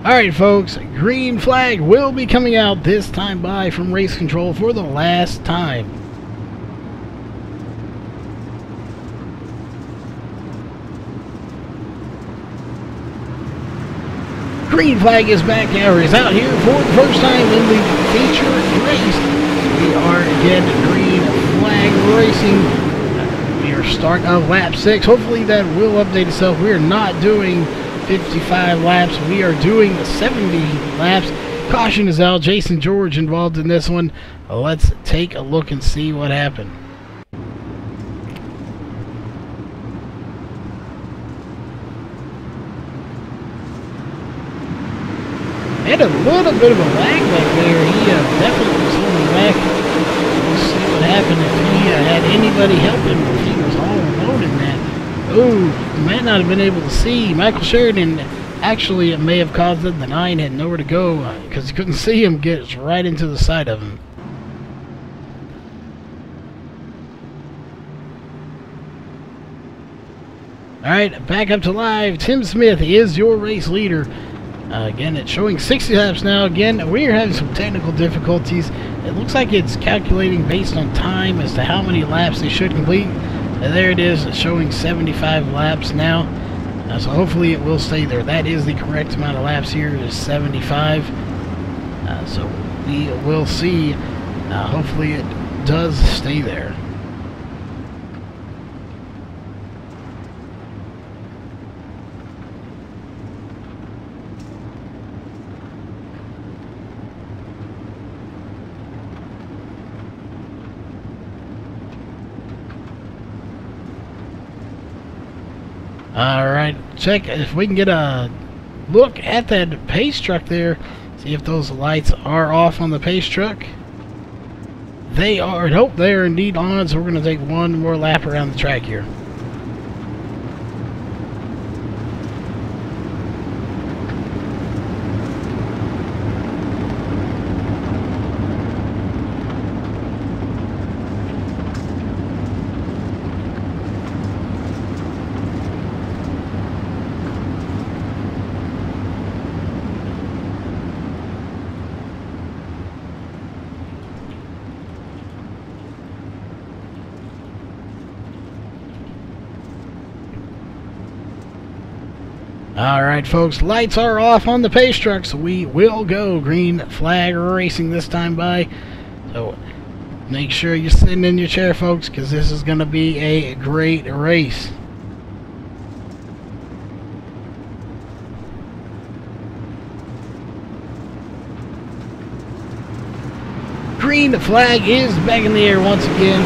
Alright folks, green flag will be coming out this time by from Race Control for the last time. Green flag is back now, is out here for the first time in the feature race. We are again green flag racing. We are starting of lap 6. Hopefully that will update itself. We are not doing 55 laps. We are doing 70 laps. Caution is out. Jason George involved in this one. Let's take a look and see what happened. Had a little bit of a lag back there. He definitely was holding back. We'll see what happened if he had anybody help him, if he was all alone in that. Ooh, might not have been able to see. Michael Sheridan, actually, it may have caused it. The 9 had nowhere to go because he couldn't see him get right into the side of him. Alright, back up to live. Tim Smith is your race leader. Again, it's showing 60 laps now. Again, we are having some technical difficulties. It looks like it's calculating based on time as to how many laps they should complete. There it is, it's showing 75 laps now. So hopefully it will stay there. That is the correct amount of laps here, is 75. So we will see. Hopefully it does stay there. Alright, check if we can get a look at that pace truck there. See if those lights are off on the pace truck. They are. Nope, they are indeed on, so we're going to take one more lap around the track here. Alright folks, lights are off on the pace truck, so we will go green flag racing this time by. So make sure you're sitting in your chair folks, because this is going to be a great race. Green flag is back in the air once again.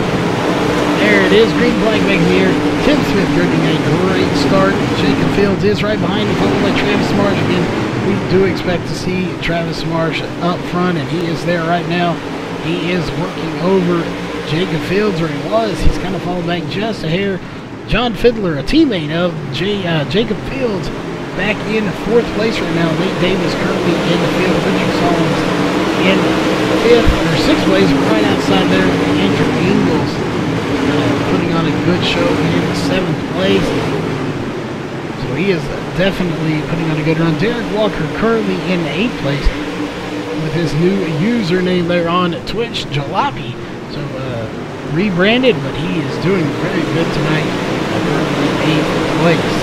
There it is, green flag back in the air. Tim Smith getting a great start. Jacob Fields is right behind him, followed by Travis Marsh again. We do expect to see Travis Marsh up front, and he is there right now. He is working over Jacob Fields, or he was. He's kind of fallen back just a hair. John Fiddler, a teammate of Jacob Fields, back in 4th place right now. Nate Davis currently in the field. Richard Stallings in 5th or 6th place, right outside there. Andrew Ingles putting on a good show in 7th place. So he is definitely putting on a good run. Derek Walker currently in 8th place with his new username there on Twitch, Jalopy. So rebranded, but he is doing very good tonight. Currently in 8th place.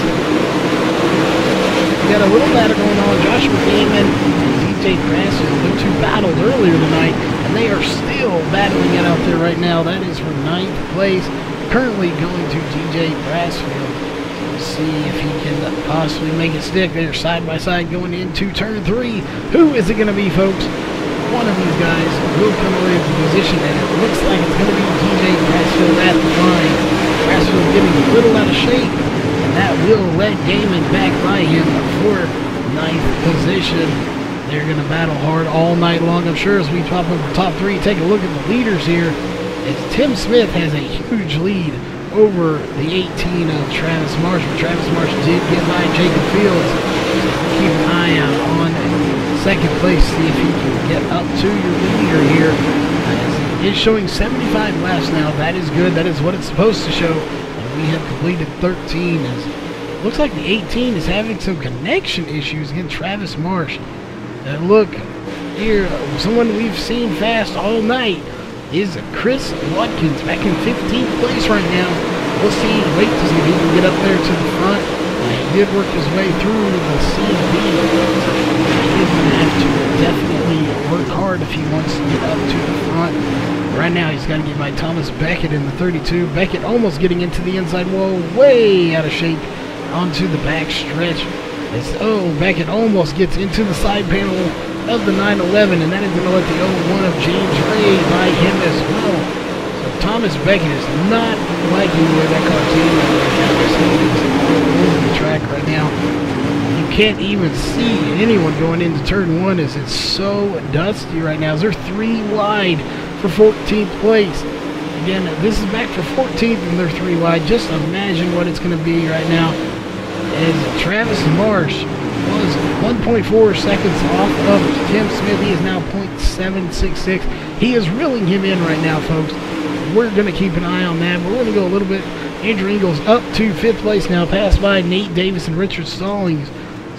We got a little battle going on. Joshua Damon and DJ Brassfield, them two battled earlier tonight, and they are still battling it out there right now. That is for 9th place. Currently going to DJ Brassfield. We'll see if he can possibly make it stick. They're side by side going into turn 3. Who is it going to be, folks? One of these guys will come away with the position, and it looks like it's going to be DJ Brassfield at the line. Brassfield getting a little out of shape, and that will let Damon back by him for 9th position. They're going to battle hard all night long, I'm sure, as we top over top 3. Take a look at the leaders here, as Tim Smith has a huge lead over the 18 of Travis Marsh. But Travis Marsh did get by Jacob Fields. So keep an eye out on 2nd place, see if he can get up to your leader here. It's showing 75 laps now. That is good. That is what it's supposed to show. And we have completed 13. It looks like the 18 is having some connection issues against Travis Marsh. Look here, someone we've seen fast all night is Chris Watkins, back in 15th place right now. We'll see. Wait to see if he can get up there to the front. He did work his way through the CB. He is going to have to definitely work hard if he wants to get up to the front. Right now, he's got to get by Thomas Beckett in the 32. Beckett almost getting into the inside wall, way out of shape onto the back stretch. Beckett almost gets into the side panel of the 911, and that is going to let the 01 of James Ray by him as well. So Thomas Beckett is not liking the way that car team is all over the track right now. You can't even see anyone going into turn 1 as it's so dusty right now. They're 3 wide for 14th place. Again, this is back for 14th, and they're 3 wide. Just imagine what it's going to be right now. As Travis Marsh was 1.4 seconds off of Tim Smith. He is now 0.766. He is reeling him in right now, folks. We're going to keep an eye on that. We're going to go a little bit. Andrew Ingles up to 5th place now, passed by Nate Davis and Richard Stallings.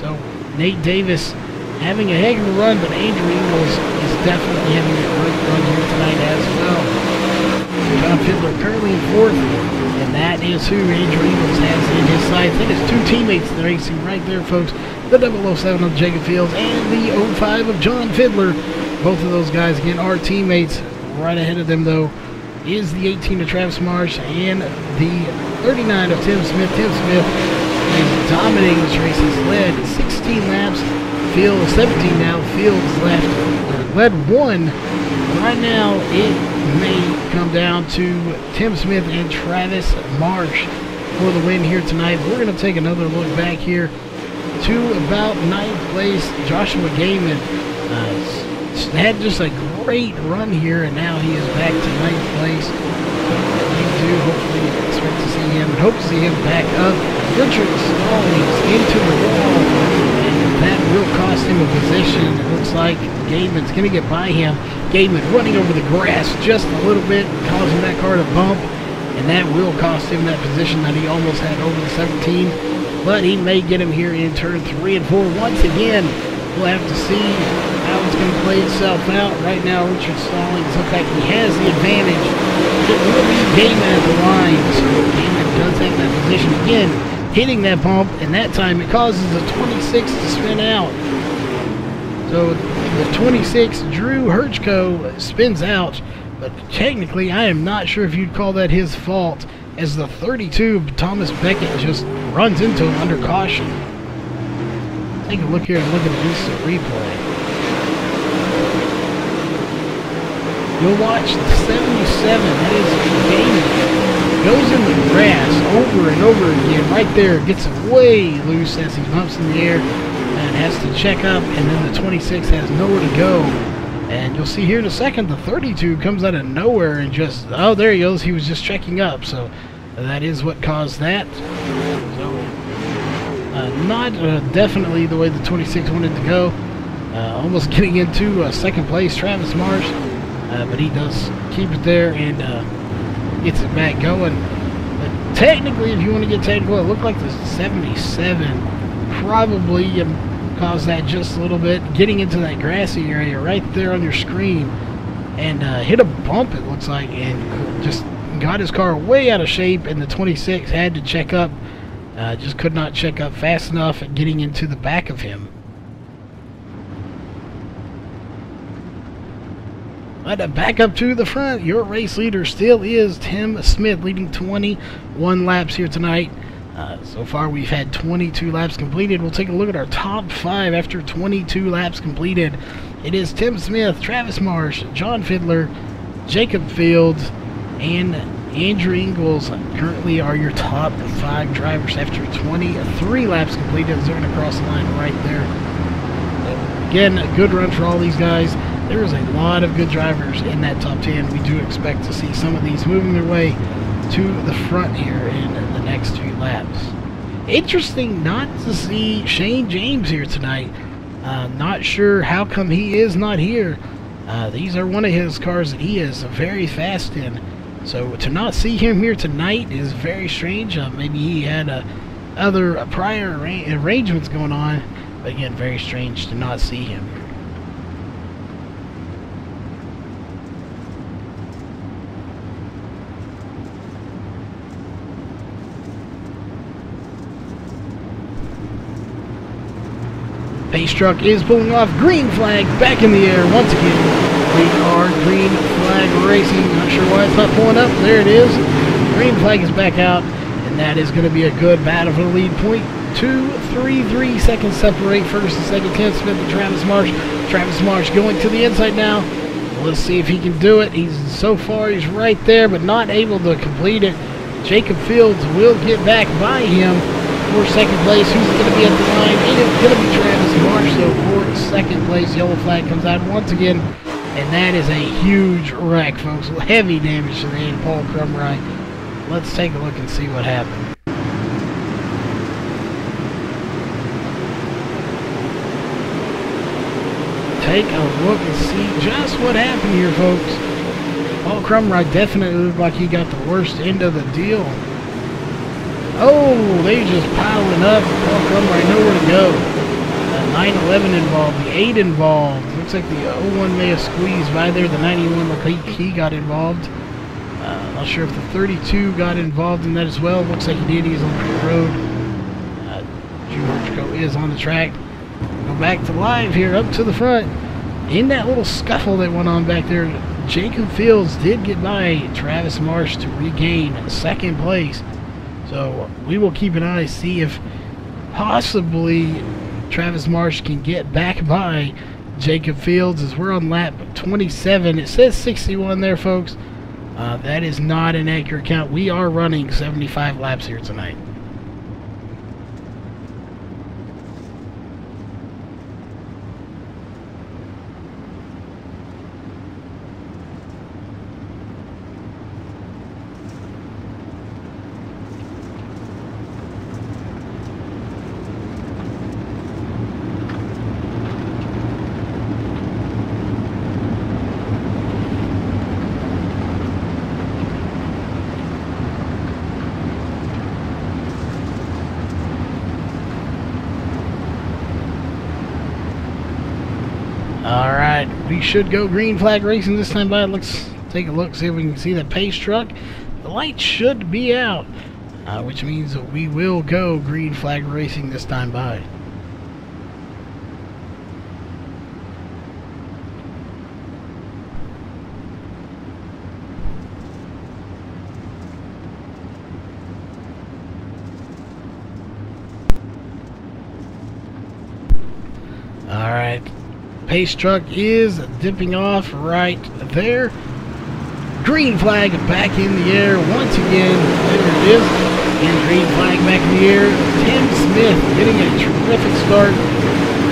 So Nate Davis having a heck of a run, but Andrew Ingles is definitely having a great run here tonight as well. John Fiddler currently in 4th. And that is who Andrew Ingles has in his sights. That is 2 teammates racing right there, folks. The 007 of Jacob Fields and the 05 of John Fiddler. Both of those guys, again, are teammates. Right ahead of them, though, is the 18 of Travis Marsh and the 39 of Tim Smith. Tim Smith is dominating this race. He's led 16 laps. Fields 17 now. Fields led 1. Right now, it may come down to Tim Smith and Travis Marsh for the win here tonight. We're going to take another look back here to about 9th place. Joshua Gaiman had just a great run here, and now he is back to 9th place. We do hopefully expect to see him, and hope to see him back up. Richard Stallings into the wall, and that will cost him a position. It looks like Gaiman's going to get by him. Gaiman running over the grass just a little bit, causing that car to bump, and that will cost him that position that he almost had over the 17. But he may get him here in turn 3 and 4. Once again, we'll have to see how it's going to play itself out. Right now, Richard Stallings looks like he has the advantage. It will be Gaiman at the line, so Gaiman does have that position again. hitting that bump, and that time it causes the 26 to spin out. So the 26, Drew Herchko, spins out, but technically I am not sure if you'd call that his fault, as the 32, Thomas Beckett, just runs into him under caution. Take a look here and look at the instant replay. You'll watch the 77, that is Gaming, goes in the grass over and over again. Right there, gets it way loose as he bumps in the air and has to check up, and then the 26 has nowhere to go. And you'll see here in a second, the 32 comes out of nowhere and just, oh, there he goes, he was just checking up. So that is what caused that. So not definitely the way the 26 wanted to go. Almost getting into second place, Travis Marsh, but he does keep it there and gets it back going. But technically, if you want to get technical, it looked like the 77 probably caused that just a little bit, getting into that grassy area right there on your screen, and hit a bump, it looks like, and just got his car way out of shape, and the 26 had to check up, just could not check up fast enough at getting into the back of him. But back up to the front, your race leader still is Tim Smith, leading 21 laps here tonight. So far we've had 22 laps completed. We'll take a look at our top 5 after 22 laps completed. It is Tim Smith, Travis Marsh, John Fiedler, Jacob Fields, and Andrew Ingles currently are your top 5 drivers after 23 laps completed. They're going to cross the line right there. Again, a good run for all these guys. There is a lot of good drivers in that top 10. We do expect to see some of these moving their way to the front here in the next few laps. Interesting not to see Shane James here tonight. Not sure how come he is not here. These are one of his cars that he is very fast in. So to not see him here tonight is very strange. Maybe he had other prior arrangements going on. But again, very strange to not see him here. Pace truck is pulling off. Green flag back in the air once again. We are green flag racing. Not sure why it's not pulling up. There it is. Green flag is back out, and that is going to be a good battle for the lead. 0.233 seconds separate first and second. Tim Smith and Travis Marsh. Travis Marsh going to the inside now. Let's see if he can do it. So far he's right there, but not able to complete it. Jacob Fields will get back by him for second place. Who's going to be at the line? It is going to be Travis Marsh, so for second place. Yellow flag comes out once again, and that is a huge wreck, folks. Heavy damage to the end of Paul Crumright. Let's take a look and see what happened. Take a look and see just what happened here, folks. Paul Crumright definitely looked like he got the worst end of the deal. Oh, they just piling up. Paul Crumright nowhere to go. 911 involved, the 8 involved. Looks like the 01 may have squeezed by there. The 91 looked like he got involved. Not sure if the 32 got involved in that as well. Looks like he did. He's on the road. Drew Herchko is on the track. Go back to live here, up to the front. In that little scuffle that went on back there, Jacob Fields did get by Travis Marsh to regain second place. So we will keep an eye, see if possibly Travis Marsh can get back by Jacob Fields, as we're on lap 27. It says 61 there, folks. That is not an accurate count. We are running 75 laps here tonight. Alright, we should go green flag racing this time by. Let's take a look, see if we can see the pace truck. The light should be out. which means that we will go green flag racing this time by. Alright, pace truck is dipping off right there. Green flag back in the air once again. There it is. And green flag back in the air. Tim Smith getting a terrific start.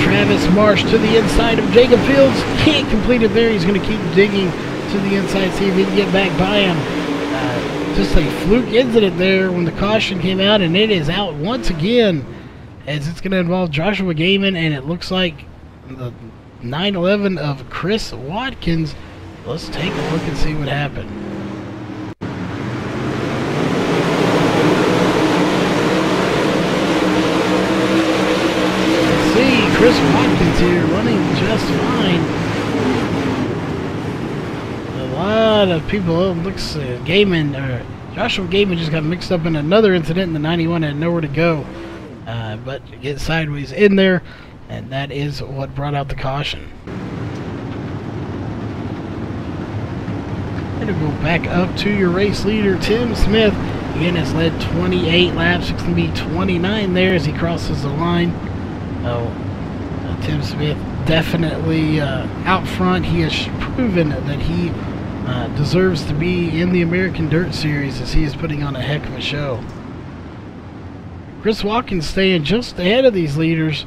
Travis Marsh to the inside of Jacob Fields. Can't complete it there. He's going to keep digging to the inside, see if he can get back by him. Just a fluke incident there when the caution came out, and it is out once again, as it's going to involve Joshua Gaiman, and it looks like the 911 of Chris Watkins. Let's take a look and see what happened. Let's see, Chris Watkins here running just fine. A lot of people, it looks Joshua Gaiman just got mixed up in another incident, and the 91 had nowhere to go. But get sideways in there, and that is what brought out the caution. And to go back up to your race leader, Tim Smith. Again, has led 28 laps. It's going to be 29 there as he crosses the line. Tim Smith definitely out front. He has proven that he deserves to be in the American Dirt Series, as he is putting on a heck of a show. Chris Watkins staying just ahead of these leaders,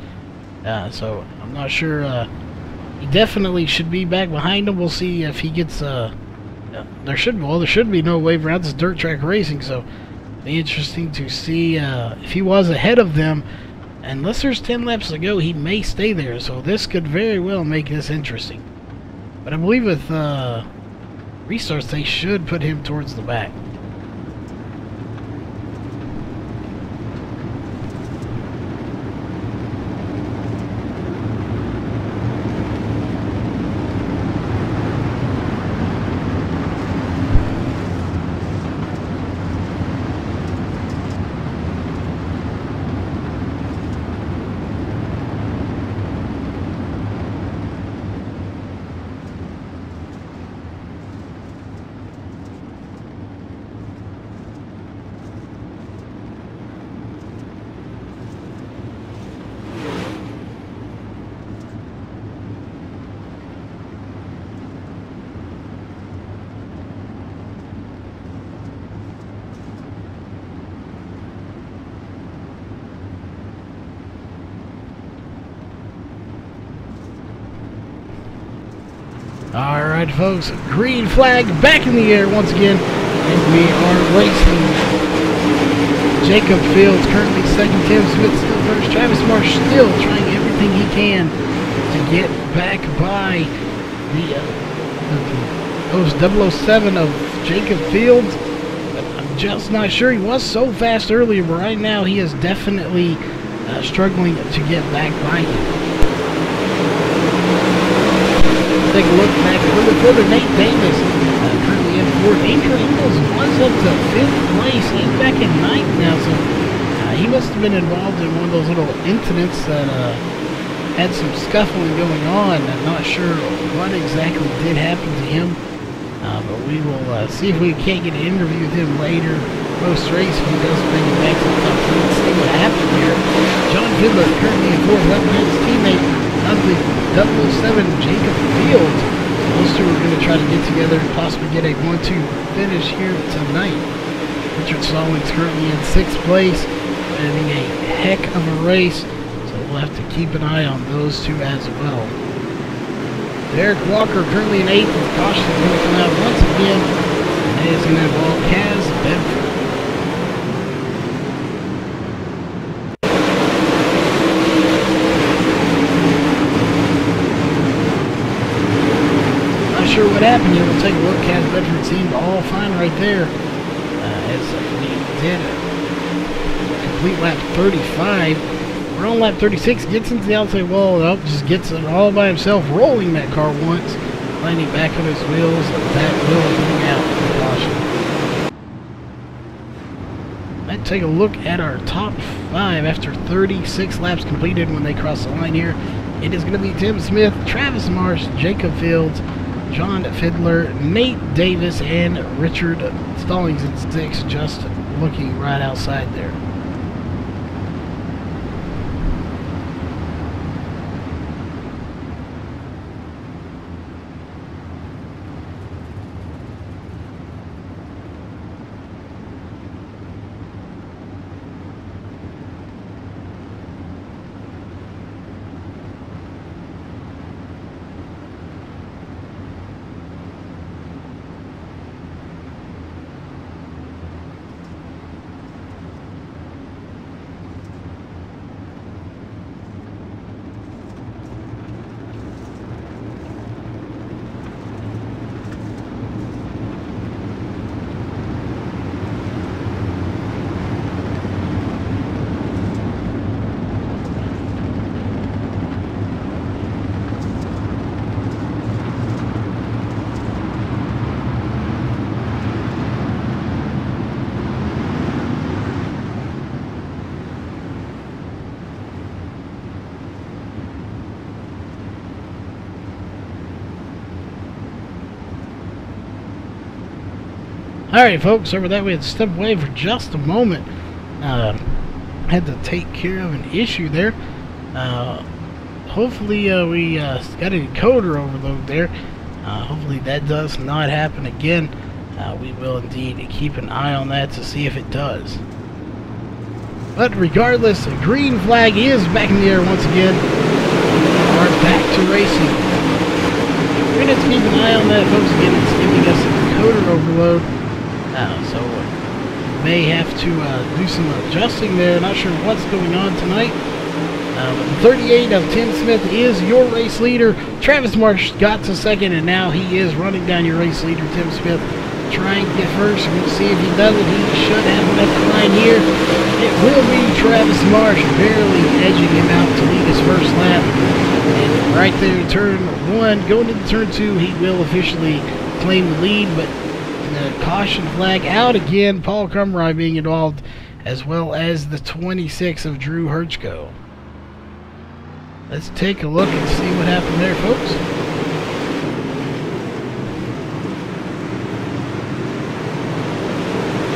so I'm not sure. He definitely should be back behind him. We'll see if he gets. There should be no wave around. This is dirt track racing, so it'll be interesting to see if he was ahead of them. Unless there's 10 laps to go, he may stay there. So this could very well make this interesting. But I believe with restarts, they should put him towards the back. Alright folks, green flag back in the air once again, and we are racing. Jacob Fields currently second, Tim Smith still first, Travis Marsh still trying everything he can to get back by the 007 of Jacob Fields. But I'm just not sure. He was so fast earlier, but right now he is definitely struggling to get back by him. Take a look back a little further. Nate Davis currently in fourth. Adrian Ingles was up to 5th place. He's back in 9th now, so he must have been involved in one of those little incidents that had some scuffling going on. I'm not sure what exactly did happen to him, but we will see if we can't get an interview with him later post-race if he does bring it back to the top 10. Let's see what happened here. John Fiddler currently in fourth, left behind his teammate of the 007 Jacob Fields. Those two are going to try to get together and possibly get a 1-2 finish here tonight. Richard Stallings currently in 6th place, having a heck of a race, so we'll have to keep an eye on those two as well. Derek Walker currently in 8th, with caution is going to come out once again, and that is going to involve Kaz Bedford. Sure what happened here. We'll take a look. Kaz Bedford seemed all fine right there, as we did complete lap 35. We're on lap 36, gets into the outside wall, and just gets it all by himself, rolling that car once, landing back on his wheels. That will bring out the caution. That Alright, take a look at our top 5 after 36 laps completed when they cross the line here. It is going to be Tim Smith, Travis Marsh, Jacob Fields, John Fiddler, Nate Davis, and Richard Stallings in 6, just looking right outside there. Alright folks, over that we had to step away for just a moment. Had to take care of an issue there. Hopefully we got a encoder overload there. Hopefully that does not happen again. We will indeed keep an eye on that to see if it does. But regardless, the green flag is back in the air once again. We are back to racing. We're going to keep an eye on that, folks. Again, it's giving us an encoder overload. So may have to do some adjusting there. Not sure what's going on tonight. 38 of Tim Smith is your race leader. Travis Marsh got to second, and now he is running down your race leader, Tim Smith. Trying to get first. We'll see if he does it. He should have enough line here. It will be Travis Marsh barely edging him out to lead his first lap. And right there, turn 1, going into turn 2, he will officially claim the lead, but the caution flag out again. Paul Crumry being involved, as well as the 26 of Drew Herchko. Let's take a look and see what happened there, folks.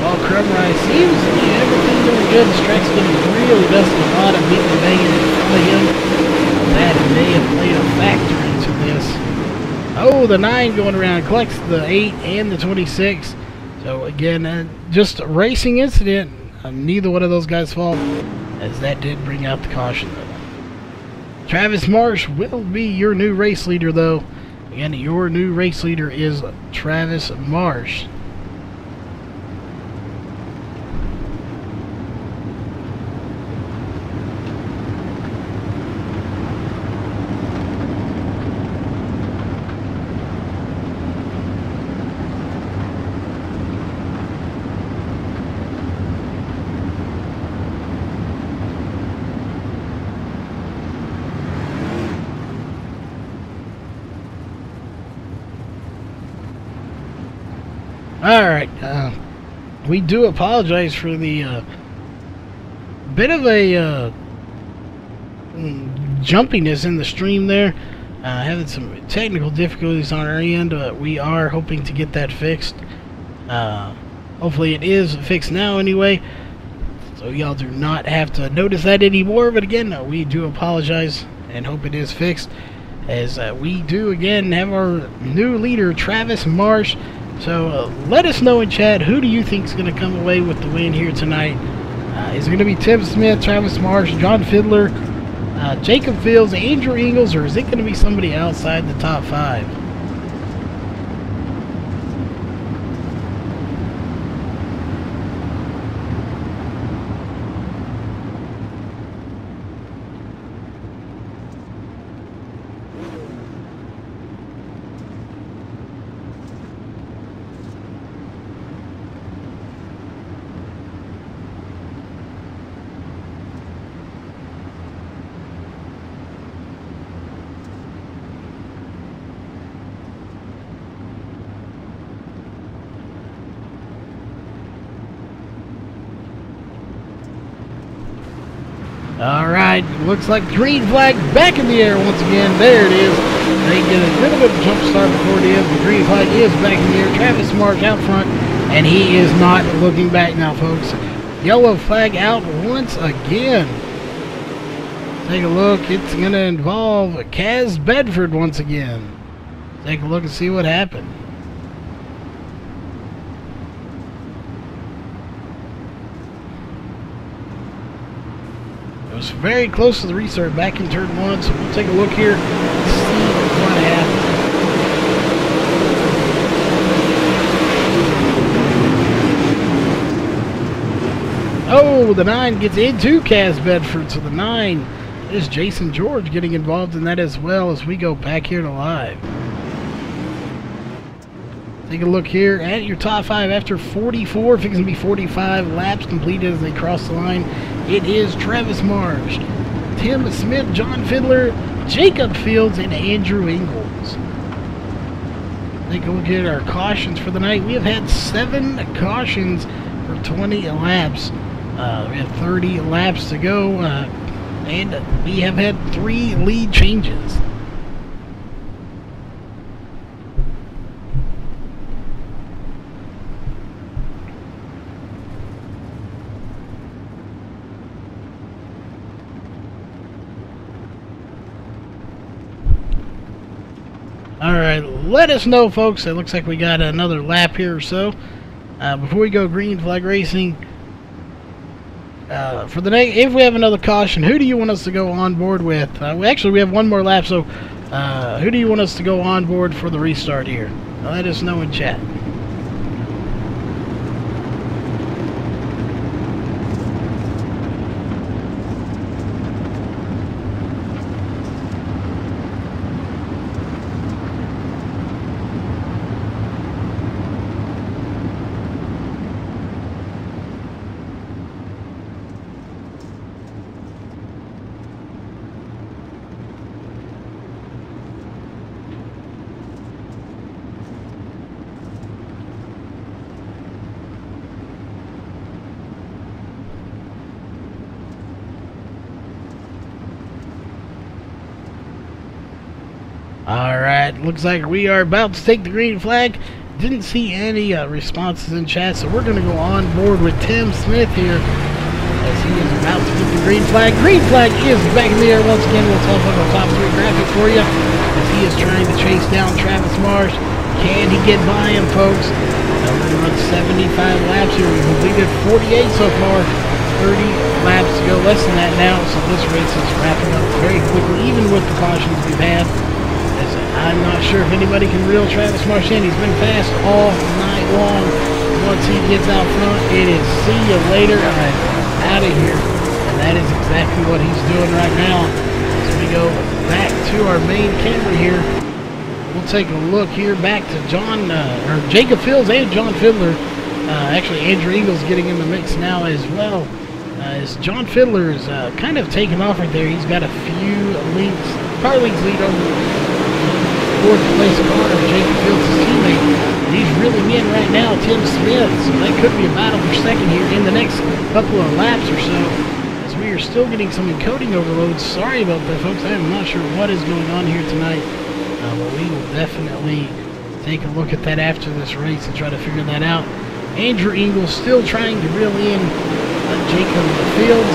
Paul Crumry seems to be everything doing good. The track's getting really dusty. A lot of people banging in front of him. That may have played a factor into this. Oh, the 9 going around collects the 8 and the 26. So again, just a racing incident. Neither one of those guys' fault, as that did bring out the caution though. Travis Marsh will be your new race leader though. Again, your new race leader is Travis Marsh. Alright, we do apologize for the bit of a jumpiness in the stream there. Having some technical difficulties on our end, but we are hoping to get that fixed. Hopefully it is fixed now anyway, so y'all do not have to notice that anymore. But again, we do apologize and hope it is fixed, as we do again have our new leader, Travis Marsh. So let us know in chat, who do you think is going to come away with the win here tonight? Is it going to be Tim Smith, Travis Marsh, John Fiddler, Jacob Fields, Andrew Ingles, or is it going to be somebody outside the top 5? Alright, looks like green flag back in the air once again. There it is. They get a little bit of a jump start before it is. The green flag is back in the air. Travis Marsh out front, and he is not looking back now, folks. Yellow flag out once again. Take a look. It's going to involve Kaz Bedford once again. Take a look and see what happened. It was very close to the restart back in turn 1, so we'll take a look here and see what happened. Oh, the 9 gets into Kaz Bedford, so the 9 is Jason George getting involved in that as well as we go back here to live. Take a look here at your top 5 after 44, fixing to be 45 laps completed as they cross the line. It is Travis Marsh, Tim Smith, John Fiddler, Jacob Fields, and Andrew Ingalls. Take a look at our cautions for the night. We have had 7 cautions for 20 laps. We have 30 laps to go, and we have had 3 lead changes. Alright, let us know, folks. It looks like we got another lap here or so. Before we go green flag racing, for the next, if we have another caution, who do you want us to go on board with? Actually, we have one more lap, so who do you want us to go on board for the restart here? Let us know in chat. Alright, looks like we are about to take the green flag. Didn't see any responses in chat, so we're going to go on board with Tim Smith here as he is about to get the green flag. Green flag is back in the air once again. We'll talk about the top 3 graphic for you as he is trying to chase down Travis Marsh. Can he get by him, folks? We're going to run 75 laps here. We've completed 48 so far. 30 laps to go, less than that now, so this race is wrapping up very quickly, even with the cautions we've had. I'm not sure if anybody can reel Travis Marsh in. He's been fast all night long. Once he gets out front, it is see you later. I'm out of here. And that is exactly what he's doing right now. So we go back to our main camera here. We'll take a look here back to Jacob Fields and John Fiddler. Actually, Andrew Eagles getting in the mix now as well. As John Fiddler is kind of taking off right there. He's got a few leads, car leads lead over 4th place car of Jacob Fields' teammate. He's reeling in right now Tim Smith, so that could be a battle for second here in the next couple of laps or so, as we are still getting some encoding overloads. Sorry about that, folks. I am not sure what is going on here tonight, but we will definitely take a look at that after this race and try to figure that out. Andrew Ingalls still trying to reel in Jacob Fields,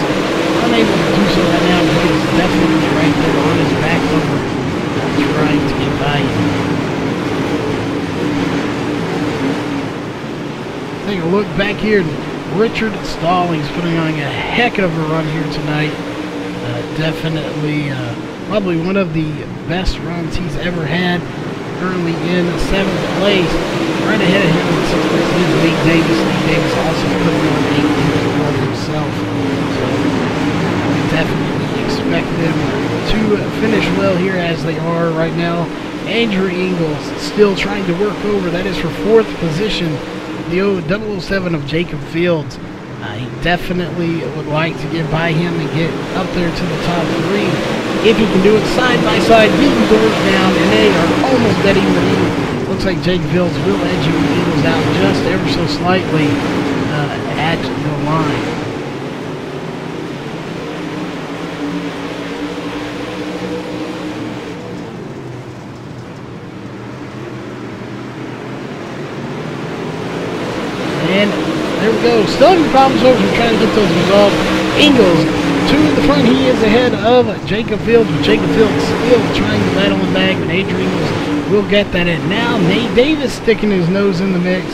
unable to do so right now because he's definitely right there on his back over, trying to get by him. Take a look back here. Richard Stallings putting on a heck of a run here tonight. Definitely probably one of the best runs he's ever had. Currently in 7th place. Right ahead of him in 6th place is Nate Davis. Nate Davis also putting on 8 years of run himself. So we definitely expect them to finish well here as they are right now. Andrew Ingalls still trying to work over. That is for 4th position. The 007 of Jacob Fields. He definitely would like to get by him and get up there to the top 3. If he can do it side by side, beating doors down, and they are almost dead even. Looks like Jacob Fields will edge Eagles out just ever so slightly at the line. go. Still having problems over trying to get those resolved. Ingalls to the front. He is ahead of Jacob Fields, but Jacob Fields still trying to battle him back, but Adrian Ingalls will get that in. Now Nate Davis sticking his nose in the mix,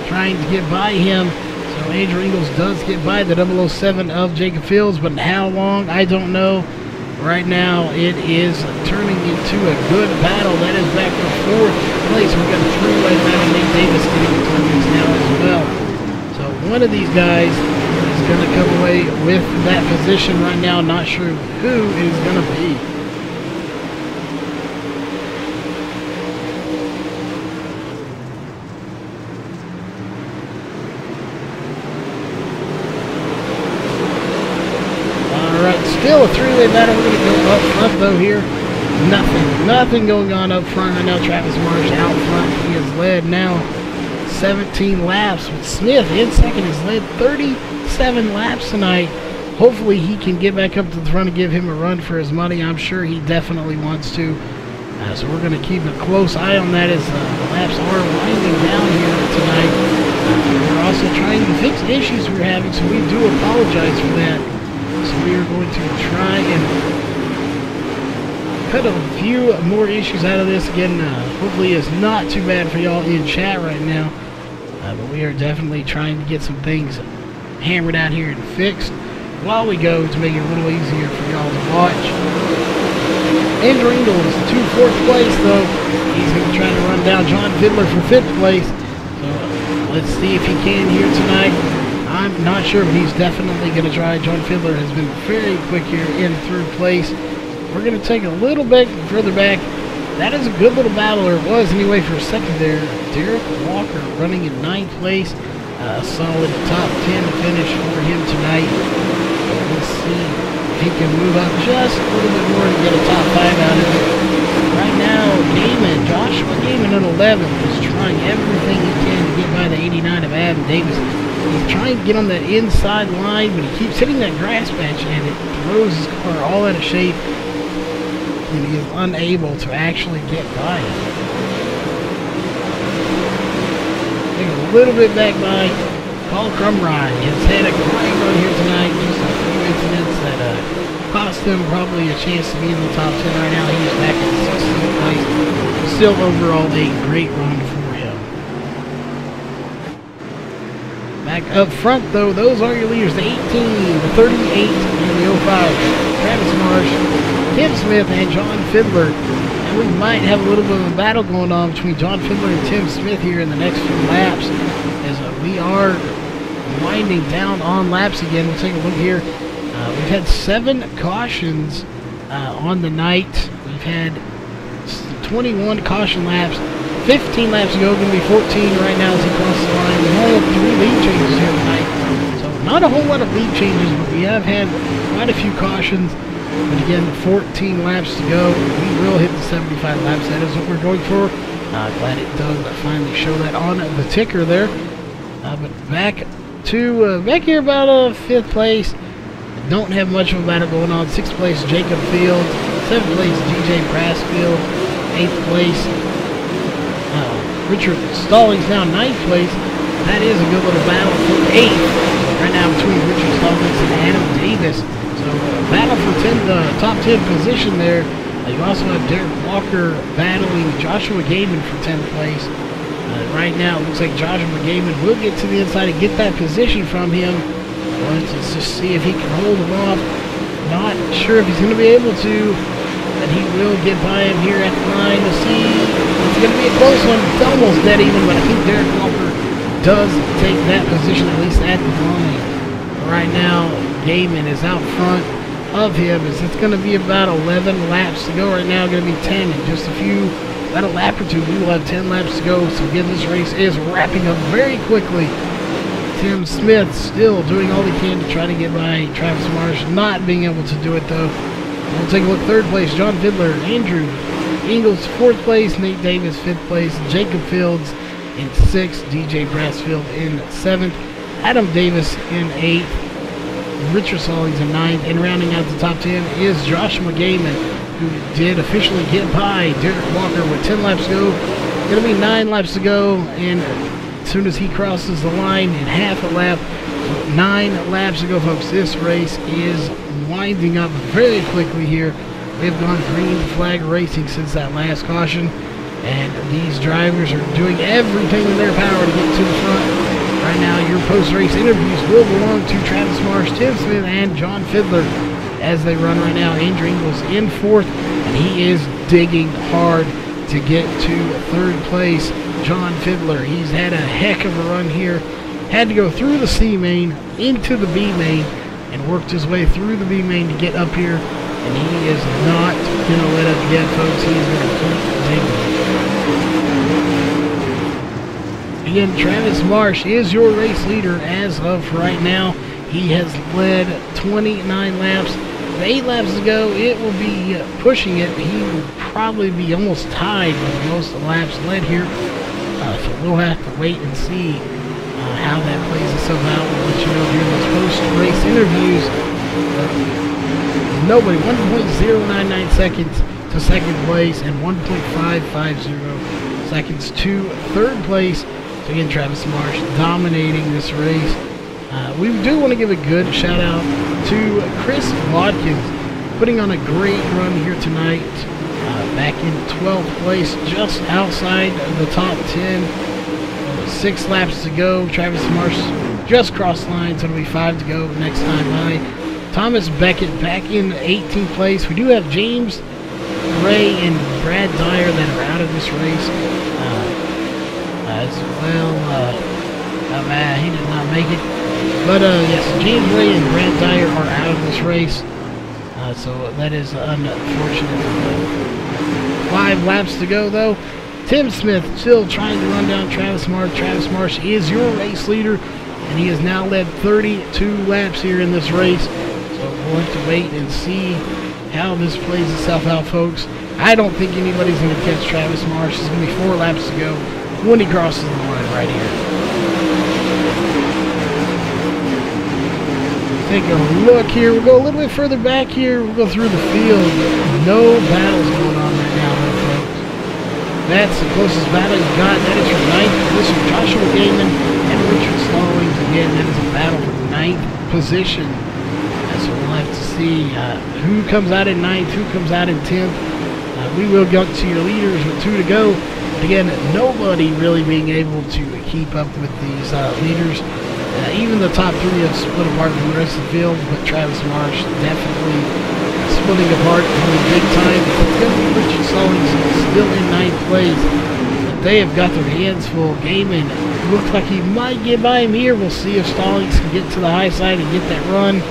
trying to get by him. So Adrian Ingalls does get by the 007 of Jacob Fields, but how long, I don't know. Right now, it is turning into a good battle. That is back to fourth place. We've got a three-way battle. Nate Davis getting into the mix now as well. So one of these guys is going to come away with that position right now. Not sure who is going to be. Still a three-way battle. We're going to go up front, though, here. Nothing going on up front right now. Travis Marsh out front. He has led now 17 laps. With Smith in second has led 37 laps tonight. Hopefully he can get back up to the front and give him a run for his money. I'm sure he definitely wants to. So we're going to keep a close eye on that as the laps are winding down here tonight. We're also trying to fix issues we're having, so we do apologize for that. So we are going to try and cut a few more issues out of this. Again, hopefully it's not too bad for y'all in chat right now. But we are definitely trying to get some things hammered out here and fixed while we go to make it a little easier for y'all to watch. Andrew Ingalls to fourth place, though. He's going to try to run down John Fiddler for fifth place. So let's see if he can here tonight. I'm not sure, but he's definitely going to try. John Fiddler has been very quick here in third place. We're going to take a little bit further back. That is a good little battle, or it was anyway, for a second there. Derek Walker running in ninth place. A solid top 10 finish for him tonight. Let's see if he can move up just a little bit more to get a top 5 out of it. Right now, Joshua Gaiman at 11 is trying everything he can to get by the 89 of Adam Davis. He's trying to get on that inside line, but he keeps hitting that grass patch, and it throws his car all out of shape, and he is unable to actually get by it. Take a little bit back by Paul Crumrine. Has had a great run here tonight. Just a few incidents that cost him probably a chance to be in the top 10 right now. He's back in 16th place. Still overall a great run for him. Back up front, though, those are your leaders. The 18, the 38, and the 05. Travis Marsh, Tim Smith, and John Fiddler. And we might have a little bit of a battle going on between John Fiddler and Tim Smith here in the next few laps, as we are winding down on laps again. We'll take a look here. We've had 7 cautions on the night. We've had 21 caution laps. 15 laps ago, going to be 14 right now as he crosses the line. We only have 3 lead changes here tonight. So not a whole lot of lead changes, but we have had quite a few cautions. But again, 14 laps to go. We will hit the 75 laps. That is what we're going for. Glad it does finally show that on the ticker there. But back here about 5th place. Don't have much of a battle going on. 6th place, Jacob Fields. 7th place, DJ Brassfield. 8th place, Richard Stallings now 9th place. That is a good little battle for 8th right now between Richard Stallings and Adam Davis. So battle for the top 10 position there. You also have Derek Walker battling Joshua Gaiman for 10th place. Right now it looks like Joshua Gaiman will get to the inside and get that position from him. Let's just see if he can hold him off. Not sure if he's going to be able to, but he will get by him here at the line to see. It's going to be a close one. It's almost dead even, but I think Derek Walker does take that position, at least at the line. Right now, Gaiman is out front of him, as it's going to be about 11 laps to go right now. Going to be 10 in just a few, about a lap or two. We will have 10 laps to go, so again, this race is wrapping up very quickly. Tim Smith still doing all he can to try to get by Travis Marsh, not being able to do it though. We'll take a look. 3rd place, John Fiddler. Andrew Ingalls, 4th place. Nate Davis, 5th place. Jacob Fields in 6th. DJ Brassfield in 7th. Adam Davis in 8th. Richard Stallings in 9th. And rounding out the top 10 is Joshua Gaiman, who did officially get by Derek Walker with 10 laps to go. Going to be 9 laps to go, and as soon as he crosses the line in half a lap. 9 laps to go, folks. This race is winding up very quickly here. We've gone green flag racing since that last caution, and these drivers are doing everything in their power to get to the front. Right now, your post-race interviews will belong to Travis Marsh, Tim Smith, and John Fiddler as they run right now. Andrew Ingles in fourth, and he is digging hard to get to third place. John Fiddler, he's had a heck of a run here. Had to go through the C main into the B main and worked his way through the B main to get up here, and he is not going to let up yet, folks. He is going to keep digging. Again, Travis Marsh is your race leader as of right now. He has led 29 laps. 8 laps to go, it will be pushing it. He will probably be almost tied with most of the laps led here. So we'll have to wait and see how that plays itself out. We'll let you know during those post-race interviews. Nobody, 1.099 seconds to second place and 1.550 seconds to third place. So again, Travis Marsh dominating this race. We do want to give a good shout out to Chris Watkins, putting on a great run here tonight. Back in 12th place, just outside of the top 10. 6 laps to go. Travis Marsh just crossed the line, so it'll be 5 to go next time by. Thomas Beckett back in 18th place. We do have James Ray and Brad Dyer that are out of this race as well. He did not make it. But yes, James Ray and Brad Dyer are out of this race. So that is unfortunate. 5 laps to go, though. Tim Smith still trying to run down Travis Marsh. Travis Marsh is your race leader, and he has now led 32 laps here in this race. So we'll have to wait and see how this plays itself out, folks. I don't think anybody's going to catch Travis Marsh. It's going to be 4 laps to go when he crosses the line right here. Take a look here. We'll go a little bit further back here. We'll go through the field. No battles going on right now, folks. That's the closest battle you've got. That is for 9th position. Joshua Gaiman and Richard Stallings. Again, that is a battle for 9th position. So we'll have to see who comes out in 9th, who comes out in 10th. We will go to your leaders with 2 to go. But again, nobody really being able to keep up with these leaders. Even the top 3 have split apart from the rest of the field, but Travis Marsh definitely splitting apart really big time. Richard Stallings still in 9th place. But they have got their hands full. Gaiman looks like he might get by him here. We'll see if Stallings can get to the high side and get that run.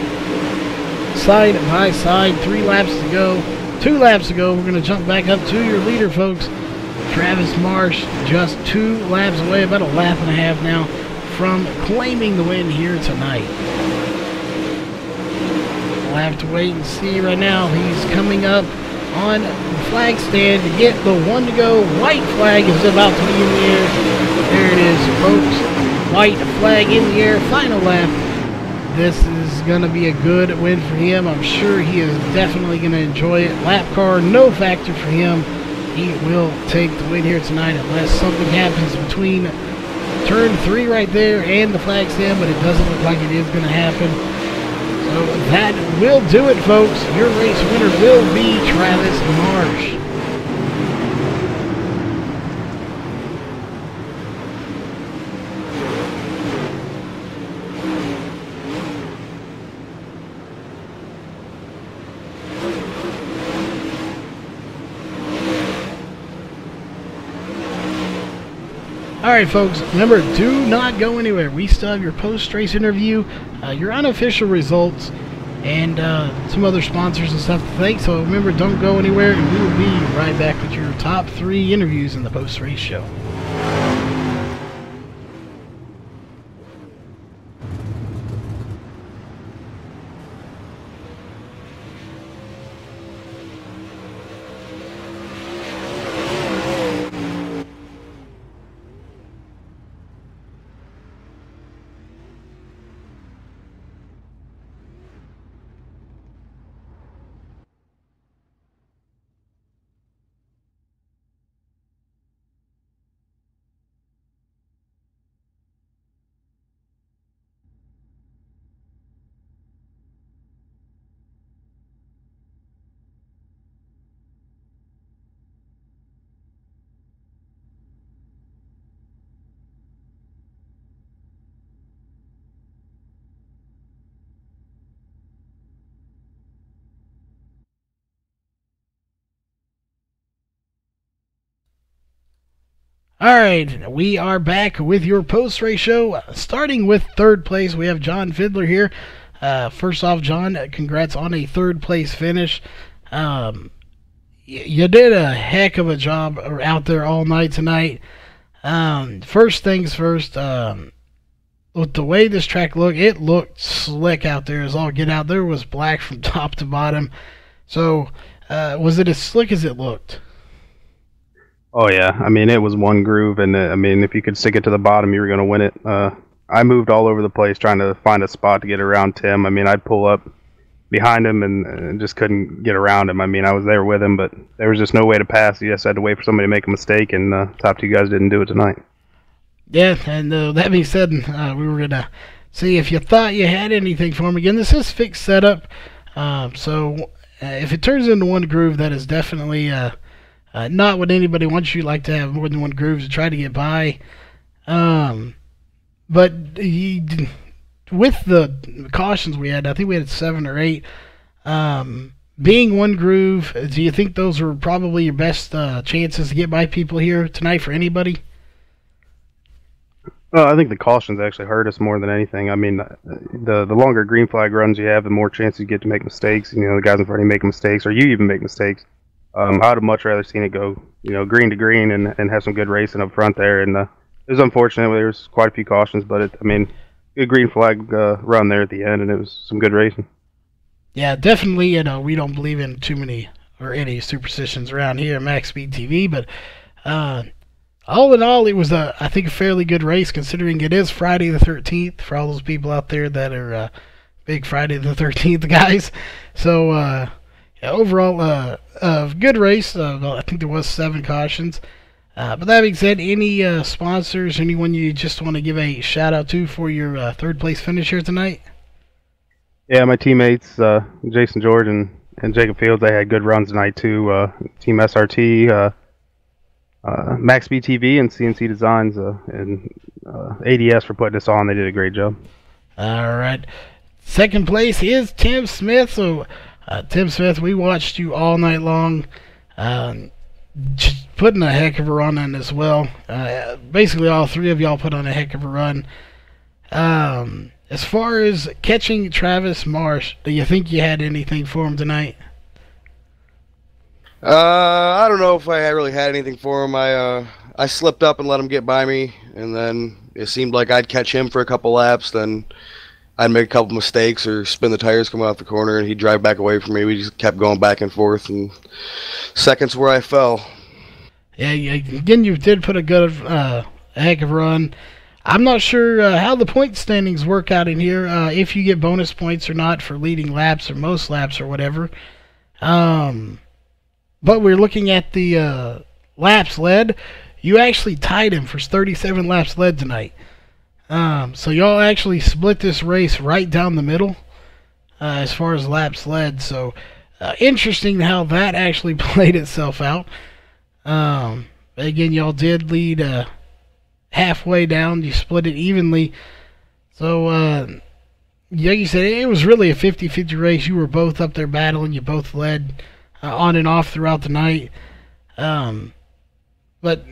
Side by side, 3 laps to go. 2 laps to go. We're going to jump back up to your leader, folks. Travis Marsh just 2 laps away, about a lap and a half now from claiming the win here tonight. We'll have to wait and see right now. He's coming up on the flag stand to get the 1 to go. White flag is about to be in the air. There it is, folks. White flag in the air. Final lap. This is going to be a good win for him. I'm sure he is definitely going to enjoy it. Lap car, no factor for him. He will take the win here tonight unless something happens between turn 3 right there and the flag stand, but it doesn't look like it is going to happen. So that will do it, folks. Your race winner will be Travis Marsh. Alright, folks, remember, do not go anywhere. We still have your post-race interview, your unofficial results, and some other sponsors and stuff to thank. So remember, don't go anywhere, and we will be right back with your top 3 interviews in the post-race show. All right, we are back with your post-race show. Starting with third place, we have John Fiddler here. First off, John, congrats on a third-place finish. You did a heck of a job out there all night tonight. First things first, with the way this track looked, it looked slick out there as all get out. There was black from top to bottom. So, was it as slick as it looked? Oh yeah, I mean it was one groove, and I mean if you could stick it to the bottom, you were going to win it. I moved all over the place trying to find a spot to get around Tim. I mean I'd pull up behind him and just couldn't get around him. I mean I was there with him, but there was just no way to pass. You just had to wait for somebody to make a mistake, and top two guys didn't do it tonight. Yeah, and that being said, we were going to see if you thought you had anything for him. Again, this is fixed setup, so if it turns into one groove, that is definitely not what anybody wants. You like to have more than one groove to try to get by. But with the cautions we had, I think we had 7 or 8. Being one groove, do you think those were probably your best chances to get by people here tonight for anybody? I think the cautions actually hurt us more than anything. I mean, the longer green flag runs you have, the more chances you get to make mistakes. You know, the guys in front of you make mistakes, or you even make mistakes. I would have much rather seen it go, green to green and have some good racing up front there. And it was unfortunate. There was quite a few cautions, but good green flag run there at the end, and it was some good racing. Yeah, definitely. We don't believe in too many or any superstitions around here at MaxSpeedTV, but all in all, it was I think a fairly good race considering it is Friday the 13th for all those people out there that are big Friday the 13th guys. So overall, good race. I think there was 7 cautions. But that being said, any sponsors, anyone you just want to give a shout out to for your third place finish here tonight? Yeah, my teammates, Jason George and Jacob Fields, they had good runs tonight too. Team SRT, MaxSpeedTV, and CNC Designs, and ADS for putting this on. They did a great job. All right. Second place is Tim Smith. So, Tim Smith, we watched you all night long. Just putting a heck of a run on as well. Basically, all 3 of y'all put on a heck of a run. As far as catching Travis Marsh, do you think you had anything for him tonight? I don't know if I really had anything for him. I slipped up and let him get by me, and then it seemed like I'd catch him for a couple laps, then I'd make a couple mistakes or spin the tires coming off the corner, and he'd drive back away from me. We just kept going back and forth, and seconds where I fell. Yeah, again, you did put a heck of a run. I'm not sure how the point standings work out in here, if you get bonus points or not for leading laps or most laps or whatever. But we're looking at the laps led. You actually tied him for 37 laps led tonight. So y'all actually split this race right down the middle as far as laps led. So interesting how that actually played itself out. Again, y'all did lead halfway down. You split it evenly. So, like you said, it was really a 50-50 race. You were both up there battling. You both led on and off throughout the night. But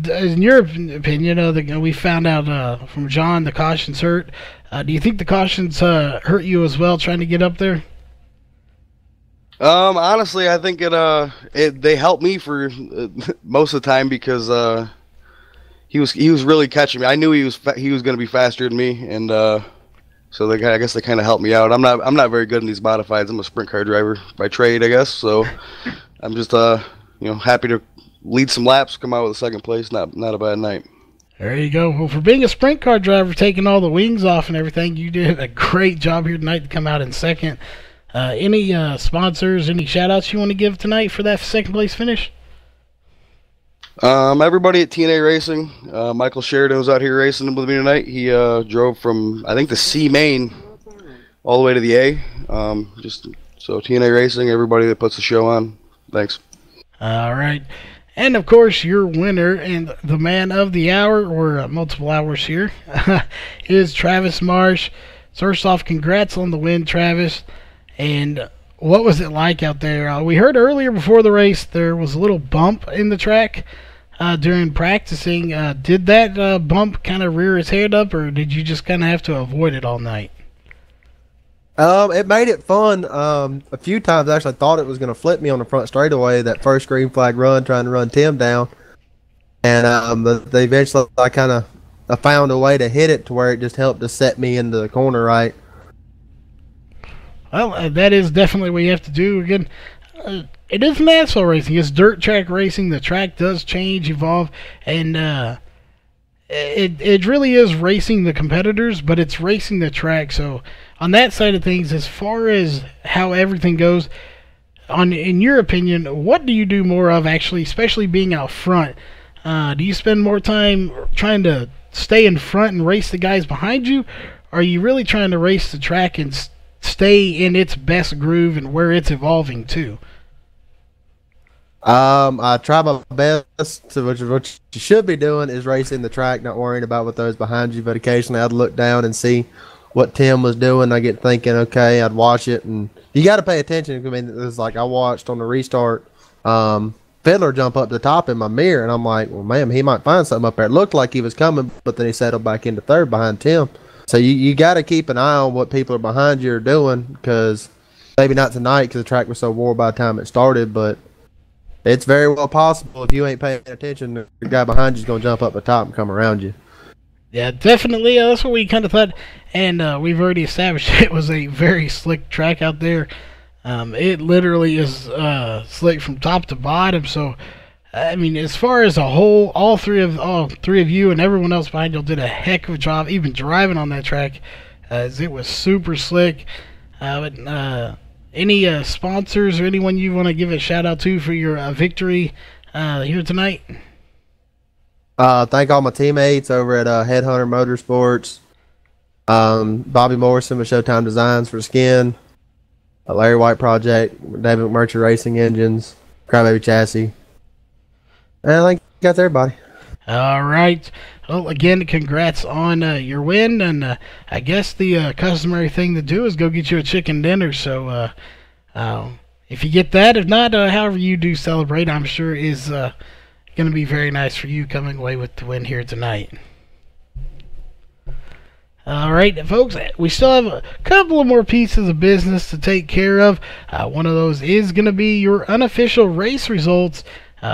in your opinion, we found out from John the cautions hurt. Do you think the cautions hurt you as well trying to get up there? Honestly, I think they helped me for most of the time because he was really catching me. I knew he was going to be faster than me, and so I guess they kind of helped me out. I'm not very good in these modifieds. I'm a sprint car driver by trade, I guess. So I'm just happy to lead some laps, come out with a second place. Not a bad night. There you go. Well, for being a sprint car driver, taking all the wings off and everything, you did a great job here tonight to come out in second. Any sponsors, any shout-outs you want to give tonight for that second place finish? Everybody at TNA Racing. Michael Sheridan was out here racing with me tonight. He drove from, I think, the C main all the way to the A. So TNA Racing, everybody that puts the show on. Thanks. All right. And, of course, your winner and the man of the hour, or multiple hours here, is Travis Marsh. First off, congrats on the win, Travis. And what was it like out there? We heard earlier before the race there was a little bump in the track. during practicing. Did that bump kind of rear its head up, or did you just kind of have to avoid it all night? It made it fun. A few times actually I thought it was going to flip me on the front straightaway, that first green flag run, trying to run Tim down. And but they eventually I found a way to hit it to where it just helped to set me into the corner right. Well, that is definitely what you have to do. Again, it isn't asphalt racing. It's dirt track racing. The track does change, evolve, and it really is racing the competitors, but it's racing the track. So on that side of things, as far as how everything goes, in your opinion, what do you do more of actually, especially being out front? Do you spend more time trying to stay in front and race the guys behind you? Or are you really trying to race the track and stay in its best groove and where it's evolving to? I try my best to, what you should be doing is racing the track, not worrying about what those behind you, but occasionally I'd look down and see what Tim was doing. I get thinking, okay, I'd watch it, and you got to pay attention. I mean, it was like I watched on the restart Fiddler jump up the top in my mirror, and I'm like, well, man, he might find something up there. It looked like he was coming, but then he settled back into third behind Tim. So you got to keep an eye on what people are behind you are doing, because maybe not tonight because the track was so wore by the time it started, but it's very well possible if you ain't paying attention, the guy behind you is going to jump up the top and come around you. Yeah, definitely. That's what we kind of thought, and we've already established it was a very slick track out there. It literally is slick from top to bottom. So, I mean, as far as a whole, all three of you and everyone else behind you did a heck of a job, even driving on that track, as it was super slick. Any sponsors or anyone you want to give a shout out to for your victory here tonight? Thank all my teammates over at Headhunter Motorsports, Bobby Morrison with Showtime Designs for Skin, Larry White Project, David McMurtry Racing Engines, Crybaby Chassis. And I think that's everybody. All right. Well, again, congrats on your win, and I guess the customary thing to do is go get you a chicken dinner. So if you get that, if not, however you do celebrate, I'm sure is going to be very nice for you coming away with the win here tonight. All right, folks, we still have a couple of more pieces of business to take care of. One of those is going to be your unofficial race results.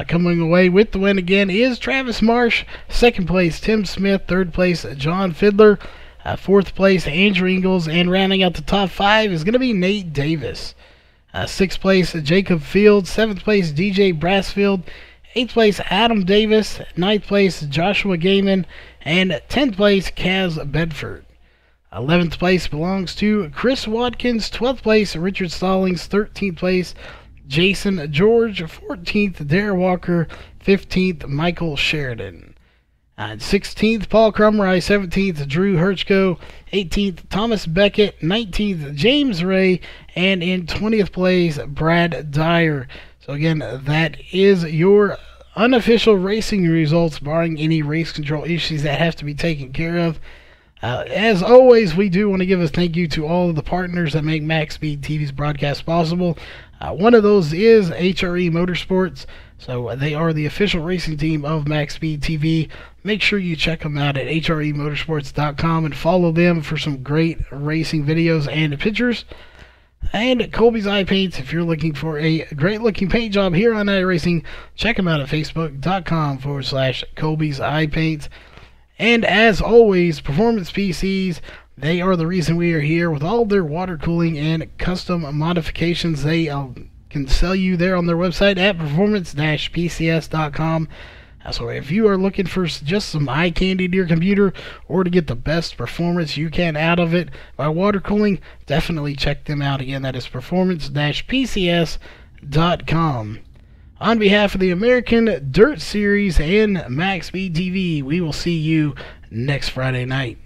Coming away with the win again is Travis Marsh. Second place, Tim Smith. Third place, John Fiddler. Fourth place, Andrew Ingles. And rounding out the top five is going to be Nate Davis. Sixth place, Jacob Field. Seventh place, DJ Brassfield. Eighth place, Adam Davis. Ninth place, Joshua Gaiman. And 10th place, Kaz Bedford. 11th place belongs to Chris Watkins. 12th place, Richard Stallings. 13th place, Jason George. 14th, Dare Walker. 15th, Michael Sheridan. 16th, Paul Crumry. 17th, Drew Hirschko. 18th, Thomas Beckett. 19th, James Ray. And in 20th place, Brad Dyer. So again, that is your unofficial racing results, barring any race control issues that have to be taken care of. As always, we do want to give a thank you to all of the partners that make MaxSpeedTV's broadcast possible. One of those is HRE Motorsports. So they are the official racing team of MaxSpeedTV. Make sure you check them out at hremotorsports.com and follow them for some great racing videos and pictures. And Colby's Eye Paints, if you're looking for a great looking paint job here on iRacing, check them out at facebook.com/Colby's Eye Paints. And as always, Performance PCs, they are the reason we are here with all their water cooling and custom modifications. They can sell you there on their website at performance-pcs.com. So if you are looking for just some eye candy to your computer or to get the best performance you can out of it by water cooling, definitely check them out. Again, that is performance-pcs.com. On behalf of the American Dirt Series and MaxSpeedTV, we will see you next Friday night.